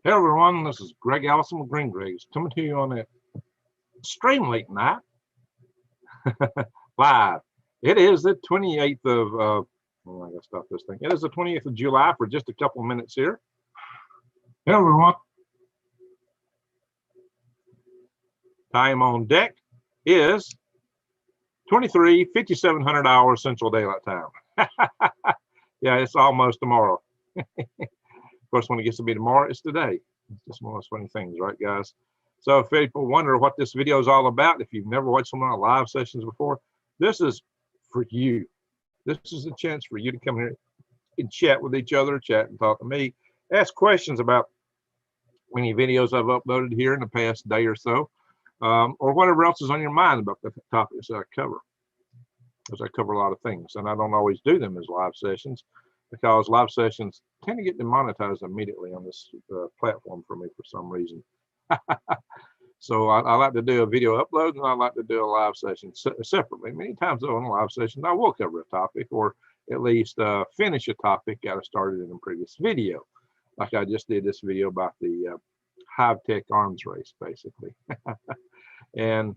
Hey everyone, this is Greg Allison with Green coming to you on a extreme late night live. It is the 28th of, oh, I gotta stop this thing. It is the 28th of July for just a couple of minutes here. Hey everyone. Time on deck is 5,700 hours Central Daylight Time. Yeah, it's almost tomorrow. Of course, when it gets to be tomorrow, it's today. It's just one of those funny things, right, guys? So if people wonder what this video is all about, if you've never watched one of my live sessions before, this is for you. This is a chance for you to come here and chat with each other, chat and talk to me, ask questions about any videos I've uploaded here in the past day or so, or whatever else is on your mind about the topics that I cover. Because I cover a lot of things, and I don't always do them as live sessions, because live sessions tend to get demonetized immediately on this platform for me for some reason. So I like to do a video upload, and I like to do a live session separately. Many times though, in a live session, I will cover a topic, or at least finish a topic I started in a previous video. Like I just did this video about the Hive Tech arms race, basically. And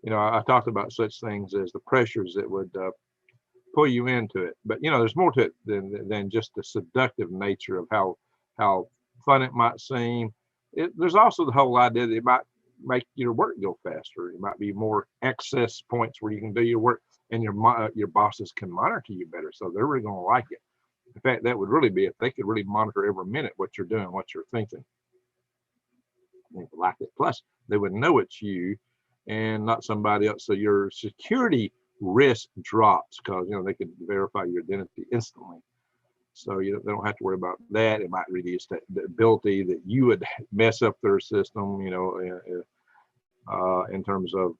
you know, I talked about such things as the pressures that would pull you into it. But you know, there's more to it than just the seductive nature of how fun it might seem. There's also the whole idea that it might make your work go faster. It might be more access points where you can do your work, and your bosses can monitor you better. So they're really going to like it. In fact, that would really be if they could really monitor every minute what you're doing, what you're thinking. They would like it. Plus, they would know it's you and not somebody else. So your security risk drops, because you know they can verify your identity instantly. So they don't have to worry about that. It might reduce the ability that you would mess up their system, you know, in terms of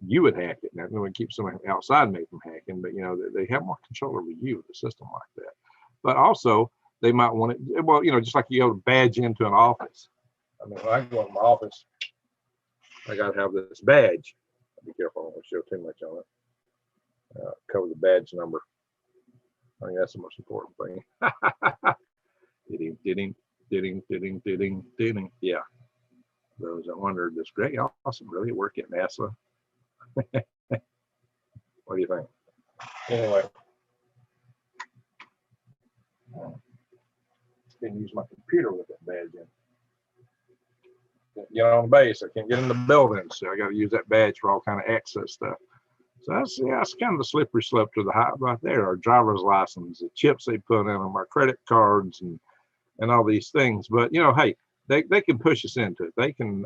you would hack it. Now, we would keep someone outside maybe from hacking, but you know, they have more control over you with a system like that. But also, they might want it, well, you know, just like you go to badge into an office. I mean, when I go to my office, I got to have this badge. Be careful, I don't want to show too much on it. Cover the badge number. I think that's the most important thing. Ding. Yeah. Those that wondered, does Greg Allison really work at NASA? What do you think? Anyway, didn't use my computer with that badge in. Can't get on the base. I can't get in the building, so I got to use that badge for all kind of access stuff. So that's kind of the slippery slope to the Hive right there. Our driver's license, the chips they put in them, our credit cards, and all these things. But you know, hey, they can push us into it. They can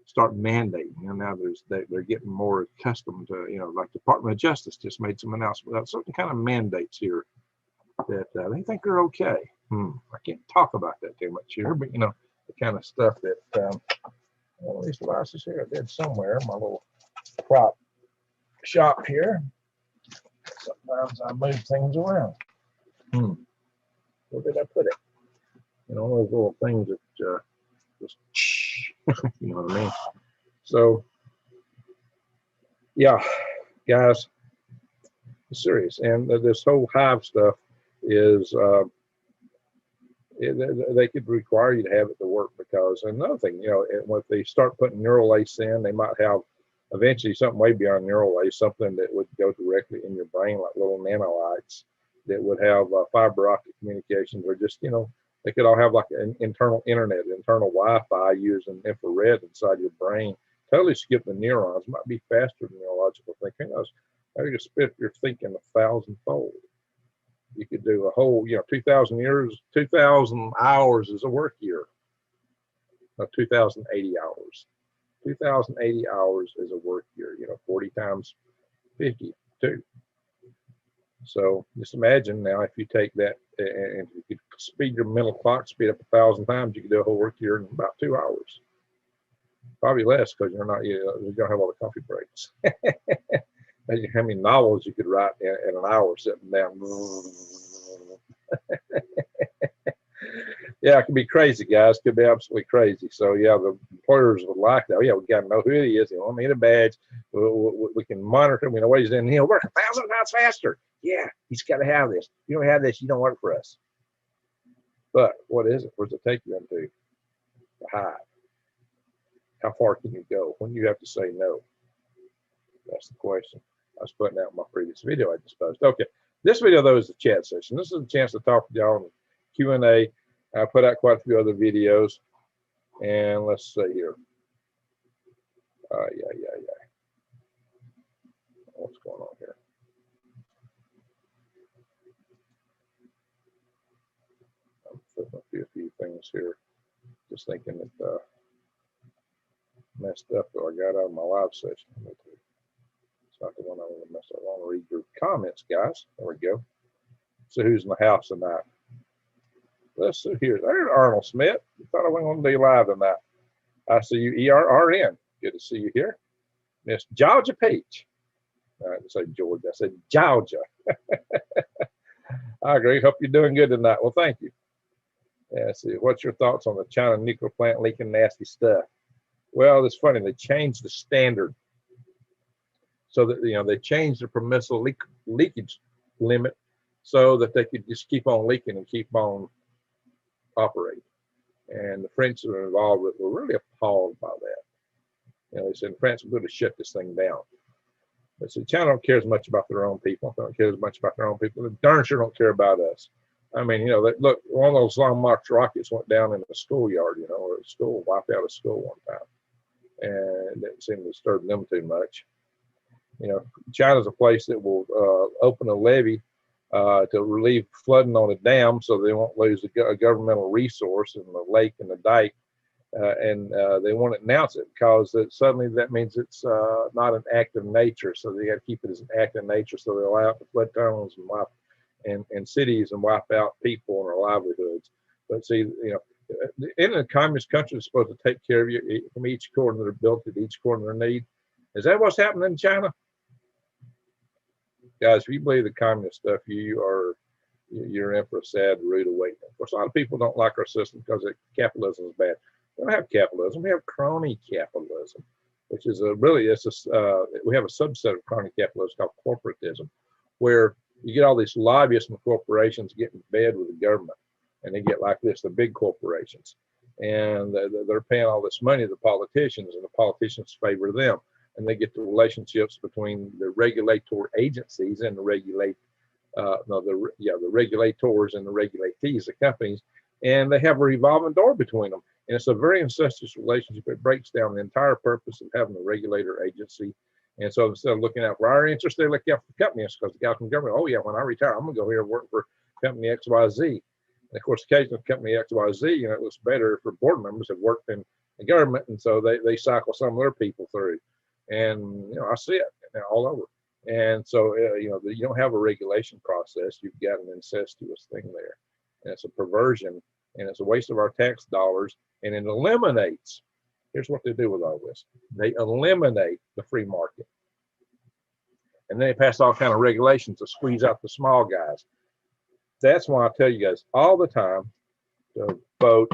start mandating. And now they're getting more accustomed to, you know, like the Department of Justice just made some announcement about certain kind of mandates here that they think are okay. I can't talk about that too much here, but you know, the kind of stuff that well, these devices here I did somewhere. My little prop shop here. Sometimes I move things around. Where did I put it? You know, those little things that just you know what I mean. So yeah, guys, it's serious. And this whole Hive stuff is they could require you to have it to work, because another thing, you know, if they start putting neural lace in, they might have eventually something way beyond neural lace, something that would go directly in your brain, like little nanolites that would have fiber optic communications, or just, you know, they could all have like an internal internet, internal Wi-Fi using infrared inside your brain. Totally skip the neurons. Might be faster than neurological thinking. Maybe you spit your thinking 1,000-fold. You could do a whole, you know, 2,000 years, 2,000 hours is a work year. 2,080 hours. 2,080 hours is a work year, you know, 40 times 52. So just imagine now, if you take that and if you could speed your mental clock, speed up 1,000 times, you could do a whole work year in about 2 hours. Probably less, because you're gonna have all the coffee breaks. Imagine how many novels you could write in an hour sitting down. Yeah, it could be crazy, guys. It could be absolutely crazy. So yeah, the employers would like that. Oh, yeah, we got to know who he is. He won't need a badge. We can monitor him. We know what he's doing. He'll work 1,000 times faster. Yeah, he's got to have this. If you don't have this, you don't work for us. But what is it? Where's it take you into? the hive. How far can you go? When do you have to say no? That's the question. I was putting out in my previous video I just posted. Okay, this video though is the chat session. This is a chance to talk to y'all on the Q&A. I put out quite a few other videos, and let's see here. What's going on here? I'm flipping through a few things here, just thinking that messed up that I got out of my live session. It's not the one I want to mess up. I want to read your comments, guys. There we go. So who's in the house tonight? Let's see here. There's Arnold Smith. I thought I wasn't going to be live tonight. I see you, ERRN. Good to see you here. Miss Georgia Peach. I didn't say Georgia. I said Georgia. I agree. Hope you're doing good tonight. Well, thank you. Yeah, let's see. What's your thoughts on the China nuclear plant leaking nasty stuff? Well, it's funny. They changed the standard so that, you know, they changed the permissible leakage limit so that they could just keep on leaking and keep on operating. And the French were involved with were really appalled by that. You know, they said France was going to shut this thing down. But see, China don't care as much about their own people. They don't care as much about their own people. They darn sure don't care about us. I mean, you know, look, one of those long march rockets went down in a schoolyard, you know, or a school, wiped out a school one time. And it didn't seem to disturb them too much. You know, China's a place that will open a levee to relieve flooding on a dam so they won't lose a governmental resource in the lake and the dike. And they won't announce it because suddenly that means it's not an act of nature. So they got to keep it as an act of nature. So they allow it to flood tunnels and wipe and cities and wipe out people and their livelihoods. But see, you know, in a communist country, they're supposed to take care of you from each according to their ability, each according to their need. Is that what's happening in China? Guys, if you believe the communist stuff, you're in for a sad, rude awakening. Of course, a lot of people don't like our system because capitalism is bad. We don't have capitalism. We have crony capitalism, which is we have a subset of crony capitalism called corporatism, where you get all these lobbyists and corporations get in bed with the government, and they get like this, the big corporations, and they're paying all this money to the politicians, and the politicians favor them, and they get the relationships between the regulator agencies and the regulators and the regulatees, the companies, and they have a revolving door between them. And it's a very incestuous relationship. It breaks down the entire purpose of having the regulator agency. And so instead of looking out for our interests, they look out for the companies because the guys from the government, oh yeah, when I retire, I'm gonna go here and work for company XYZ. And of course, occasionally company XYZ, you know, it looks better if their board members have worked in the government, and so they cycle some of their people through. And you know, I see it all over. And so you know, you don't have a regulation process. You've got an incestuous thing there, and it's a perversion, and it's a waste of our tax dollars. And it eliminates, here's what they do with all this. They eliminate the free market. And then they pass all kind of regulations to squeeze out the small guys. That's why I tell you guys all the time to vote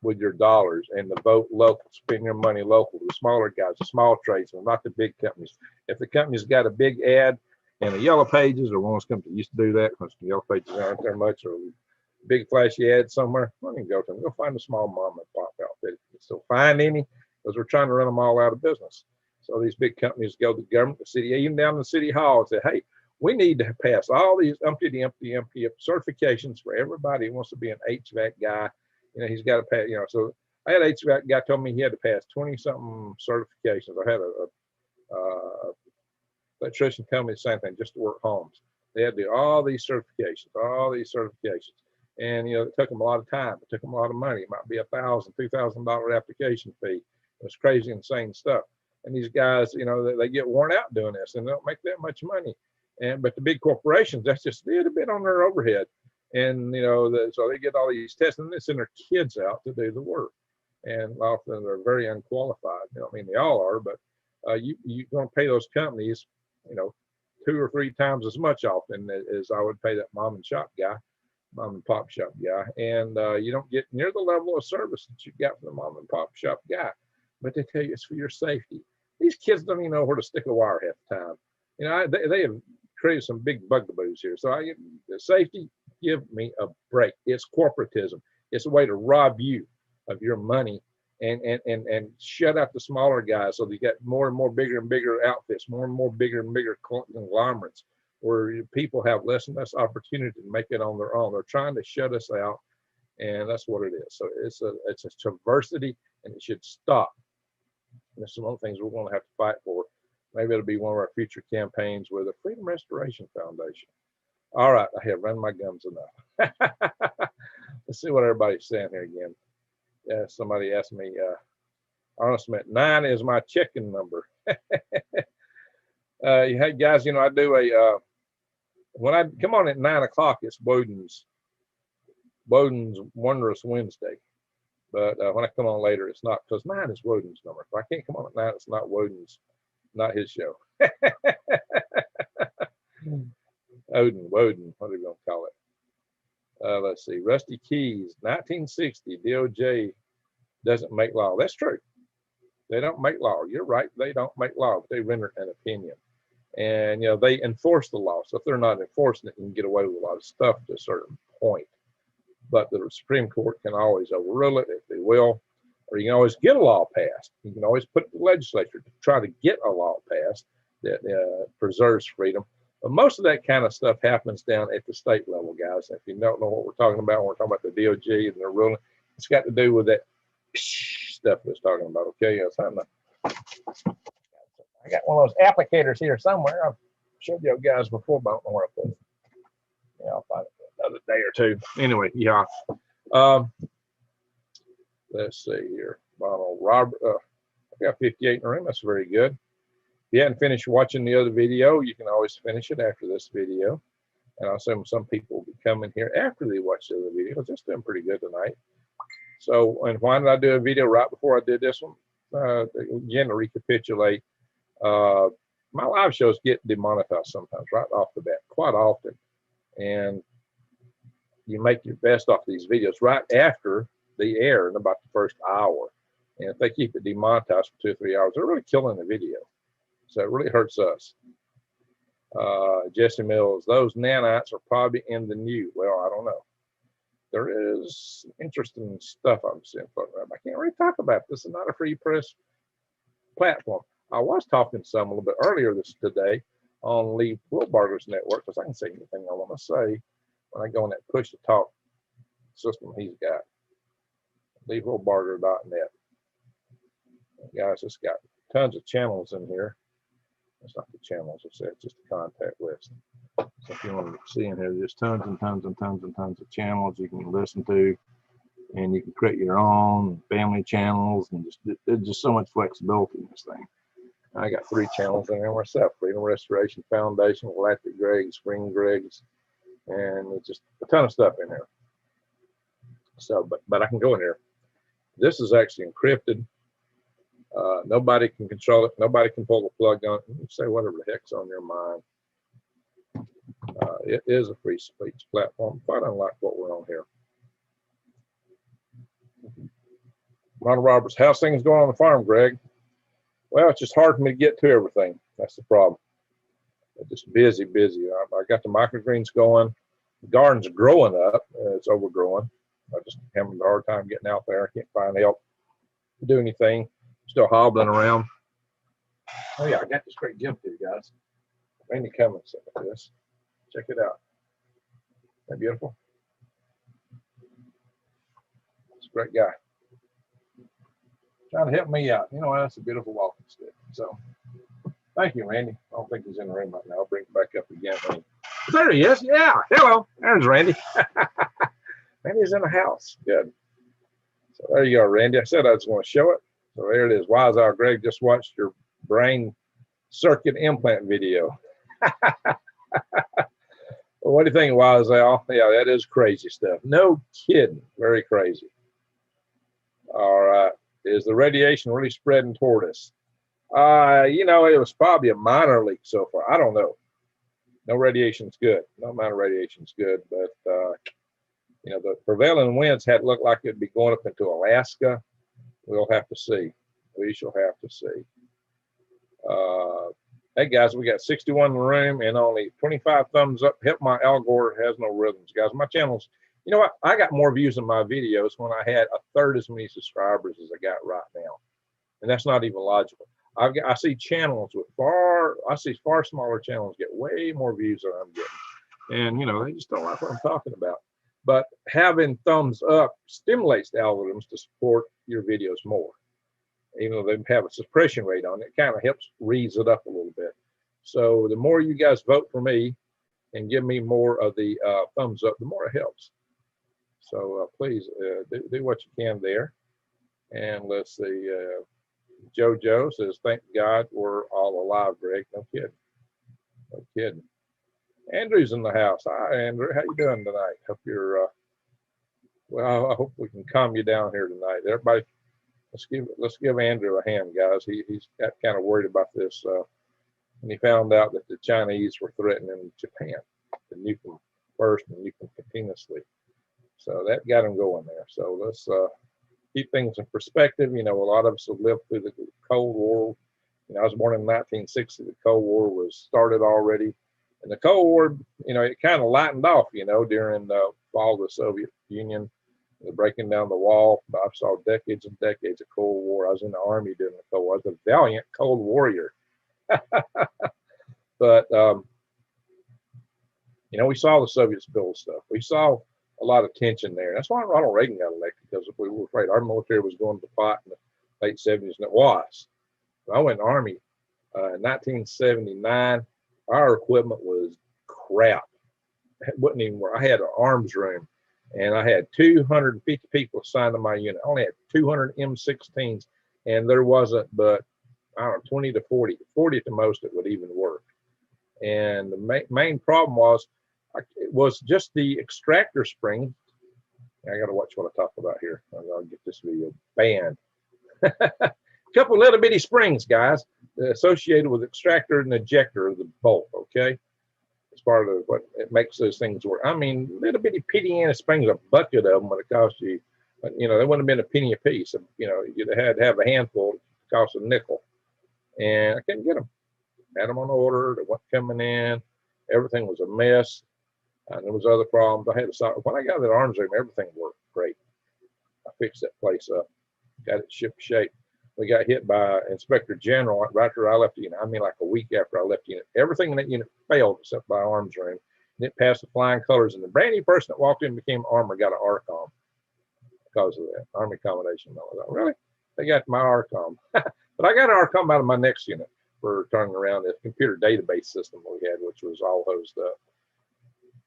with your dollars and to vote local, spend your money local, the smaller guys, the small tradesmen, not the big companies. If the company's got a big ad in the yellow pages, or one company used to do that because the yellow pages aren't there much, or big flashy ad somewhere, let me go to them. Go find a small mom and pop outfit. Still find any, because we're trying to run them all out of business. So these big companies go to the government, the city, even down to the city hall, and say, hey, we need to pass all these empty certifications for everybody who wants to be an HVAC guy. You know, he's got to pass, you know. So I had an HVAC guy told me he had to pass 20-something certifications. I had a electrician tell me the same thing, just to work homes. They had to do all these certifications. And, you know, it took them a lot of time. It took them a lot of money. It might be $1,000, $2,000 application fee. It was crazy, insane stuff. And these guys, you know, they get worn out doing this, and they don't make that much money. But the big corporations, that's just a little bit on their overhead. And, you know, so they get all these tests, and they send their kids out to do the work. And often they're very unqualified. You know, I mean, they all are, but you're going to pay those companies, you know, 2 or 3 times as much often as I would pay that mom and pop shop guy. And you don't get near the level of service that you got from the mom and pop shop guy. But they tell you it's for your safety. These kids don't even know where to stick a wire half the time. You know, they have created some big bugaboos here. So the safety, give me a break. It's corporatism. It's a way to rob you of your money and shut out the smaller guys. So you got more and more bigger and bigger outfits, more and more bigger and bigger conglomerates, where people have less and less opportunity to make it on their own. They're trying to shut us out, and that's what it is. So it's a subversity, and it should stop. And it's one of the things we're going to have to fight for. Maybe it'll be one of our future campaigns with the Freedom Restoration Foundation. All right, I have run my gums enough. Let's see what everybody's saying here again. Yeah, somebody asked me, Honest Mint, 9 is my chicken number. Hey guys, I do a, when I come on at 9 o'clock, it's Woden's Wondrous Wednesday. But when I come on later, it's not, because 9 is Woden's number. If I can't come on at 9, it's not Woden's, not his show. Woden, what are we going to call it? Let's see, Rusty Keys, 1960, DOJ doesn't make law. That's true. They don't make law. You're right. They don't make law, but they render an opinion. And, they enforce the law. So if they're not enforcing it, you can get away with a lot of stuff to a certain point. But the Supreme Court can always overrule it if they will, or you can always get a law passed. You can always put the legislature to try to get a law passed that preserves freedom. But most of that kind of stuff happens down at the state level, guys. If you don't know what we're talking about, when we're talking about the DOJ and their ruling, it's got to do with that stuff we're talking about. Okay, I got one of those applicators here somewhere. I've showed you guys before, but I don't know where I put it. Yeah, I'll find it for another day or two. Anyway, yeah. Let's see here. Ronald Robert, I got 58 in the room. That's very good. If you hadn't finished watching the other video, you can always finish it after this video. And I assume some people will be coming here after they watch the other video. It's just doing pretty good tonight. So, and why did I do a video right before I did this one? Again, to recapitulate, my live shows get demonetized sometimes right off the bat, quite often. And you make your best off these videos right after they air in about the first hour. And if they keep it demonetized for 2 or 3 hours, they're really killing the video. So it really hurts us. Jesse Mills, those nanites are probably in the new. Well, I don't know. There is interesting stuff I'm seeing floating around. I can't really talk about this. This is not a free press platform. I was talking to some a little bit earlier today on Lee Wilbarger's network, because I can say anything I want to say when I go on that push to talk system he's got. LeeWilbarger.net. Guys, it's got tons of channels in here. It's not the channels, it's just the contact list. So if you want to see in here, there's tons and tons and tons and tons of channels you can listen to, and you can create your own family channels, and there's just so much flexibility in this thing. I got 3 channels in there myself: Freedom Restoration Foundation, Galactic Greg, Spring Greg's, and it's just a ton of stuff in there. So, but I can go in here. This is actually encrypted. Nobody can control it. Nobody can pull the plug on it. You can say whatever the heck's on your mind. It is a free speech platform, quite unlike what we're on here. Ronald Roberts, how's things going on the farm, Greg? Well, it's just hard for me to get to everything. That's the problem. I'm just busy. I got the microgreens going. The garden's growing up. It's overgrowing. I just having a hard time getting out there. I can't find help to do anything. Still hobbling around. Oh yeah, I got this great gift here, guys. Randy Cummins sent me this. Check it out. Isn't that beautiful? It's a great guy. Trying to help me out. You know, that's a beautiful walking stick. So thank you, Randy. I don't think he's in the room right now. I'll bring it back up again. There he is. Yeah. Hello. There's Randy. Randy's in the house. Good. So there you go, Randy. I said I was going to show it. So there it is. Wise Owl Greg just watched your brain circuit implant video. Well, what do you think, Wise Owl? Yeah, that is crazy stuff. No kidding. Very crazy. All right. Is the radiation really spreading toward us? You know, it was probably a minor leak so far. I don't know. No radiation's good. No amount of radiation's good, but you know, the prevailing winds had looked like it'd be going up into Alaska. We'll have to see. We shall have to see. Hey guys, we got 61 in the room and only 25 thumbs up. Help my Al Gore has no rhythms, guys. My channel's You know what? I got more views in my videos when I had a third as many subscribers as I got right now, and that's not even logical. I see channels with far smaller channels get way more views than I'm getting, and you know, they just don't like what I'm talking about. But having thumbs up stimulates the algorithms to support your videos more, even though they have a suppression rate on it. It kind of helps raise it up a little bit. So the more you guys vote for me and give me more of the thumbs up, the more it helps. So please do what you can there. And let's see, JoJo says, thank God we're all alive, Greg. No kidding. No kidding. Andrew's in the house. Hi, Andrew. How you doing tonight? Hope you're, well, I hope we can calm you down here tonight. Everybody, let's give Andrew a hand, guys. He's got kind of worried about this. And he found out that the Chinese were threatening Japan to nuke them first and nuke them continuously. So that got him going there. So let's keep things in perspective. You know, a lot of us have lived through the Cold War. You know, I was born in 1960. The Cold War was started already. And the Cold War, you know, it kind of lightened off, you know, during the fall of the Soviet Union, breaking down the wall. I saw decades and decades of Cold War. I was in the Army during the Cold War. I was a valiant Cold Warrior. But, you know, we saw the Soviets build stuff. We saw a lot of tension there. That's why Ronald Reagan got elected, because we were afraid our military was going to pot in the late 70s, and it was. I went in the Army in 1979. Our equipment was crap. It wouldn't even work. I had an arms room, and I had 250 people assigned to my unit. I only had 200 M16s, and there wasn't but, I don't know, 20 to 40 at the most that would even work. And the main problem was, it was just the extractor spring. I got to watch what I talk about here. I'll get this video banned. A couple little bitty springs, guys, associated with extractor and ejector of the bolt, okay? As part of what it makes those things work. I mean, little bitty Indiana springs, a bucket of them would have cost you, you know, they wouldn't have been a penny a piece. You know, you'd have had to have a handful, it cost a nickel. And I couldn't get them. Had them on order, they weren't coming in, everything was a mess. And there was other problems. I had to stop. When I got that arms room, everything worked great. I fixed that place up, got it ship shape. We got hit by Inspector General right after I left the unit. I mean, like a week after I left the unit. Everything in that unit failed except by arms room. And it passed the flying colors. And the brand new person that walked in and became armor got an ARCOM because of that, Army Combination. I was like, really? They got my ARCOM. But I got an ARCOM out of my next unit for turning around the computer database system we had, which was all hosed up.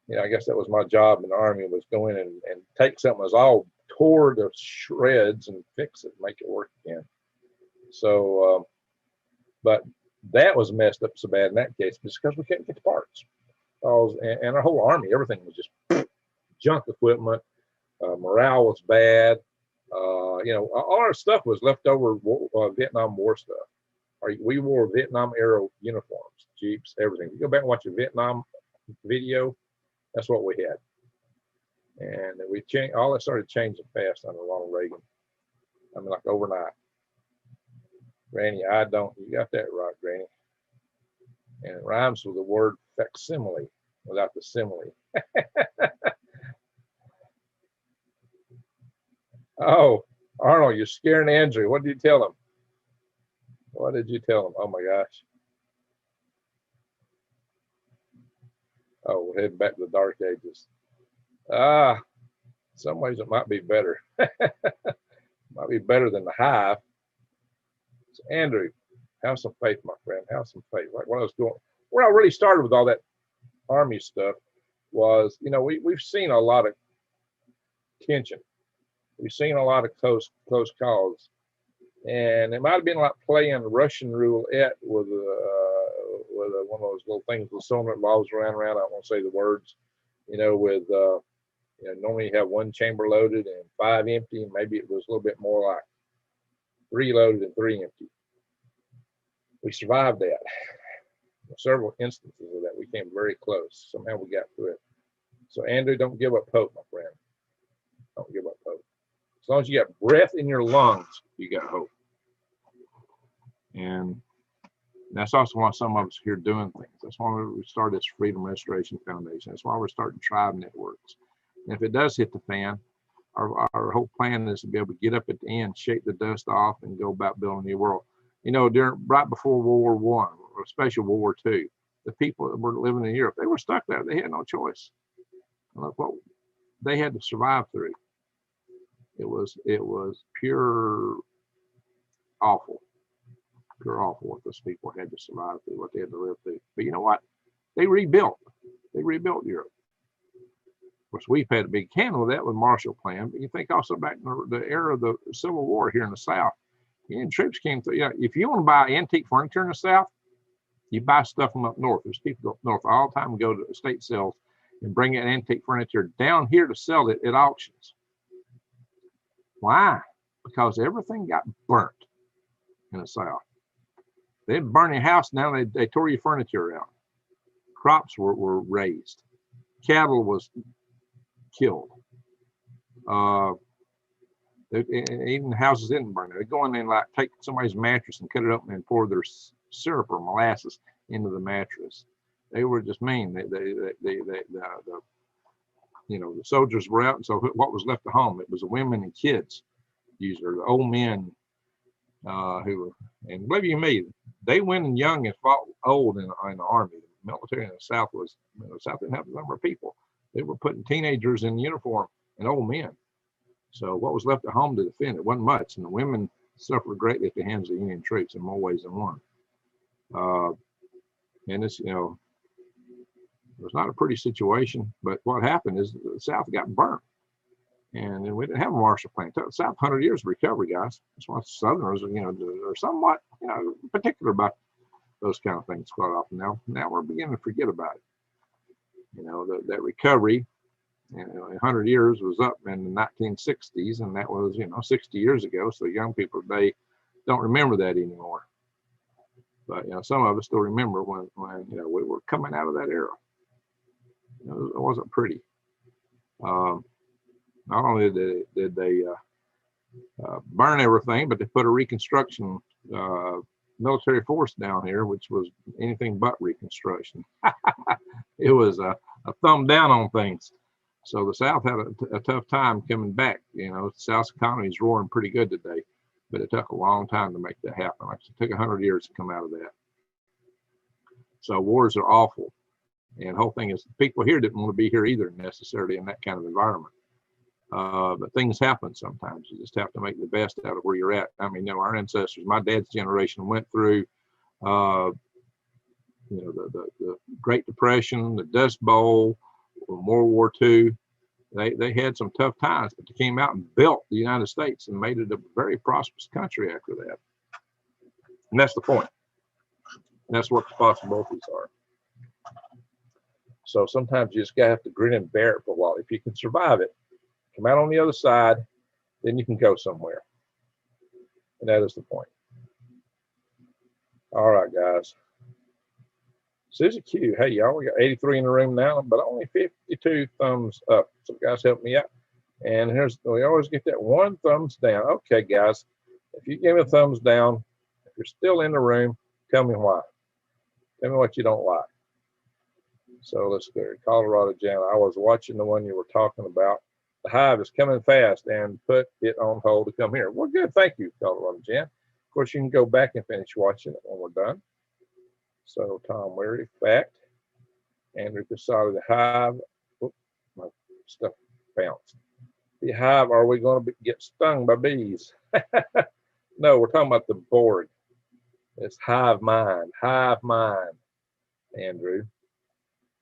Yeah, I guess that was my job in the Army, was go in and take something that was all tore to shreds and fix it, make it work again. So, but that was messed up so bad in that case, just because we couldn't get the parts. And our whole Army, everything was just junk equipment. Morale was bad. You know, all our stuff was leftover Vietnam War stuff. We wore Vietnam era uniforms, Jeeps, everything. You go back and watch a Vietnam video, that's what we had. And we changed, all that started changing fast under Ronald Reagan. I mean, like overnight. Granny, I don't, you got that right, Granny. And it rhymes with the word facsimile without the simile. Oh, Arnold, you're scaring Andrew. What did you tell him? What did you tell him? Oh my gosh. Oh, we're heading back to the dark ages. In some ways it might be better. Might be better than the Hive. So Andrew, have some faith, my friend. Have some faith. Like what I was doing, where I really started with all that Army stuff was, you know, we've seen a lot of tension. We've seen a lot of close calls. And it might have been like playing Russian roulette with one of those little things with so many balls around. I don't want to say the words, you know, with, you know, normally you have one chamber loaded and 5 empty, and maybe it was a little bit more like 3 loaded and 3 empty. We survived that. Several instances of that. We came very close. Somehow we got through it. So Andrew, don't give up hope, my friend. Don't give up hope. As long as you got breath in your lungs, you got hope. And that's also why some of us are here doing things. That's why we started this Freedom Restoration Foundation. That's why we're starting tribe networks. And if it does hit the fan, our whole plan is to be able to get up at the end, shake the dust off, and go about building a new world. You know, right before World War I, or especially World War II, the people that were living in Europe, they were stuck there. They had no choice. Look what they had to survive through. It was pure awful what those people had to survive through, what they had to live through. But you know what? They rebuilt Europe. Of course, we've had a big handle of that with Marshall Plan, but you think also back in the era of the Civil War here in the South, Union troops came through. Yeah, if you want to buy antique furniture in the South, you buy stuff from up north. There's people up north all the time go to estate sales and bring in antique furniture down here to sell it at auctions. Why? Because everything got burnt in the South. They didn't burn your house down, they tore your furniture out. Crops were raised. Cattle was killed. Even houses didn't burn. They go in there and like take somebody's mattress and cut it up and pour their syrup or molasses into the mattress. They were just mean. The soldiers were out, and so what was left at home? It was the women and kids, usually the old men who were. And believe you me, they went in young and fought old in the army. The military in the South the South didn't have a number of people. They were putting teenagers in uniform and old men. So what was left at home to defend? It wasn't much, and the women suffered greatly at the hands of the Union troops in more ways than one. And it's, it was not a pretty situation, but what happened is the South got burnt. And then we didn't have a Marshall Plan. It took the South 100 years of recovery, guys. That's why Southerners, are somewhat, particular about those kind of things quite often. Now we're beginning to forget about it. That recovery, 100 years was up in the 1960s, and that was, 60 years ago. So young people today don't remember that anymore. But some of us still remember when we were coming out of that era. It wasn't pretty. Not only did they burn everything, but they put a reconstruction military force down here, which was anything but reconstruction. It was a thumb down on things. So the South had a tough time coming back. The South's economy is roaring pretty good today, but it took a long time to make that happen. Like it took 100 years to come out of that. So wars are awful. And the whole thing is people here didn't want to be here either necessarily in that kind of environment. But things happen sometimes. You just have to make the best out of where you're at. I mean, our ancestors, my dad's generation went through, the Great Depression, the Dust Bowl, World War II. They had some tough times, but they came out and built the United States and made it a very prosperous country after that. And that's the point. And that's what the possibilities are. So sometimes you just gotta have to grin and bear it for a while. If you can survive it, come out on the other side, then you can go somewhere. And that is the point. All right, guys. Susie Q, hey y'all, we got 83 in the room now, but only 52 thumbs up. So guys, help me out. And we always get that one thumbs down. Okay, guys, if you give me a thumbs down, if you're still in the room, tell me why. Tell me what you don't like. So let's go. Colorado Jan, I was watching the one you were talking about. The Hive is coming fast and put it on hold to come here. Well, good. Thank you, Colorado Jan. Of course, you can go back and finish watching it when we're done. So Tom Weary, fact. Andrew Casada, the Hive. Oops, my stuff bounced. The Hive, are we going to get stung by bees? No, we're talking about the board. It's Hive Mind, Andrew.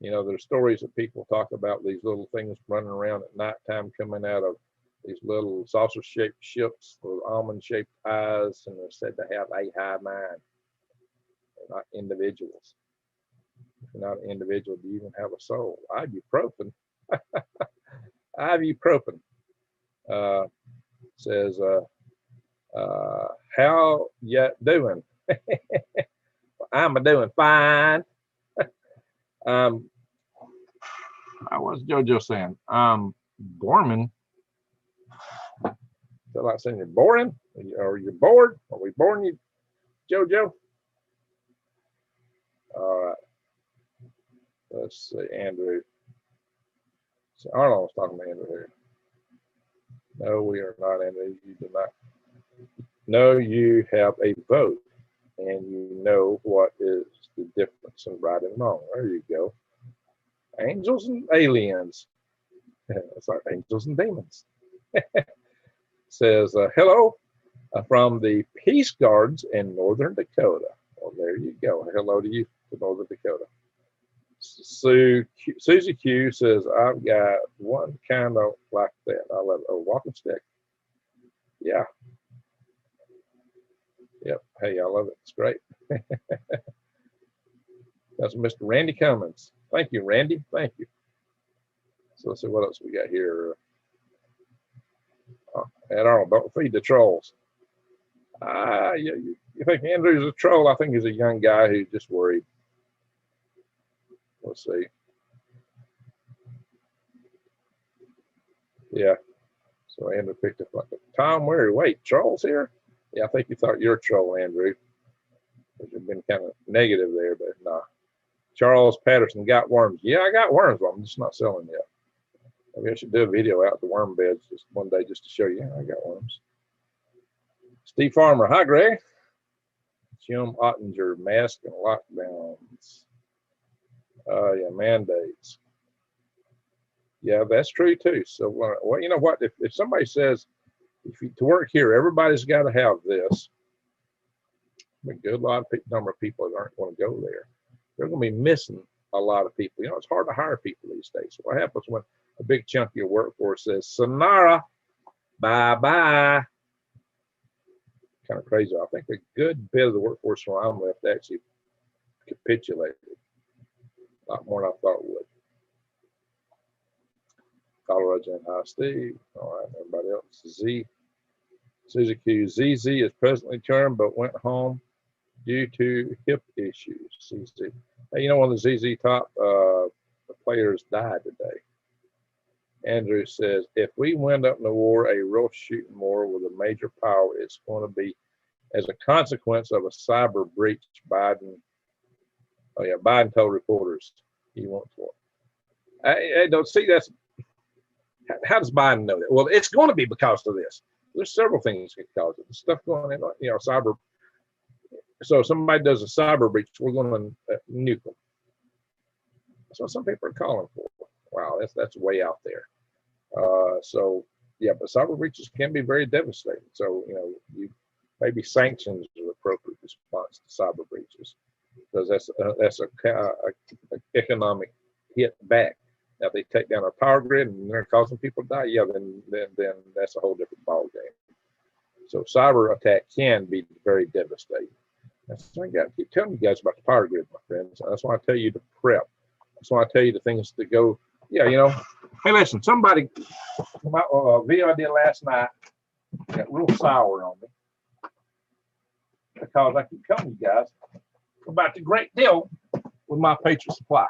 There's stories that people talk about these little things running around at nighttime coming out of these little saucer-shaped ships with almond-shaped eyes, and they're said to have a hive mind. They're not individuals. If you're not an individual, do you even have a soul? Ibuprofen. Ibuprofen says, how ya doing? I'm doing fine. What's JoJo saying? Borman. Is that like saying you're boring? Or you're bored? Are we boring you, JoJo? All right. Let's see, Andrew So Arnold's talking to Andrew here. No, we are not, Andrew. You do not. No, you have a vote, and you know what is the difference in right and wrong. There you go. Angels and aliens. It's like angels and demons. Says, hello from the Peace Guards in Northern Dakota. Well, there you go. Hello to you to Northern Dakota. Susie Q says, I've got one kind of like that. I love it. Oh, walking stick. Yeah. Yep. Hey, I love it. It's great. That's Mr. Randy Cummins. Thank you, Randy. Thank you. So let's see what else we got here. And Arnold, don't feed the trolls. You think Andrew's a troll? I think he's a young guy who's just worried. Let's see. Yeah. So Andrew picked up like Tom Weary. Wait, trolls here? Yeah, I think you thought you're a troll, Andrew. You've been kind of negative there, but nah. Charles Patterson got worms. Yeah, I got worms, but I'm just not selling yet. Maybe I should do a video out the worm beds just one day just to show you. I got worms. Steve Farmer. Hi, Greg. Jim Ottinger, mask and lockdowns. Yeah, mandates. Yeah, that's true too. So, well, you know what? If somebody says, to work here, everybody's got to have this, a good number of people that aren't going to go there. They're going to be missing a lot of people. You know, it's hard to hire people these days. What happens when a big chunk of your workforce says, Sonara, bye-bye? Kind of crazy. I think a good bit of the workforce where I'm left actually capitulated. A lot more than I thought would. Colorado Jen High Steve. All right, everybody else. Z. Susie Q. ZZ is presently termed but went home due to hip issues. ZZ. Hey, you know, one of the ZZ top players died today. Andrew says, if we wind up in the war, a real shooting war with a major power, it's going to be as a consequence of a cyber breach. Biden. Oh yeah, Biden told reporters he wants war. I don't see that's. How does Biden know that? Well, it's going to be because of this. There's several things that cause it. The stuff going in, you know, cyber. So if somebody does a cyber breach, we're going to nuke them. That's what some people are calling for. Wow, that's way out there. So yeah, but cyber breaches can be very devastating. So you know, maybe sanctions are the appropriate response to cyber breaches, because that's a economic hit back. Now, if they take down our power grid and they're causing people to die, yeah, then that's a whole different ball game. So cyber attack can be very devastating. That's why I keep telling you guys about the power grid, my friends. That's why I tell you to prep. That's why I tell you the things to go. Yeah, you know. Hey, listen, somebody, my video I did last night got real sour on me because I keep telling you guys about the great deal with my Patriot Supply.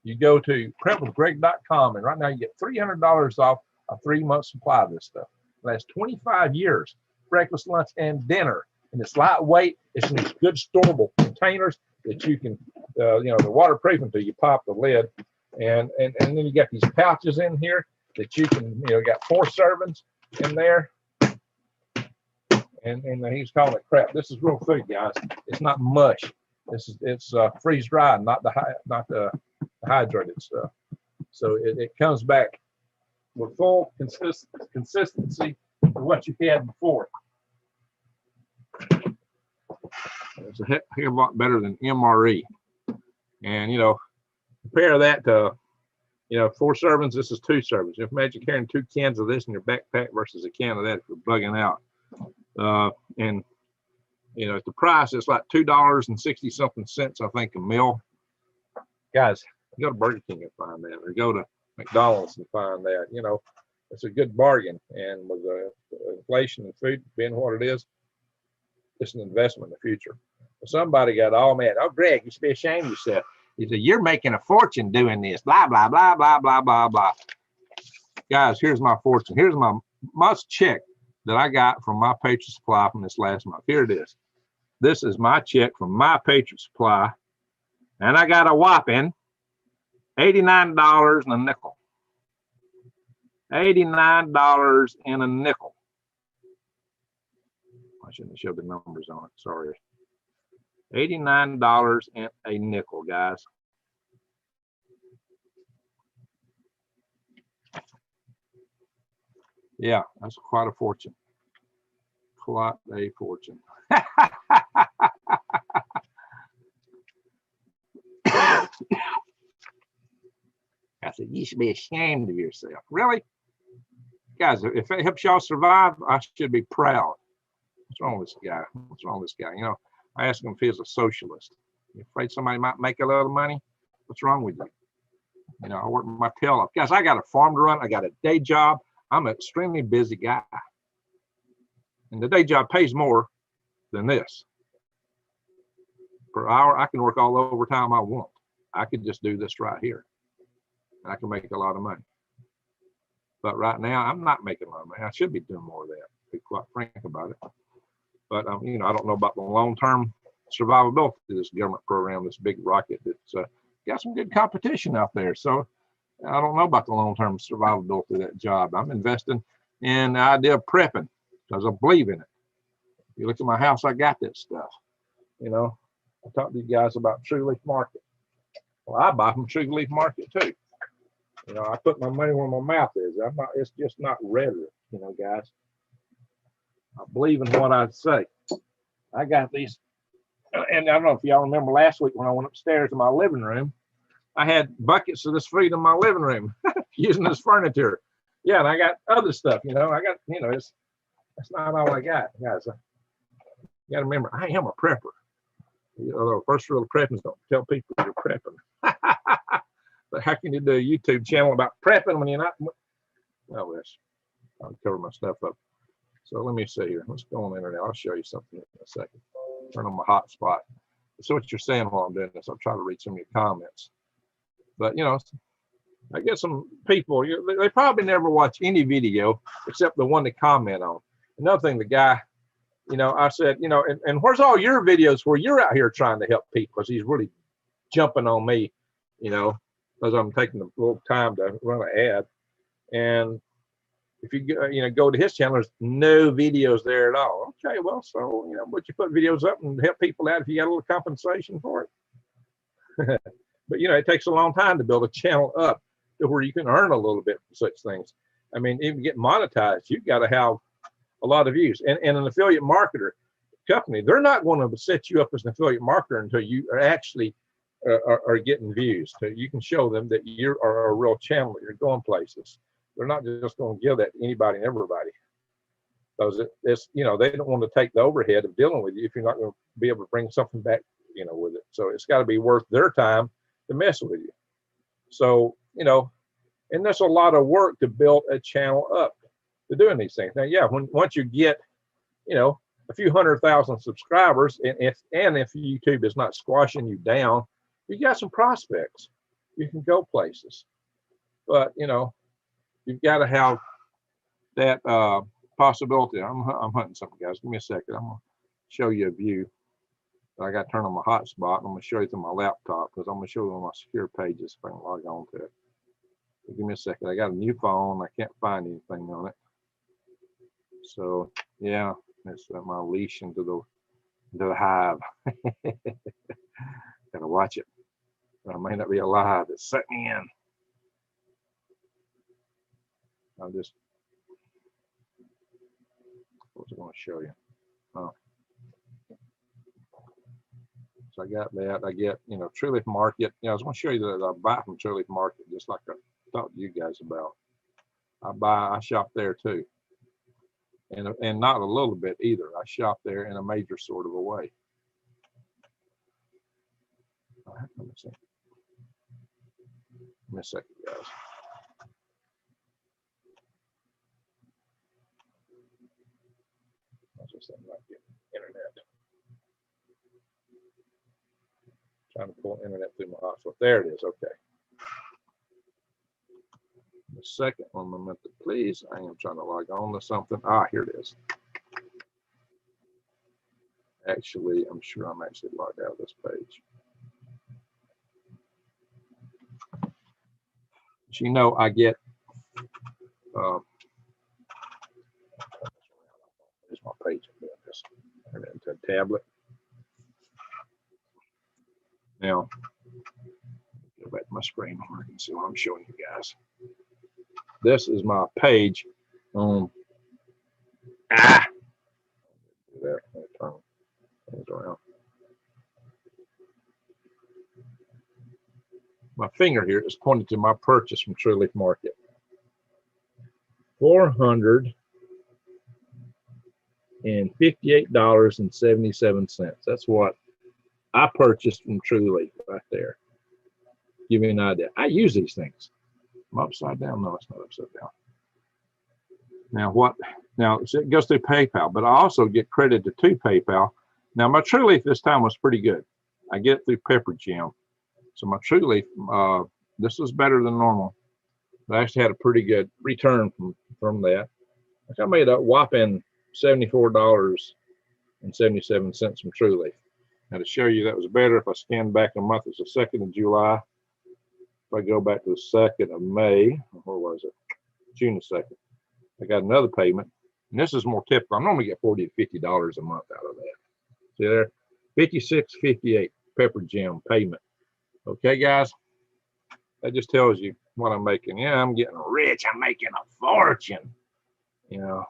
You go to prepwithgreg.com, and right now you get $300 off a 3-month supply of this stuff. It lasts 25 years, breakfast, lunch, and dinner. And it's lightweight. It's in these good storable containers that you can, you know, they're waterproof until you pop the lid. And then you got these pouches in here that you can, you know, got 4 servings in there. And he's calling it crap. This is real food, guys. It's not mush. It's freeze dried, not the hydrated stuff. So it comes back with full consistency of what you had before. It's a heck of a lot better than MRE. And you know, compare that to, you know, 4 servings. This is 2 servings. If imagine carrying 2 cans of this in your backpack versus a can of that if you're bugging out. And you know, at the price, it's like $2.60 something, I think, a meal. Guys, go to Burger King and find that, or go to McDonald's and find that. You know, it's a good bargain. And with the inflation and food being what it is, it's an investment in the future. But somebody got all mad. Oh, Greg, you should be ashamed of yourself. He said, you're making a fortune doing this. Blah, blah, blah, blah, blah, blah, blah. Guys, here's my fortune. Here's my must check that I got from my Patriot Supply from this last month. Here it is. This is my check from my Patriot Supply. And I got a whopping $89 and a nickel. $89 and a nickel. I shouldn't have showed the numbers on it. Sorry. $89 and a nickel, guys. Yeah, that's quite a fortune. Quite a fortune. I said, you should be ashamed of yourself. Really? Guys, if it helps y'all survive, I should be proud. What's wrong with this guy? What's wrong with this guy? You know, I asked him if he was a socialist. You afraid somebody might make a lot of money? What's wrong with you? You know, I work my tail off. Guys, I got a farm to run. I got a day job. I'm an extremely busy guy. And the day job pays more than this. Per hour, I can work all overtime I want. I could just do this right here. And I can make a lot of money. But right now, I'm not making a lot of money. I should be doing more of that, to be quite frank about it. But, you know, I don't know about the long-term survivability of this government program, this big rocket that's got some good competition out there. So I don't know about the long-term survivability of that job. I'm investing in the idea of prepping because I believe in it. You look at my house, I got that stuff. You know, I talked to you guys about True Leaf Market. Well, I buy from True Leaf Market too. You know, I put my money where my mouth is. It's just not rhetoric, you know, guys. I believe in what I say. I got these, and I don't know if y'all remember last week when I went upstairs to my living room, I had buckets of this food in my living room using this furniture. Yeah, and I got other stuff, you know. I got, you know, that's not all I got, guys. You got to remember, I am a prepper. Although first rule of prepping is don't tell people you're prepping. But how can you do a YouTube channel about prepping when you're not? Well, yes, I'll cover my stuff up. So let me see here. Let's go on the internet. I'll show you something in a second. Turn on my hotspot. So what you're saying while I'm doing this, I'll try to read some of your comments. But, you know, I get some people, they probably never watch any video except the one they comment on. Another thing, the guy, you know, I said, you know, and where's all your videos where you're out here trying to help people? Because he's really jumping on me, you know, because I'm taking a little time to run an ad. And if you go to his channel, there's no videos there at all. Okay, well, so, you know, but you put videos up and help people out if you got a little compensation for it. But, you know, it takes a long time to build a channel up to where you can earn a little bit from such things. I mean, even get monetized, you've got to have a lot of views. And an affiliate marketer company, they're not going to set you up as an affiliate marketer until you are actually are getting views. So you can show them that you are a real channel, that you're going places. They're not just going to give that to anybody and everybody. Because it's, you know, they don't want to take the overhead of dealing with you if you're not going to be able to bring something back, you know, with it. So it's got to be worth their time to mess with you. So, you know, and there's a lot of work to build a channel up to doing these things. Now, yeah, once you get, you know, a few 100,000 subscribers, and if YouTube is not squashing you down, you got some prospects. You can go places. But, you know, you've got to have that possibility. I'm hunting something, guys. Give me a second. I'm going to show you a view. I got to turn on my hotspot. I'm going to show you through my laptop because I'm going to show you on my secure pages if I can log on to it. So give me a second. I got a new phone. I can't find anything on it. So, yeah, that's my leash into the hive. Gotta watch it. I may not be alive. It's set me in. I'll just, what's it going to show you? Oh. So I got that. I get, you know, True Leaf Market. You know, I was going to show you that I buy from True Leaf Market, just like I talked to you guys about. I shop there too. And not a little bit either. I shop there in a major sort of a way. Let me see. Give me a second, guys. That's just something like the internet. Trying to pull internet through my hotspot. There it is. Okay. A second, 1 moment, please. I am trying to log on to something. Ah, here it is. Actually, I'm sure I'm actually logged out of this page. But you know, I get Uh, Here's my page. I'm doing this. Turn it into a tablet. Now, go back to my screen where I can see what I'm showing you guys. This is my page on. Do that. Turn things around. My finger here is pointed to my purchase from True Leaf Market. $458.77. That's what I purchased from True Leaf right there. Give you an idea. I use these things. I'm upside down. No, it's not upside down. Now what? Now it goes through PayPal, but I also get credited to PayPal. Now my True Leaf this time was pretty good. I get it through Pepper Jam. So my True Leaf, this was better than normal. I actually had a pretty good return from that. I made a whopping $74.77 from True Leaf. Now to show you that was better, if I scan back a month, it's the 2nd of July. If I go back to the 2nd of May, where was it? June the 2nd. I got another payment, and this is more typical. I normally get $40 to $50 a month out of that. See there? $56.58 Pepper Jam payment. Okay, guys, that just tells you what I'm making. Yeah, I'm getting rich. I'm making a fortune. You know,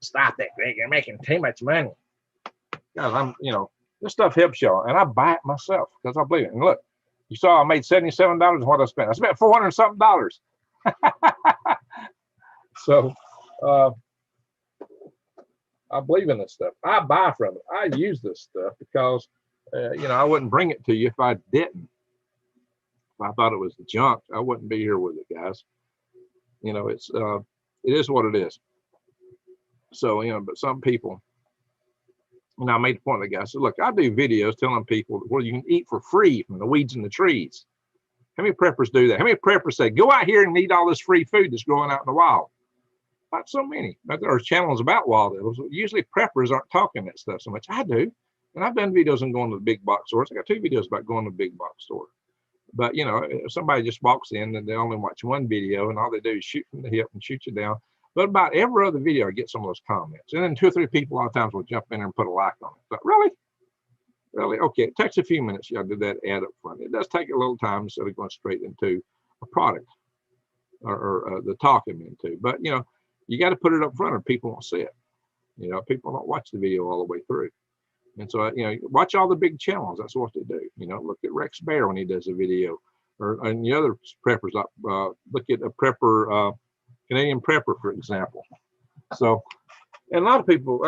stop that, Greg. You're making too much money. Guys, this stuff helps y'all, and I buy it myself because I believe it. And look, you saw I made $77 on what I spent. I spent $400 something. So, I believe in this stuff. I buy from it. I use this stuff because, I wouldn't bring it to you if I didn't. If I thought it was junk, I wouldn't be here with it, guys. It is what it is. So, but some people, and I made the point to the guy, I said, look, I do videos telling people where you can eat for free from the weeds in the trees. How many preppers do that? How many preppers say, go out here and eat all this free food that's growing out in the wild? Not so many. But there are channels about wild edibles. Usually preppers aren't talking that stuff so much. I do. And I've done videos on going to the big box stores. I got 2 videos about going to the big box store. But, if somebody just walks in and they only watch one video and all they do is shoot from the hip and shoot you down. But about every other video, I get some of those comments. And then 2 or 3 people a lot of times will jump in there and put a like on it. But really? Really? Okay, it takes a few minutes. You got to do that ad up front. It does take a little time instead of going straight into a product or the talk I'm into. But, you got to put it up front or people won't see it. People don't watch the video all the way through. And so, watch all the big channels. That's what they do. Look at Rex Bear when he does a video, and the other preppers. Look at a prepper, Canadian prepper, for example. So, and a lot of people,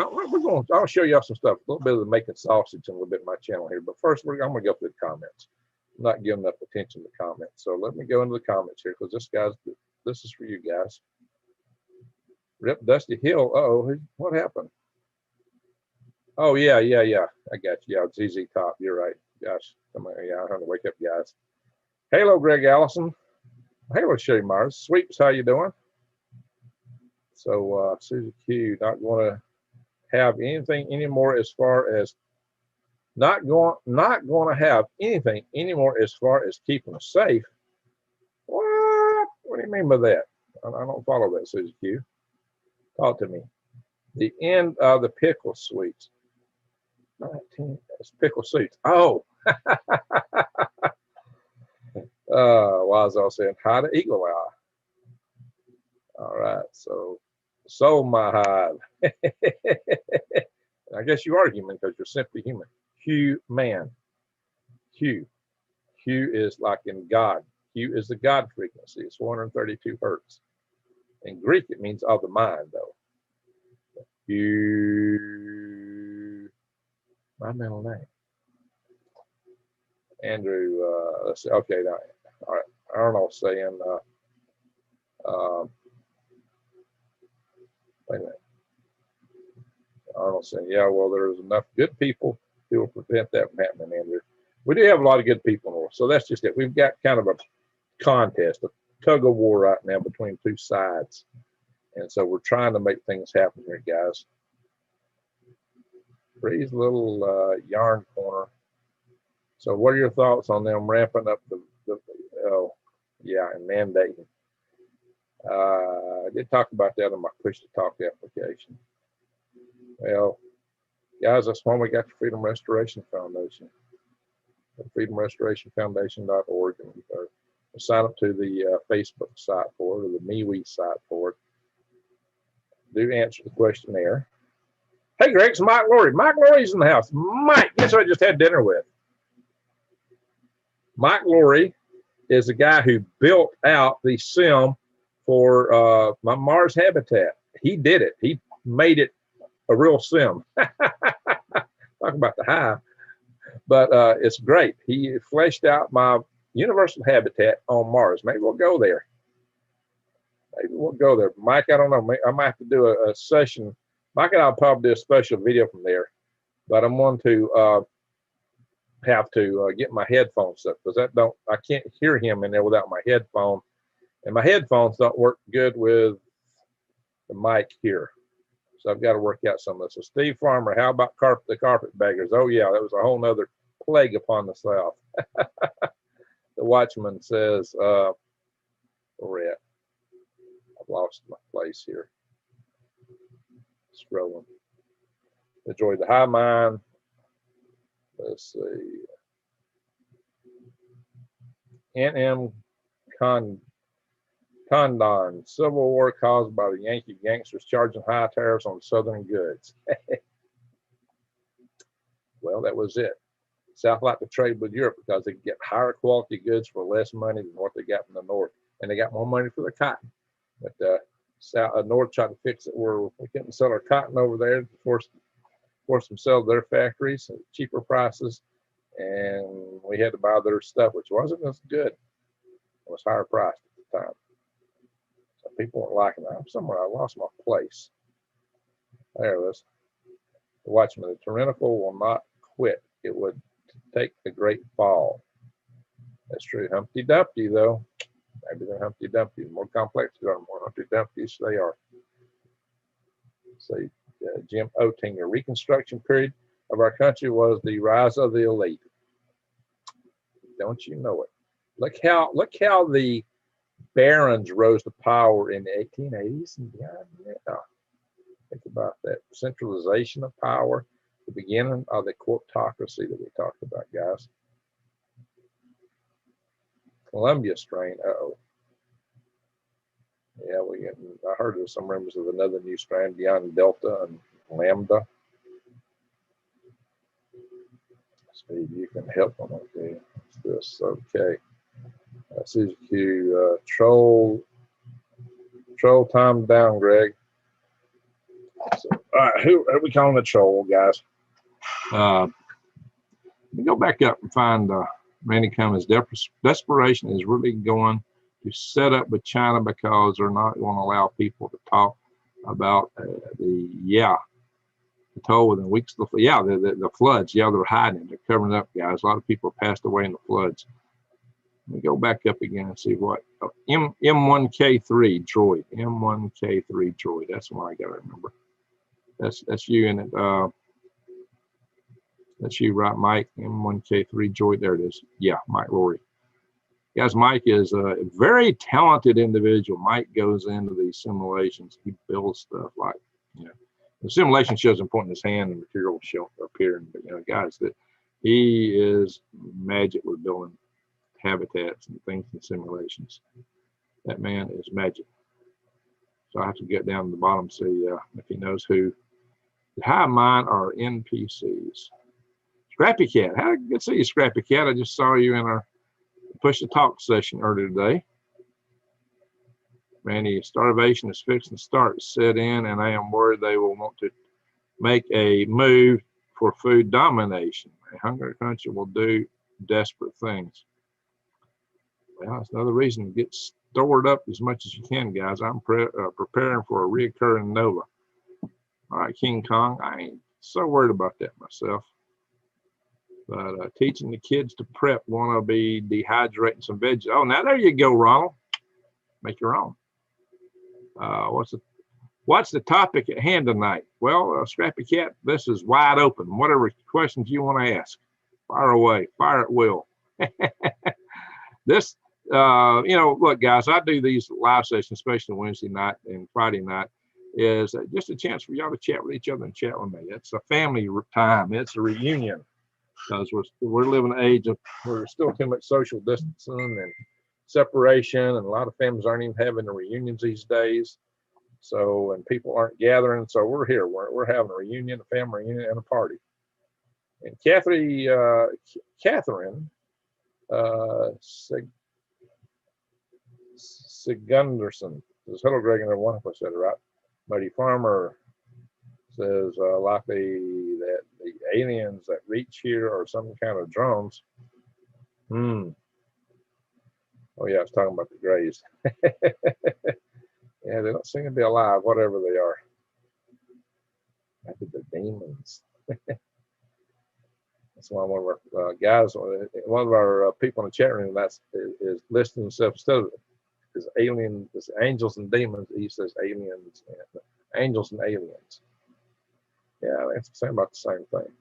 I'll show y'all some stuff, a little bit of the making sausage and a little bit of my channel here. But first, I'm going to go through the comments. I'm not giving enough attention to comments. So let me go into the comments here because this is for you guys. Rip Dusty Hill. Uh-oh, what happened? Oh, yeah. I got you. Yeah, ZZ Top. You're right. Gosh, come on. Yeah, I'm trying to wake up, guys. Halo, Greg Allison. Halo, Sherry Myers. Sweeps, how you doing? So, Susie Q, not going to have anything anymore as far as not going to have anything anymore as far as keeping us safe. What? What do you mean by that? I don't follow that, Susie Q. Talk to me. The end of the pickle sweets. 19, it's pickle sweets. Oh. Wazzo saying hi to Eagle Eye. All right, so my Hive. I guess you are human because you're simply human. Q man. Q is like in God. Q is the God frequency. It's 432 hertz. In Greek, it means of the mind, though. Q. My middle name. Andrew. Let's see. Okay, now, all right. Arnold saying. Wait a minute. Arnold saying, yeah, well, there's enough good people who will prevent that from happening, Andrew. We do have a lot of good people in the world, so that's just it. We've got kind of a contest, a tug of war right now between 2 sides. And so we're trying to make things happen here, guys. Bree's little yarn corner. So what are your thoughts on them ramping up the and mandating? I did talk about that on my push to talk application. Well, guys, that's why we got the Freedom Restoration Foundation. FreedomRestorationFoundation.org, and sign up to the Facebook site for it, or the MeWe site for it. Do answer the questionnaire. Hey, Greg, it's Mike Laurie. Mike Laurie's in the house. Mike, guess who I just had dinner with? Mike Laurie is the guy who built out the sim for my Mars habitat. He did it. He made it a real sim. Talk about the Hive. But it's great. He fleshed out my universal habitat on Mars. Maybe we'll go there. Mike, I don't know. I might have to do a session. Mike and I'll probably do a special video from there. But I'm going to have to get my headphones up, because I can't hear him in there without my headphone. And my headphones don't work good with the mic here. So I've got to work out some of this. So Steve Farmer, how about the carpetbaggers? Oh yeah, that was a whole nother plague upon the South. The Watchman says, where we at? I've lost my place here. Scrolling. Enjoy the high mind. Let's see. N.M. Condon, Civil War caused by the Yankee gangsters charging high tariffs on Southern goods. Well, that was it. South liked to trade with Europe because they could get higher quality goods for less money than what they got from the North. And they got more money for the cotton. But North tried to fix it where we couldn't sell our cotton over there, force them to sell their factories at cheaper prices. And we had to buy their stuff, which wasn't as good. It was higher priced at the time. So people weren't liking that. Somewhere I lost my place. There it is. Watch me. The tyrannical will not quit. It would take a great fall. That's true. Humpty Dumpty, though. Maybe they're Humpty Dumpty. The more complex they are, the more Humpty Dumptys they are. Say, Jim Oettinger. Reconstruction period of our country was the rise of the elite. Don't you know it? Look how the barons rose to power in the 1880s and beyond. Yeah. Think about that. Centralization of power, the beginning of the courtocracy that we talked about, guys. Columbia strain. Uh-oh. Yeah, I heard there's some rumors of another new strain beyond Delta and Lambda. Steve, you can help them. Okay. What's this? Okay. Suzy Q. Troll time down, Greg. So, all right, who are we calling the troll, guys? Let me go back up and find Randy Cummins. Desperation is really going to set up with China because they're not going to allow people to talk about the toll within weeks of the floods. Yeah, they're hiding it. They're covering it up, guys. A lot of people passed away in the floods. Let me go back up again and see what M1K3 droid. M1K3 droid. That's the one I gotta remember. That's you in it. That's you, right, Mike? M1K3 droid. There it is. Yeah, Mike Laurie. Guys, Mike is a very talented individual. Mike goes into these simulations. He builds stuff like, the simulation shows him pointing his hand and material will show appearing. But guys, that he is magic with building habitats and things in simulations. That man is magic. So I have to get down to the bottom and see if he knows who. The Hive Mind are NPCs. Scrappy Cat. Good to see you, Scrappy Cat. I just saw you in our Push to Talk session earlier today. Randy, starvation is fixing to start to set in, and I am worried they will want to make a move for food domination. A hungry country will do desperate things. Well, that's another reason to get stored up as much as you can, guys. I'm preparing for a reoccurring Nova. All right, King Kong, I ain't so worried about that myself. But teaching the kids to prep, want to be dehydrating some veggies. Oh, now there you go, Ronald. Make your own. What's the topic at hand tonight? Well, Scrappy Cat, this is wide open. Whatever questions you want to ask, fire away, fire at will. This you know, look, guys, I do these live sessions, especially Wednesday night and Friday night, is just a chance for y'all to chat with each other and chat with me. It's a family time. It's a reunion because we're living an age of where there's still too much social distancing and separation, and a lot of families aren't even having the reunions these days. So, and people aren't gathering. So we're here. We're having a reunion, a family reunion, and a party. And Catherine Sigunderson says, hello, Greg and everyone. If I said it right. Muddy Farmer says, likely that the aliens that reach here are some kind of drones. Oh, yeah, I was talking about the Greys. Yeah, they don't seem to be alive, whatever they are. Maybe the demons. That's one of our guys, one of our people in the chat room is listing himself instead of as alien, as angels and demons. He says aliens, and angels and aliens. Yeah, that's the same about the same thing.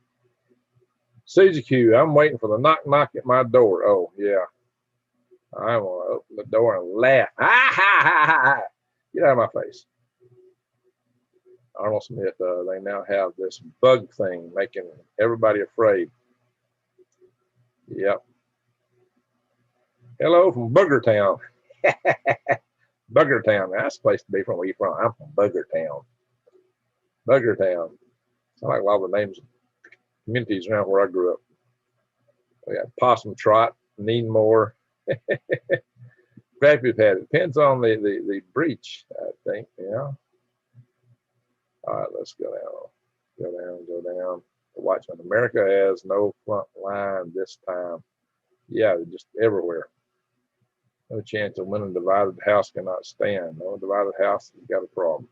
CGQ, I'm waiting for the knock at my door. Oh yeah, I want to open the door and laugh. Ha ha ha ha! Get out of my face. Arnold Smith, they now have this bug thing making everybody afraid. Yep. Hello from Booger Town. Booger Town. That's a place to be from. Where you from? I'm from Booger Town. Booger Town. I like a lot of the names of communities around where I grew up. We got Possum Trot, Needmore. Crappy Pad. It depends on the breach, I think. Yeah. All right, let's go down. Go down. The Watchman. America has no front line this time. Yeah, they're just everywhere. No chance of winning. Divided house cannot stand. No divided house has got a problem.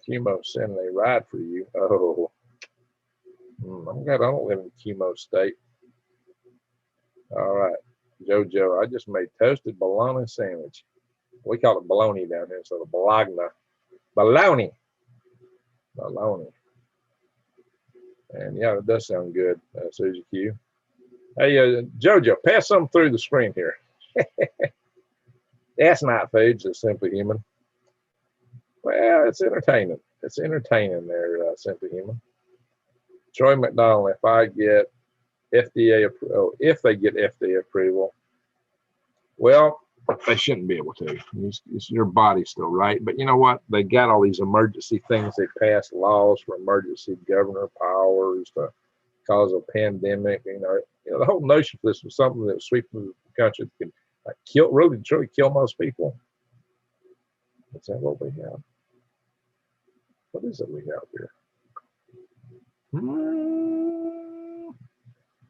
Chemo sending a ride for you. Oh, I'm glad I don't live in chemo state. All right, JoJo, I just made toasted bologna sandwich. We call it bologna down here, so the bologna. Bologna. Bologna. And yeah, it does sound good, Susie Q. Hey, JoJo, pass some through the screen here. That's not foods, it's Simply Human. Well, it's entertaining. It's entertaining there, Simply Human. Troy McDonald, if I get FDA approval, if they get FDA approval, well, they shouldn't be able to. It's your body still, right? But you know what? They got all these emergency things. They passed laws for emergency governor powers to cause a pandemic. You know, the whole notion for this was something that was sweeping the country that could kill, really, truly kill most people. Is that what we have? What is it we have here?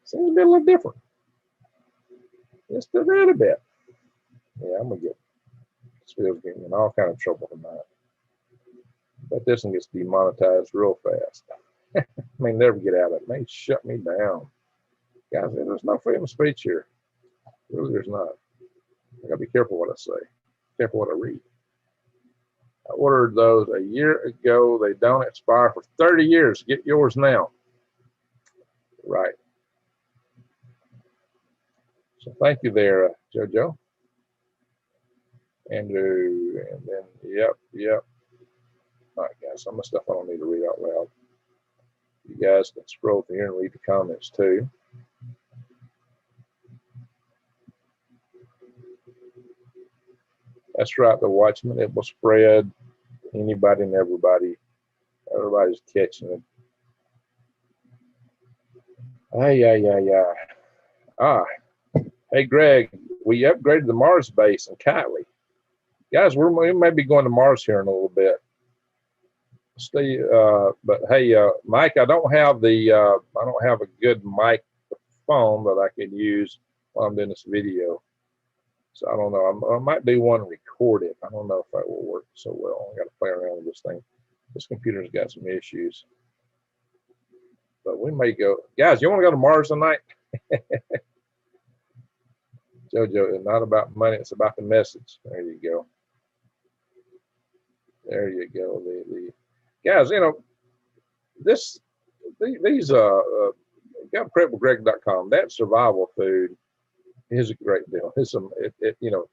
Seems to be a little different. Let's do that a bit. Yeah, I'm gonna get this video's getting in all kind of trouble tonight. But this one gets demonetized real fast. I may never get out of it. It may shut me down. Guys, there's no freedom of speech here. Really, there's not. I gotta be careful what I say. Careful what I read. I ordered those a year ago. They don't expire for 30 years. Get yours now. Right. So thank you there, JoJo. Andrew, and then, yep. All right, guys, some of the stuff I don't need to read out loud. You guys can scroll through here and read the comments too. That's right, the Watchman. It will spread. Anybody and everybody. Everybody's catching it. Yeah. Hey, Greg, we upgraded the Mars base in Kylie. Guys, we may be going to Mars here in a little bit. Steve, but hey, Mike, I don't have a good microphone that I can use while I'm doing this video. So I don't know. I might do one and record it. I don't know if that will work so well. I got to play around with this thing. This computer's got some issues. But we may go. Guys, you want to go to Mars tonight? JoJo, it's not about money. It's about the message. There you go. There you go. The guys, you know, these got prepwithgreg.com. That survival food is a great deal. You know,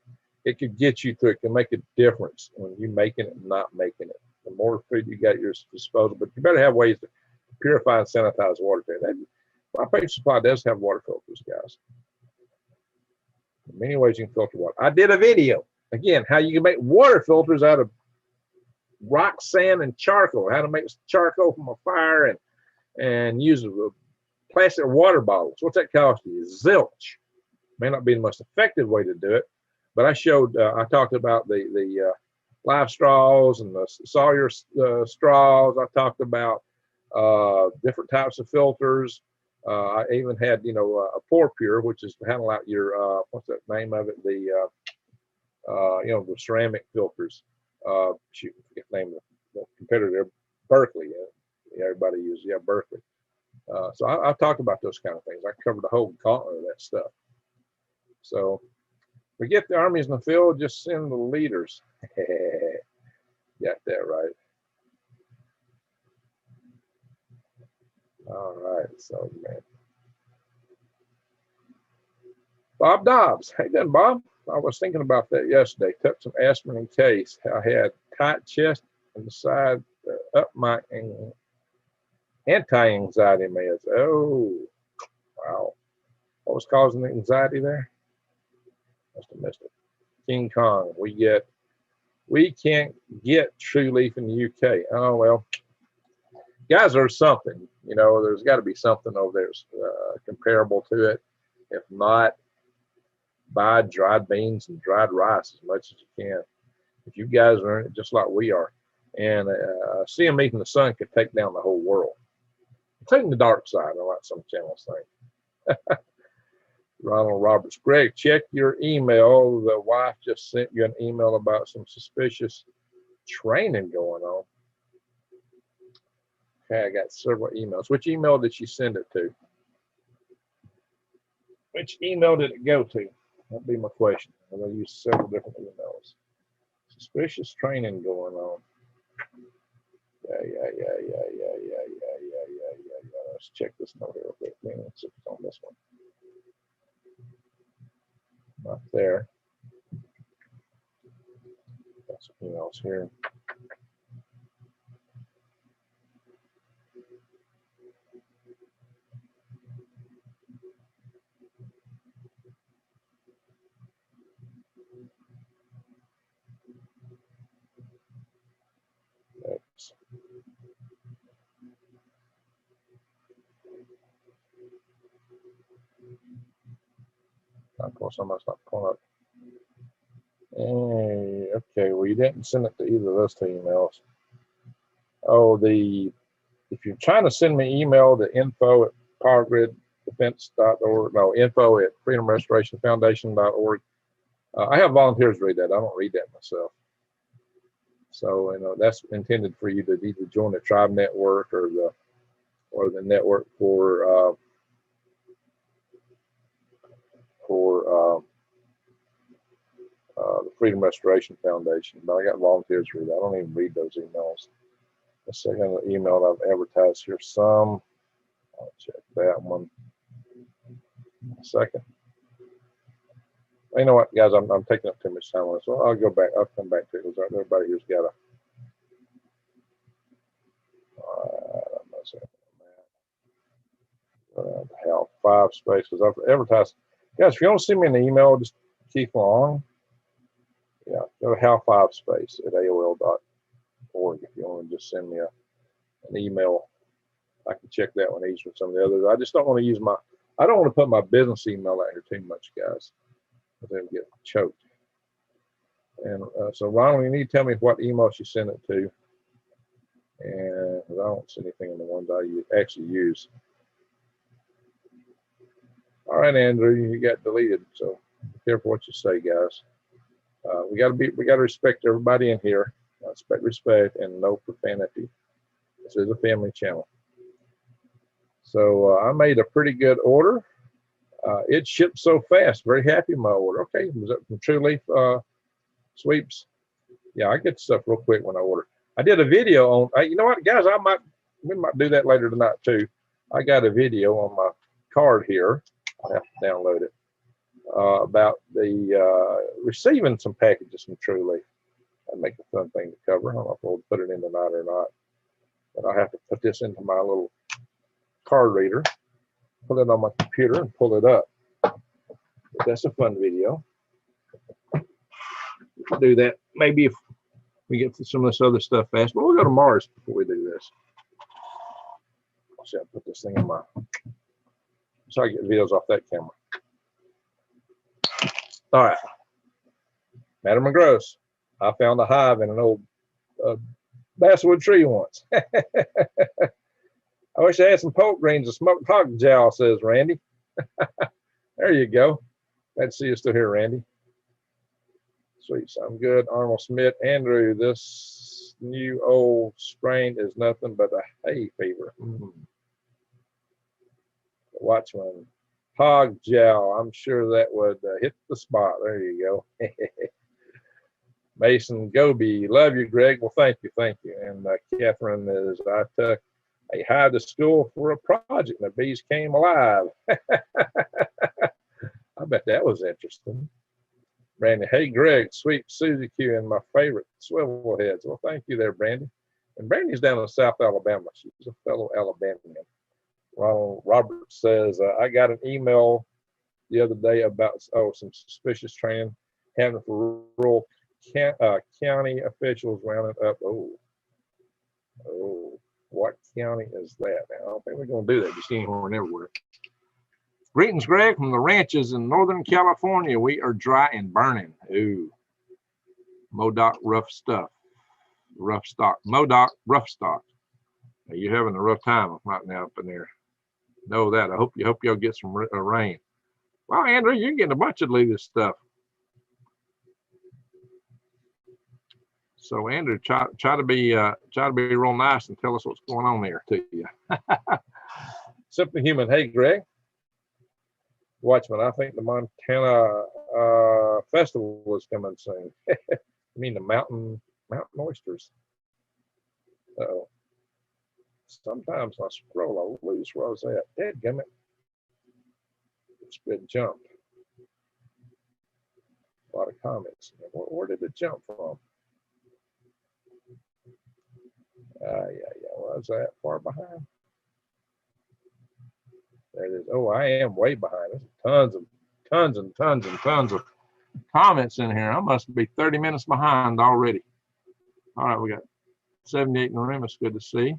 it could get you through. It can make a difference when you making it and not making it. The more food you got at your disposal, but you better have ways to purify and sanitize water. My paper supply does have water filters, guys. In many ways you can filter water. I did a video again how you can make water filters out of rock, sand, and charcoal. How to make charcoal from a fire and use plastic water bottles. What's that cost you? Zilch. May not be the most effective way to do it, but I showed. I talked about the live straws and the Sawyer straws. I talked about different types of filters. I even had, you know, a Pour Pure, which is to handle out your what's that name of it? The you know, the ceramic filters. Shoot, I forget the name of the competitor there, Berkeley. Everybody uses, yeah, Berkeley. So I talked about those kind of things. I covered the whole gauntlet of that stuff. So forget the armies in the field, just send the leaders. Got that right. All right, so man. Bob Dobbs. Hey, then Bob. I was thinking about that yesterday. Took some aspirin in case. I had tight chest and decided to up my anti-anxiety meds. Oh, wow. What was causing the anxiety there? Must have missed it. King Kong. We can't get True Leaf in the UK. Oh, well. Guys, there's something. You know, there's got to be something over there comparable to it. If not, buy dried beans and dried rice as much as you can. If you guys are in it just like we are. And CME from the sun could take down the whole world, including the dark side, like some channels think. Ronald Roberts. Greg, check your email. The wife just sent you an email about some suspicious training going on. Okay, I got several emails. Which email did she send it to? Which email did it go to? That'd be my question. I'm going to use several different emails. Suspicious training going on. Yeah. Let's check this note here real quick. Let's see if it's on this one. Not there. Got some emails here. Oops. Of course, I must not pull up. Hey, okay, well, you didn't send it to either of those two emails. Oh, if you're trying to send me email to info@powergriddefense.org, no, info@freedomrestorationfoundation.org. I have volunteers read that. I don't read that myself. So, you know, that's intended for you to either join the tribe network or the network for the Freedom Restoration Foundation. But I got volunteers read that. I don't even read those emails. The second email I've advertised here some. I'll check that one. A second. You know what, guys? I'm taking up too much time on this. So I'll go back. I'll come back to it because everybody here's got hell 5 spaces. I've advertised. Guys, if you want to send me an email, just Keith Long. Yeah, go to HAL5space@AOL.org if you want to just send me an email. I can check that one easier than some of the others. I just don't want to use I don't want to put my business email out here too much, guys. They'll get choked. And so, Ronald, you need to tell me what email she sent it to. And I don't see anything in the ones I actually use. All right, Andrew, you got deleted. So be careful what you say, guys. We got to respect everybody in here. Respect, and no profanity. This is a family channel. So I made a pretty good order. It shipped so fast. Very happy with my order. Okay, was that from True Leaf Sweeps? Yeah, I get stuff real quick when I order. I did a video on. You know what, guys? We might do that later tonight too. I got a video on my card here. I have to download it. about the receiving some packages from True Leaf. That'd make a fun thing to cover. I don't know if we'll put it in tonight or not, but I have to put this into my little card reader, put it on my computer, and pull it up. But that's a fun video. We'll do that maybe if we get to some of this other stuff fast, but we'll go to Mars before we do this. See, I'll put this thing in my, so I get videos off that camera. All right, Madam McGross, I found a hive in an old basswood tree once. I wish I had some poke greens and smoked hog jowl, says Randy. There you go. Glad to see you still here, Randy. Sweet, sound good. Arnold Smith, Andrew, this new old strain is nothing but a hay fever. Watchman, hog jowl, I'm sure that would hit the spot. There you go. Mason Goby, love you, Greg. Well, thank you, thank you. And Catherine is, I took a hive to school for a project and the bees came alive. I bet that was interesting. Brandy, hey, Greg, sweet Susie Q and my favorite swivel heads. Well, thank you there, Brandy. And Brandy's down in South Alabama. She's a fellow Alabamian. Ronald Roberts says, I got an email the other day about some suspicious training happening for rural county officials rounding up. Oh, what county is that? I don't think we're going to do that just anywhere and everywhere. Greetings, Greg, from the ranches in Northern California. We are dry and burning. Ooh, Modoc rough stuff, rough stock. Modoc rough stock. You're having a rough time right now up in there. Know that. I hope y'all get some rain. Well, Andrew, you're getting a bunch of this stuff. So, Andrew, try to be real nice and tell us what's going on there to you. Simply Human. Hey, Greg. Watchman, I think the Montana festival is coming soon. I mean the mountain oysters. Uh-oh. Sometimes I scroll, I lose where I was at. Dadgummit. It's been jumped. A lot of comments. Where did it jump from? Yeah. Where was that? Far behind? There it is. Oh, I am way behind. There's tons of comments in here. I must be 30 minutes behind already. All right, we got 78 in the room. It's good to see.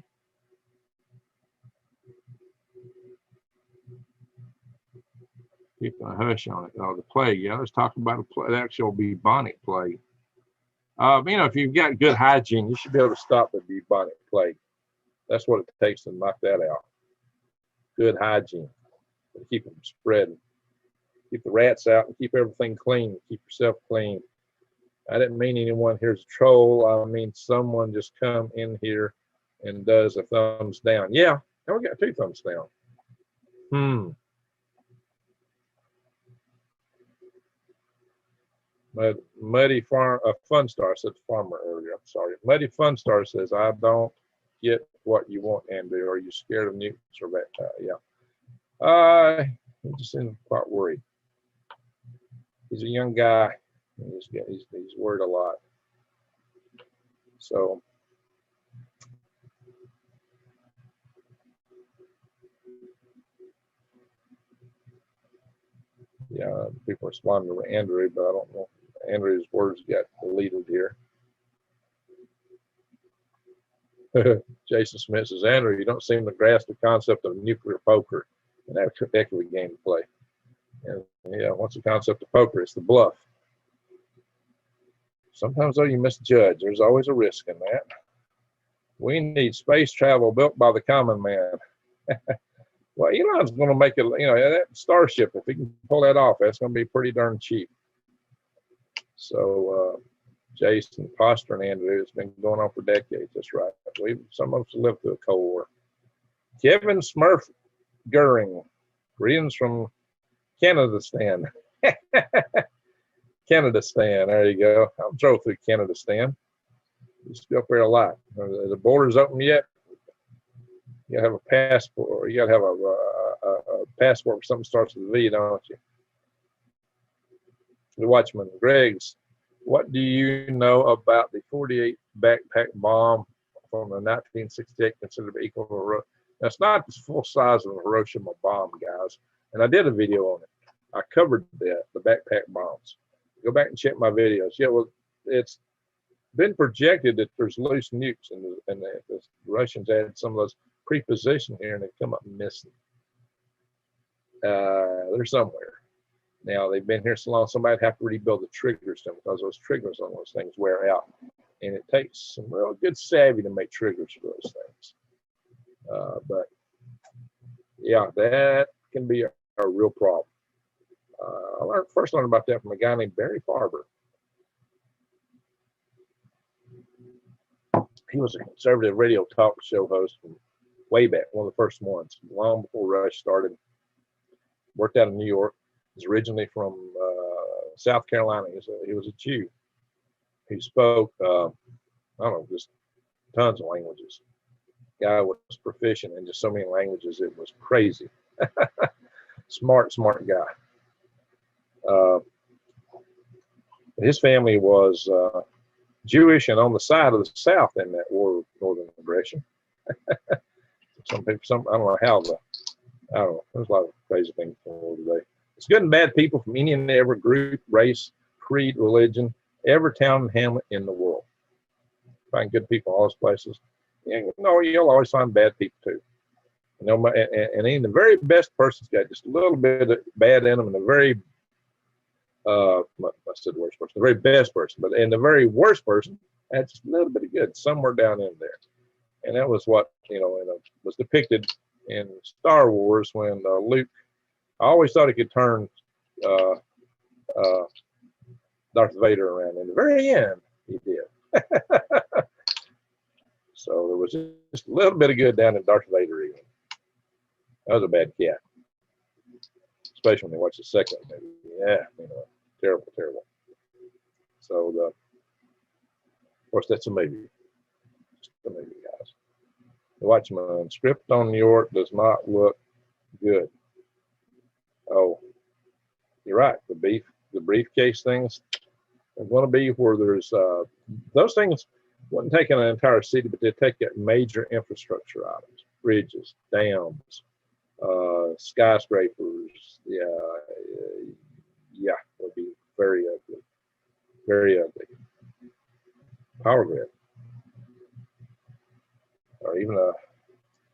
Keeping a hush on it. Oh, the plague. Yeah, let's talk about the actual bubonic plague. If you've got good hygiene, you should be able to stop the bubonic plague. That's what it takes to knock that out. Good hygiene. Keep them spreading. Keep the rats out and keep everything clean. Keep yourself clean. I didn't mean anyone here's a troll. I mean someone just come in here and does a thumbs down. Yeah, we got 2 thumbs down. Muddy Fun Star said farmer earlier. I'm sorry. Muddy Fun Star says, I don't get what you want, Andrew. Are you scared of newts or reptile? Yeah. He just seems quite worried. He's a young guy. He's worried a lot. So yeah, people responding to Andrew, but I don't know. Andrew's words got deleted here. Jason Smith says, Andrew, you don't seem to grasp the concept of nuclear poker and that heck of a game to play. And yeah, what's the concept of poker? It's the bluff. Sometimes though you misjudge. There's always a risk in that. We need space travel built by the common man. Well, Elon's going to make it, that Starship, if he can pull that off, that's going to be pretty darn cheap. So, Jason, Foster, and Andrew, it's been going on for decades. That's right. Some of us lived through a Cold War. Kevin Smurf Goering, greetings from Canada-stan. Canada-stan, there you go. I drove through Canada-stan. Used to be up there a lot. Are the borders open yet? You gotta have a passport, or you gotta have a passport where something starts with a V, don't you? The Watchman, Greg's, what do you know about the 48 backpack bomb from the 1968 considered equal to Hiroshima? That's not the full size of a Hiroshima bomb, guys. And I did a video on it. I covered the backpack bombs. Go back and check my videos. Yeah, well, it's been projected that there's loose nukes, and the Russians added some of those prepositioned here, and they come up missing. They're somewhere. Now, they've been here so long, somebody'd have to rebuild the triggers to them, because those triggers on those things wear out. And it takes some real good savvy to make triggers for those things. But yeah, that can be a real problem. I first learned about that from a guy named Barry Farber. He was a conservative radio talk show host from way back, one of the first ones, long before Rush started. Worked out of New York. He's originally from South Carolina. He was a Jew. He spoke, I don't know, just tons of languages. Guy was proficient in just so many languages, it was crazy. Smart guy. His family was Jewish and on the side of the South in that war of Northern aggression. Some people, I don't know how I don't know. There's a lot of crazy things going on today. It's good and bad people from any and every group, race, creed, religion, every town and hamlet in the world. Find good people in all those places. No, you'll always find bad people too. You know, and even the very best person's got just a little bit of bad in them, and the very I said the worst person, the very best person, but and the very worst person had just a little bit of good somewhere down in there. And that was what, you know, was depicted in Star Wars when Luke, I always thought he could turn Darth Vader around. In the very end, he did. So there was just a little bit of good down in Darth Vader even. That was a bad cat. Especially when they watch the second movie. Yeah, you know, terrible. So, of course, that's a movie. Just a movie, guys. The Watchman, script on New York does not look good. Oh, you're right. The briefcase things are going to be where there's those things wouldn't take an entire city, but they take major infrastructure items, bridges, dams, skyscrapers. Yeah, would be very ugly. Power grid, or even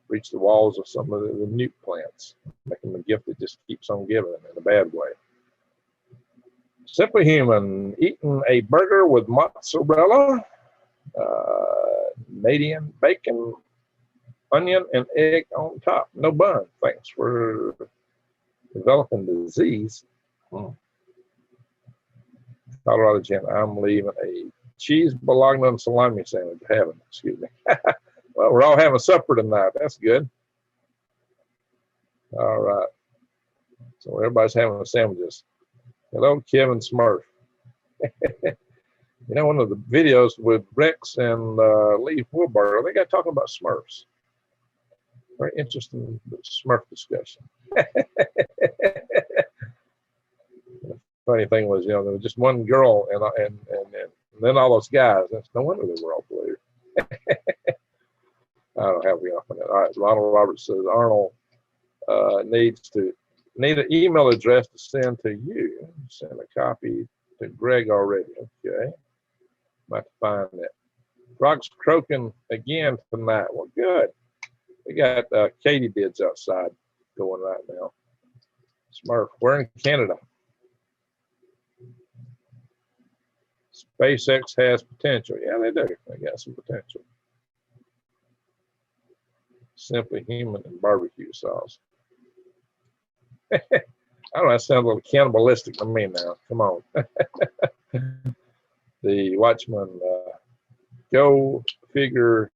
reach the walls of some of the nuke plants, make them a gift that just keeps on giving in a bad way. Simply Human, eating a burger with mozzarella, Canadian bacon, onion, and egg on top. No bun. Thanks for developing disease. Colorado Jen, I'm leaving a cheese bologna and salami sandwich. Excuse me. Well, we're all having supper tonight. That's good. All right. So everybody's having sandwiches. Hello, Kevin Smurf. You know, one of the videos with Rex and Lee Wilbar, they got talking about Smurfs. Very interesting Smurf discussion. The funny thing was, you know, there was just one girl and then all those guys. That's no wonder they were all blue. I don't have enough on that. All right, Ronald Roberts says Arnold need an email address to send to you. Send a copy to Greg already. Okay. Might find that. Frog's croaking again tonight. Well, good. We got katydids outside going right now. Smurf, we're in Canada. SpaceX has potential. Yeah, they do. They got some potential. Simply Human and barbecue sauce. I don't know, that sounds a little cannibalistic to me now. Come on. The Watchman, go figure,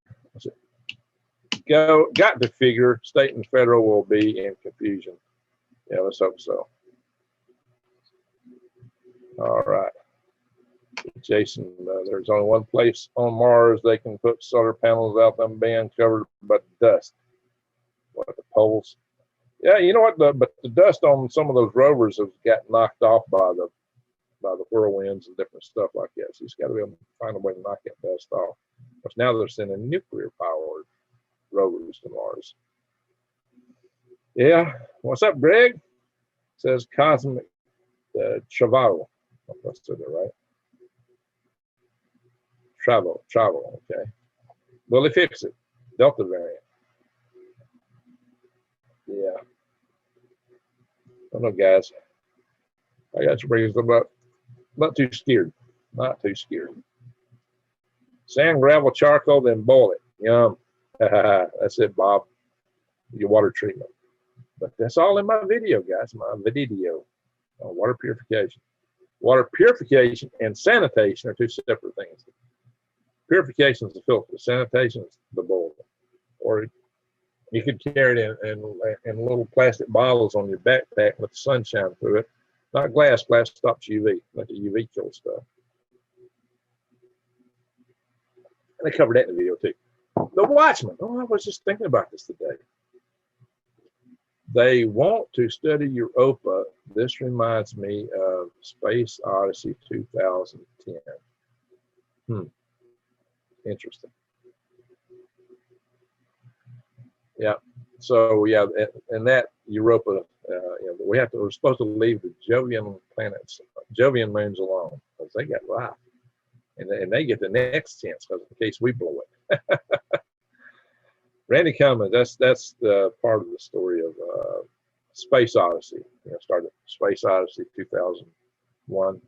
got to figure state and federal will be in confusion. Yeah, let's hope so. All right. Jason, there's only one place on Mars they can put solar panels out them being covered by dust. What, the poles? Yeah, you know what? But the dust on some of those rovers have got knocked off by by the whirlwinds and different stuff like that. So he's got to be able to find a way to knock that dust off. Because now they're sending nuclear-powered rovers to Mars. Yeah, what's up, Greg? Says Cosmic Travel. Let's do that right. Travel, okay. Will they fix it? Delta variant. Yeah. I don't know, guys. I got to bring it up. Not too scared. Not too scared. Sand, gravel, charcoal, then boil it. Yum. That's it, Bob. Your water treatment. But that's all in my video, guys. My video on water purification. Water purification and sanitation are two separate things. Purification is the filter. Sanitation is the boil. Or you could carry it in little plastic bottles on your backpack with the sunshine through it. Not glass. Glass stops UV. Let the UV kill stuff. And they covered that in the video too. The Watchman. Oh, I was just thinking about this today. They want to study Europa. This reminds me of Space Odyssey 2010. Interesting. Yeah. So yeah, and that Europa, we're supposed to leave the Jovian planets, Jovian moons alone because they got life, and they get the next chance because in case we blow it. Randy Cummins, that's the part of the story of Space Odyssey. Started Space Odyssey 2001,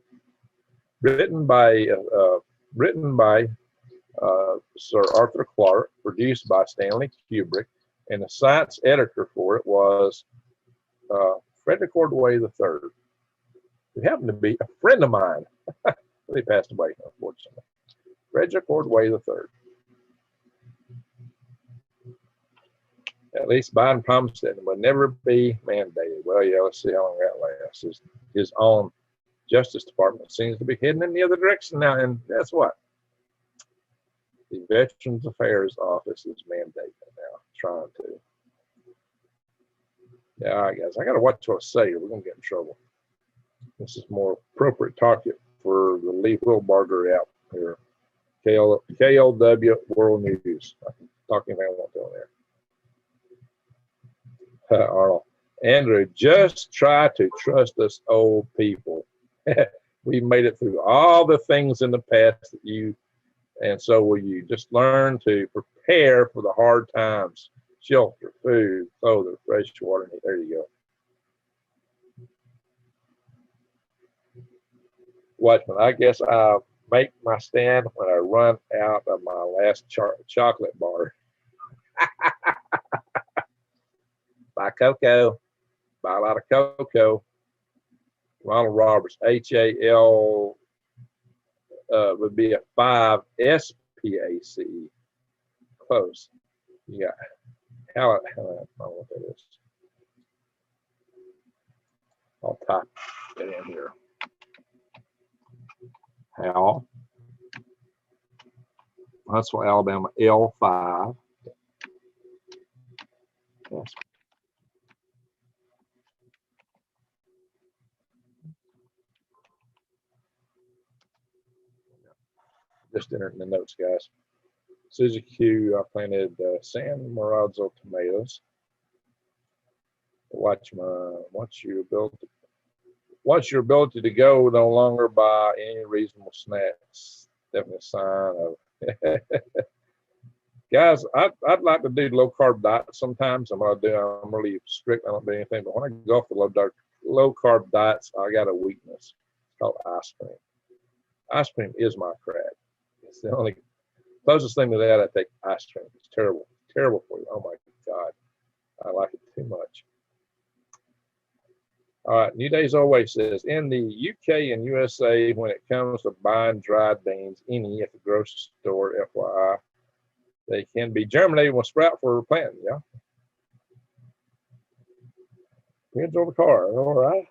written by Sir Arthur Clarke, produced by Stanley Kubrick, and the science editor for it was Frederick Ordway III, who happened to be a friend of mine. He passed away, unfortunately. Frederick Ordway III. At least Biden promised that it would never be mandated. Well, yeah, let's see how long that lasts. His own Justice Department seems to be heading in the other direction now, and that's what? The Veterans Affairs Office is mandating now, trying to. Yeah, all right, guys, I got to watch what I say or we're going to get in trouble. This is more appropriate target for the Lee Wilbarger out here. KLW World News. I can talk anything I want to on there. Arnold. Andrew, just try to trust us old people. We made it through all the things in the past that and so will you. Just learn to prepare for the hard times. Shelter, food, clothing, fresh water. There you go. Watchman, I guess I'll make my stand when I run out of my last chocolate bar. Buy cocoa. Buy a lot of cocoa. Ronald Roberts, HAL would be a 5 SPACE. Close. Yeah. I don't know what that is. I'll type it in here. Hal. That's for Alabama. L5. Yes. Just enter it in the notes, guys. Susie Q, I planted San Morazzo tomatoes. Watch your ability to go no longer by any reasonable snacks. Definitely a sign of guys. I'd like to do low carb diet sometimes. I'm really strict. I don't do anything, but when I go off the low carb diets, I got a weakness. It's called ice cream. Ice cream is my crack. It's the only closest thing to that. I take ice cream. It's terrible for you. Oh my God, I like it too much. All right, New Days Always says, in the UK and USA, when it comes to buying dried beans, any at the grocery store, FYI, they can be germinated with sprout for planting. Yeah. Depends on the car. All right.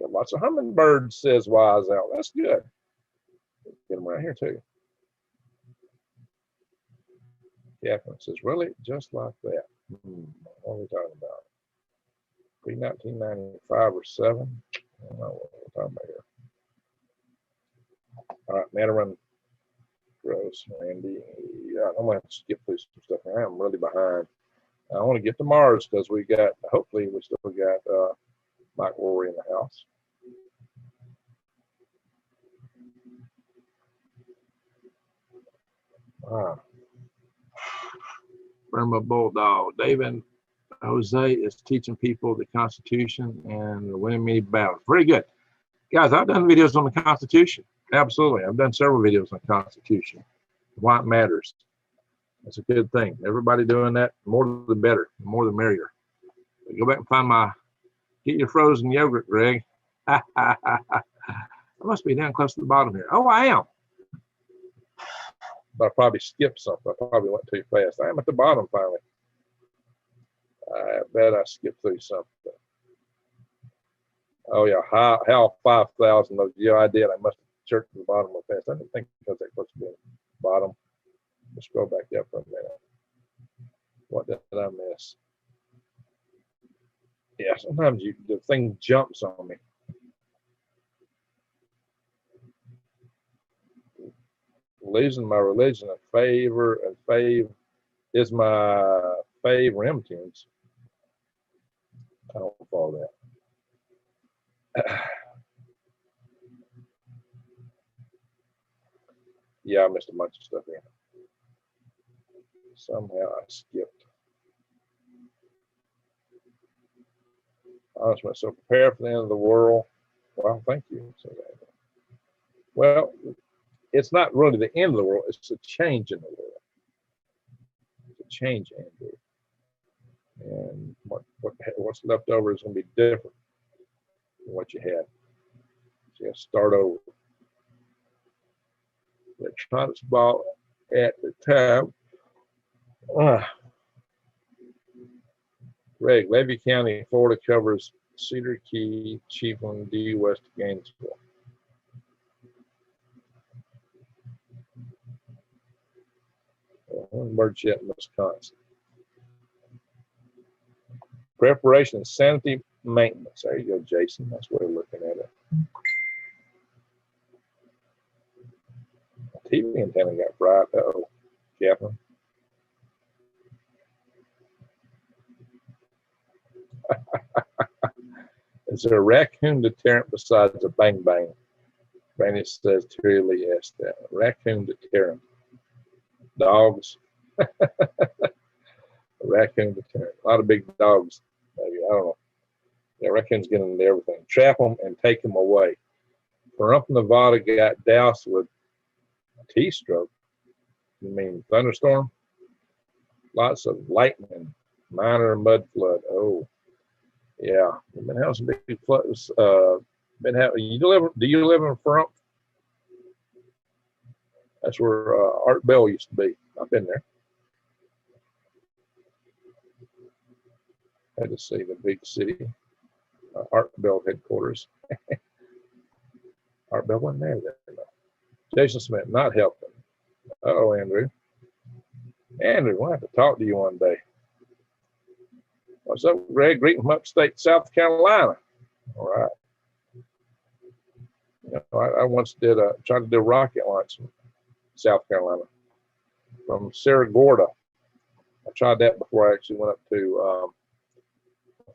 Yeah, lots of hummingbirds, says Wise Out. That's good. Get them right here too. Catherine says, really? Just like that? What are we talking about? Pre-1995 or 7? I don't know what we're talking about here. All right, Manarin, Gross, Randy. Yeah, I'm going to skip through some stuff. I'm really behind. I want to get to Mars because we got, hopefully, we still got Mike Rory in the house. Burma Bulldog. David Jose is teaching people the Constitution and winning many battles. Very good. Guys, I've done videos on the Constitution. Absolutely. I've done several videos on the Constitution. Why it matters. That's a good thing. Everybody doing that, more the better, the more the merrier. But go back and find my, get your frozen yogurt, Greg. I must be down close to the bottom here. Oh, I am. But I probably skipped something. I probably went too fast. I am at the bottom finally. I bet I skipped through something. Oh yeah, Hal 5,000. Yeah, I did. I must have jerked to the bottom real fast. I didn't think because they're supposed to be at the bottom. Let's scroll back up for a minute. What did I miss? Yeah, sometimes the thing jumps on me. Losing my religion and fave is my fave rim tunes. I don't follow that. Yeah, I missed a bunch of stuff here. Somehow I skipped. Honestly, so prepare for the end of the world. Well, thank you. Well, it's not really the end of the world. It's a change in the world. It's a change, Andrew. And what's left over is going to be different than what you had. So you have to start over. Electronics ball at the time. Greg, Levy County, Florida covers Cedar Key, Chiefland, due west of Gainesville. Birdshot, Wisconsin. Preparation and sanity maintenance. There you go, Jason. That's the way we're looking at it. TV antenna got fried. Uh-oh, Catherine. Is there a raccoon deterrent besides a bang bang? Brandon says Terry Lee asked that. Raccoon deterrent. Dogs. A raccoon deterrent. A lot of big dogs, maybe. I don't know. Yeah, raccoons get into everything. Trap them and take them away. Pahrump, Nevada got doused with T-stroke. You mean thunderstorm? Lots of lightning. Minor mud flood. Oh, yeah. We've been having some big floods. Do you live in Pahrump? That's where Art Bell used to be. I've been there. Had to see the big city. Art Bell headquarters. Art Bell wasn't there then. Jason Smith, not helping. Uh-oh, Andrew. Andrew, we'll have to talk to you one day. What's up, Greg? Greeting from upstate South Carolina. All right. You know, I once tried to do a rocket launch in South Carolina from Cerro Gordo. I tried that before I actually went up to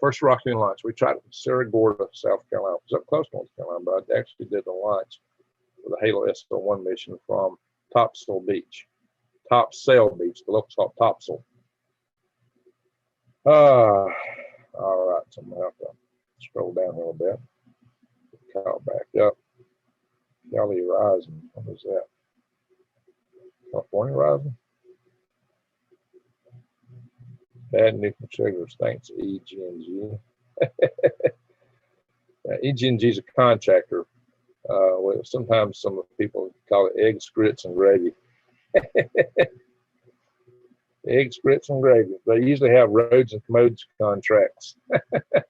first rocket launch. We tried it from Cerro Gordo, South Carolina. It was up close to North Carolina, but I actually did the launch with a Halo SO1 mission from Topsail Beach, the locals call it Topsail. All right, so I'm going to have to scroll down a little bit. Call back up. Cali Rising, what is that? California Rising? Bad nuclear triggers, thanks EG&G. EG&G is a contractor. Sometimes some people call it eggs, grits, and gravy. Eggs, grits, and gravy. They usually have roads and commodes contracts. A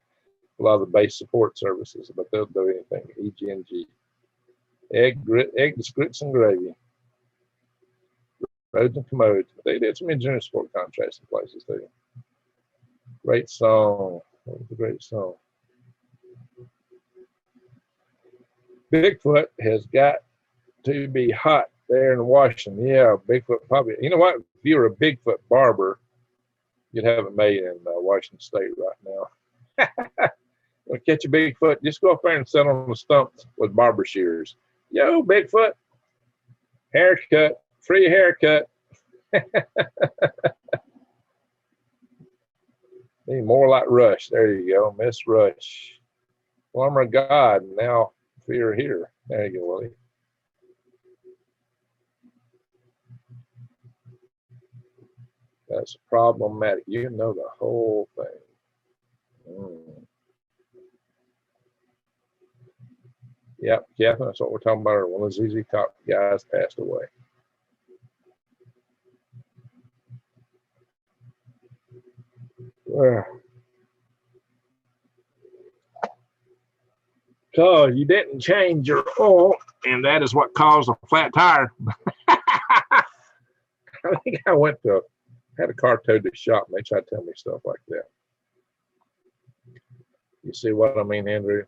lot of the base support services, but they'll do anything. EG&G. Eggs, grits, and gravy. Roads and commodes. They did some engineering support contracts in places too. Great song. What was the great song? Bigfoot has got to be hot there in Washington. Yeah, Bigfoot probably. You know what? If you were a Bigfoot barber, you'd have it made in Washington State right now. When you catch a Bigfoot, just go up there and sit on the stumps with barber shears. Yo, Bigfoot, haircut, free haircut. Be more like Rush. There you go, Miss Rush. Plumber of God, now fear here. There you go, Willie. That's problematic. You know the whole thing. Yep, Catherine, that's what we're talking about. One of the ZZ Top guys passed away. So you didn't change your oil, and that is what caused a flat tire. I think I had a car towed to the shop, and they tried to tell me stuff like that. You see what I mean, Andrew?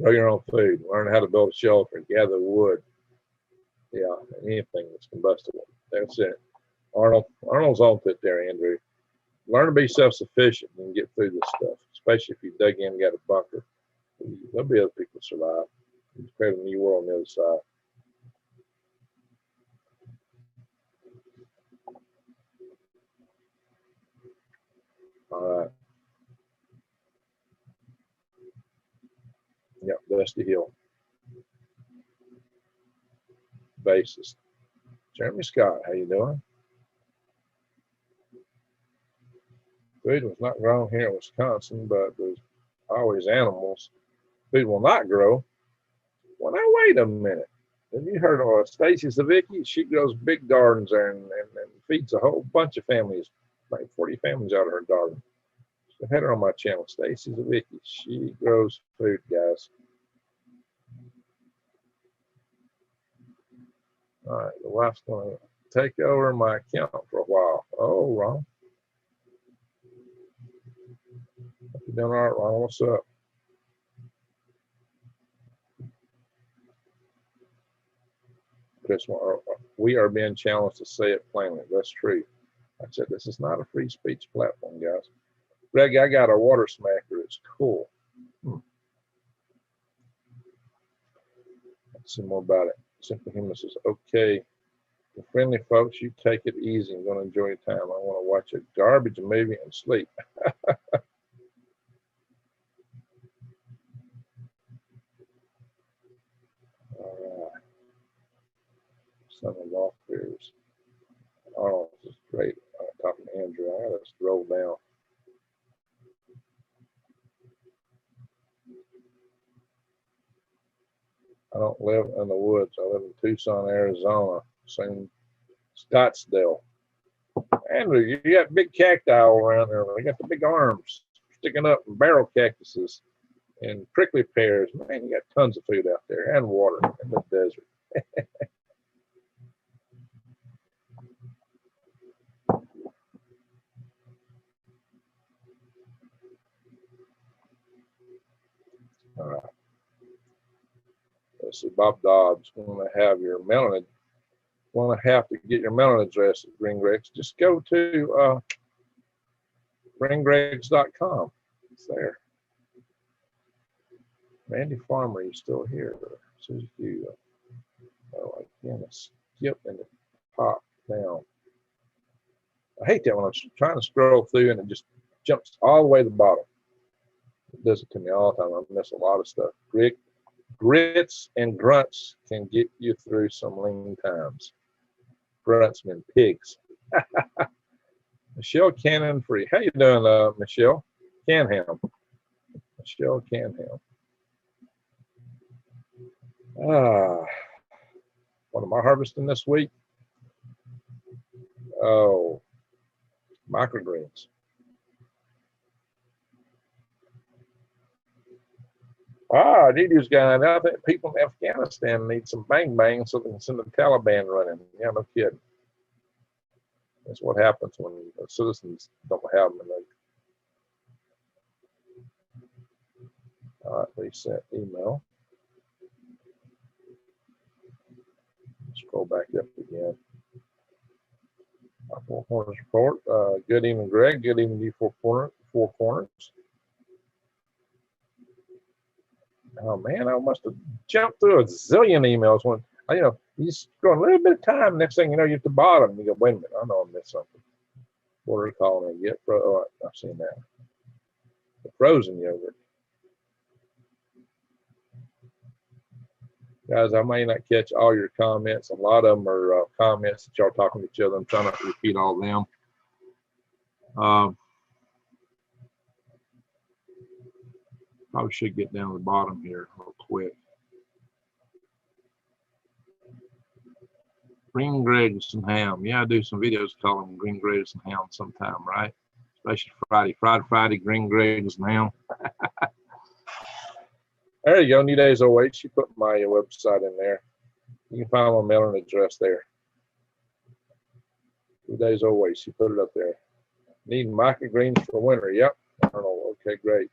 Grow your own food, learn how to build a shelter, gather wood. Yeah, anything that's combustible. That's it. Arnold's on it there, Andrew. Learn to be self-sufficient and get through this stuff, especially if you dug in and got a bunker. There'll be other people that survive. You create a new world on the other side. All right. Yep, Dusty Hill. Bassist. Jeremy Scott, how you doing? Food was not grown here in Wisconsin, but there's always animals. Food will not grow. Well, now wait a minute. Have you heard of Stacy Zavicki? She grows big gardens there and feeds a whole bunch of families, like 40 families out of her garden. So head her on my channel, Stacy Zavicki. She grows food, guys. All right, the wife's going to take over my account for a while. Oh, Ron. Hope you're doing all right, Ron. What's up? Chris, we are being challenged to say it plainly. That's true. I said, this is not a free speech platform, guys. Greg, I got a water smacker. It's cool. Let's see more about it. Simple Human says, okay, the friendly folks, you take it easy. I'm going to enjoy your time. I want to watch a garbage movie and sleep. All right. Son of Law Fears. Oh, this is great. Talking to Andrew. All right, let's roll down. I don't live in the woods. I live in Tucson, Arizona, soon Scottsdale. Andrew, you got big cacti all around there. They got the big arms sticking up, and barrel cactuses and prickly pears. Man, you got tons of food out there and water in the desert. All right. Let's see, Bob Dobbs, want to have your mailing, want to have to get your mailing address at Green Gregs, just go to greengregs.com. It's there. Randy Farmer, you still here? Susie Q. Oh, again, skip and it pop down. I hate that when I'm trying to scroll through and it just jumps all the way to the bottom. It does it to me all the time. I miss a lot of stuff. Grits and grunts can get you through some lean times. Grunts mean pigs. Michelle Cannon Free. How you doing, Michelle? Canham. Michelle Canham. What am I harvesting this week? Oh, microgreens. Didi's guy. I think people in Afghanistan need some bang bang so they can send the Taliban running. Yeah, no kidding. That's what happens when the citizens don't have them. All right, they sent email. Scroll back up again. Our Four Corners report. Good evening, Greg. Good evening to you, Four Corners. Oh man, I must have jumped through a zillion emails when you just go a little bit of time. Next thing you know, you're at the bottom. You go, wait a minute, I know I missed something. What are they calling it? Oh, I've seen that. The frozen yogurt. Guys, I may not catch all your comments. A lot of them are comments that y'all talking to each other. I'm trying not to repeat all of them. Probably should get down to the bottom here real quick. Green grapes and ham. Yeah, I do some videos calling green grapes and ham sometime, right? Especially Friday, green grapes and ham. There you go, New Days Always. She put my website in there. You can find my mailing address there. New Days Always. She put it up there. Need microgreens for winter. Yep. Arnold. Okay, great.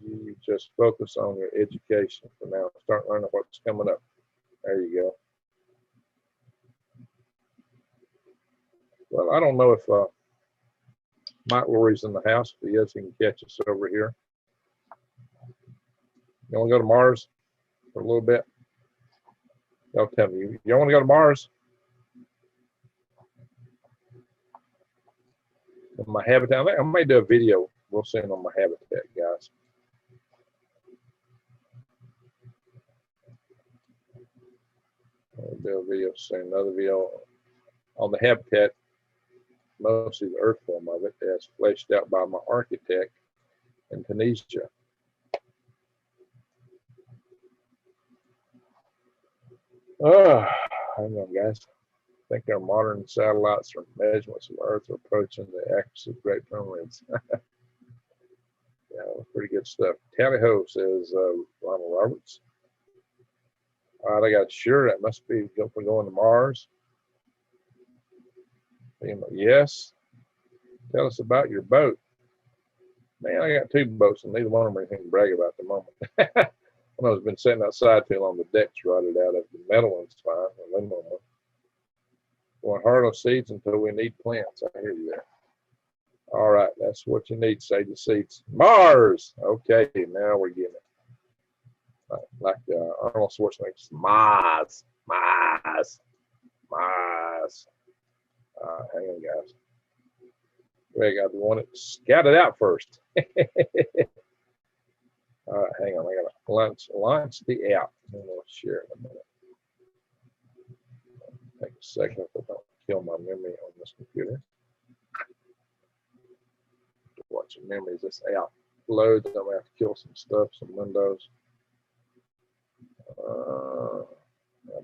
You just focus on your education for now. Start learning what's coming up. There you go. Well, I don't know if Mike Lurie's in the house. If he is, he can catch us over here. You want to go to Mars for a little bit? Y'all tell me. You want to go to Mars? On my habitat. I may do a video. We'll send on my habitat, guys. I'll do a video soon. Another video on the habitat. Mostly the earth form of it, as fleshed out by my architect in Tunisia. Hang on, guys. I think our modern satellites or measurements of Earth are approaching the accuracy of Great Pyramids. Yeah, pretty good stuff. Tally ho, says Ronald Roberts. All right, I got sure that must be for going to Mars. Yes. Tell us about your boat. Man, I got two boats, and neither one of them are anything to brag about at the moment. One of them's been sitting outside too long. The deck's rotted out. Of the metal one's fine, the aluminum one. Going hard on seeds until we need plants. I hear you there. All right, that's what you need, sage the seeds. Mars. Okay, now we're getting it. Like Arnold Schwarzenegger's Mars. Hang on, guys. Greg, I want it scouted out first. All right, hang on. I gotta launch the app. I'm gonna share it in a minute. Take a second if I don't kill my memory on this computer. Watch the memories. This app loads. I'm gonna have to kill some stuff, some windows. How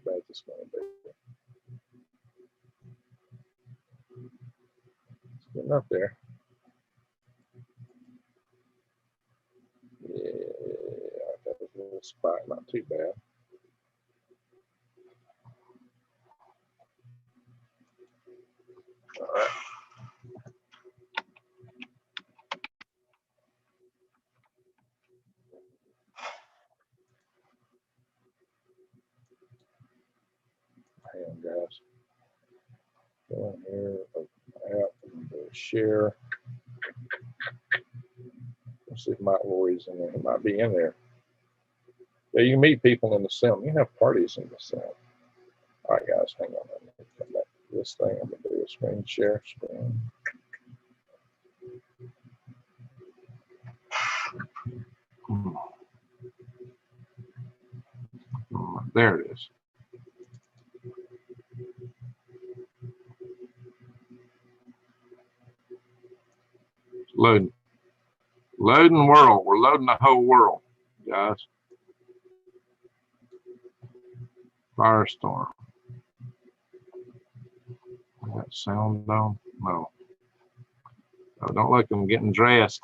bad this gonna be? It's getting up there. Yeah, that was a little spot, not too bad. All right. Hang on, guys. Go in here, open app, and share. Let's see if Mike Lurie's in there. He might be in there. Yeah, you can meet people in the sim. You can have parties in the sim. All right, guys, hang on. Let me come back to this thing. I'm going to do a screen share screen. There it is. It's loading. Loading world. We're loading the whole world, guys. Firestorm. That sound on? No. Oh, don't look, I'm getting dressed.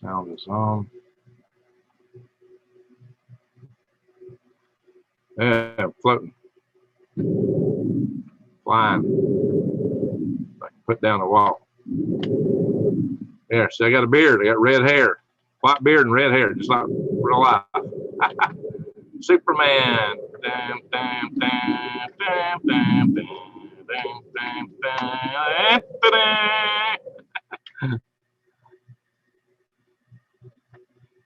Sound is on. Yeah, I'm floating. Flying. I can put down the wall. There, see, I got a beard. I got red hair. White beard and red hair, just like real life. Superman. Dam, dam, dam, dam, dam, dam, dam, dam, dam, dam.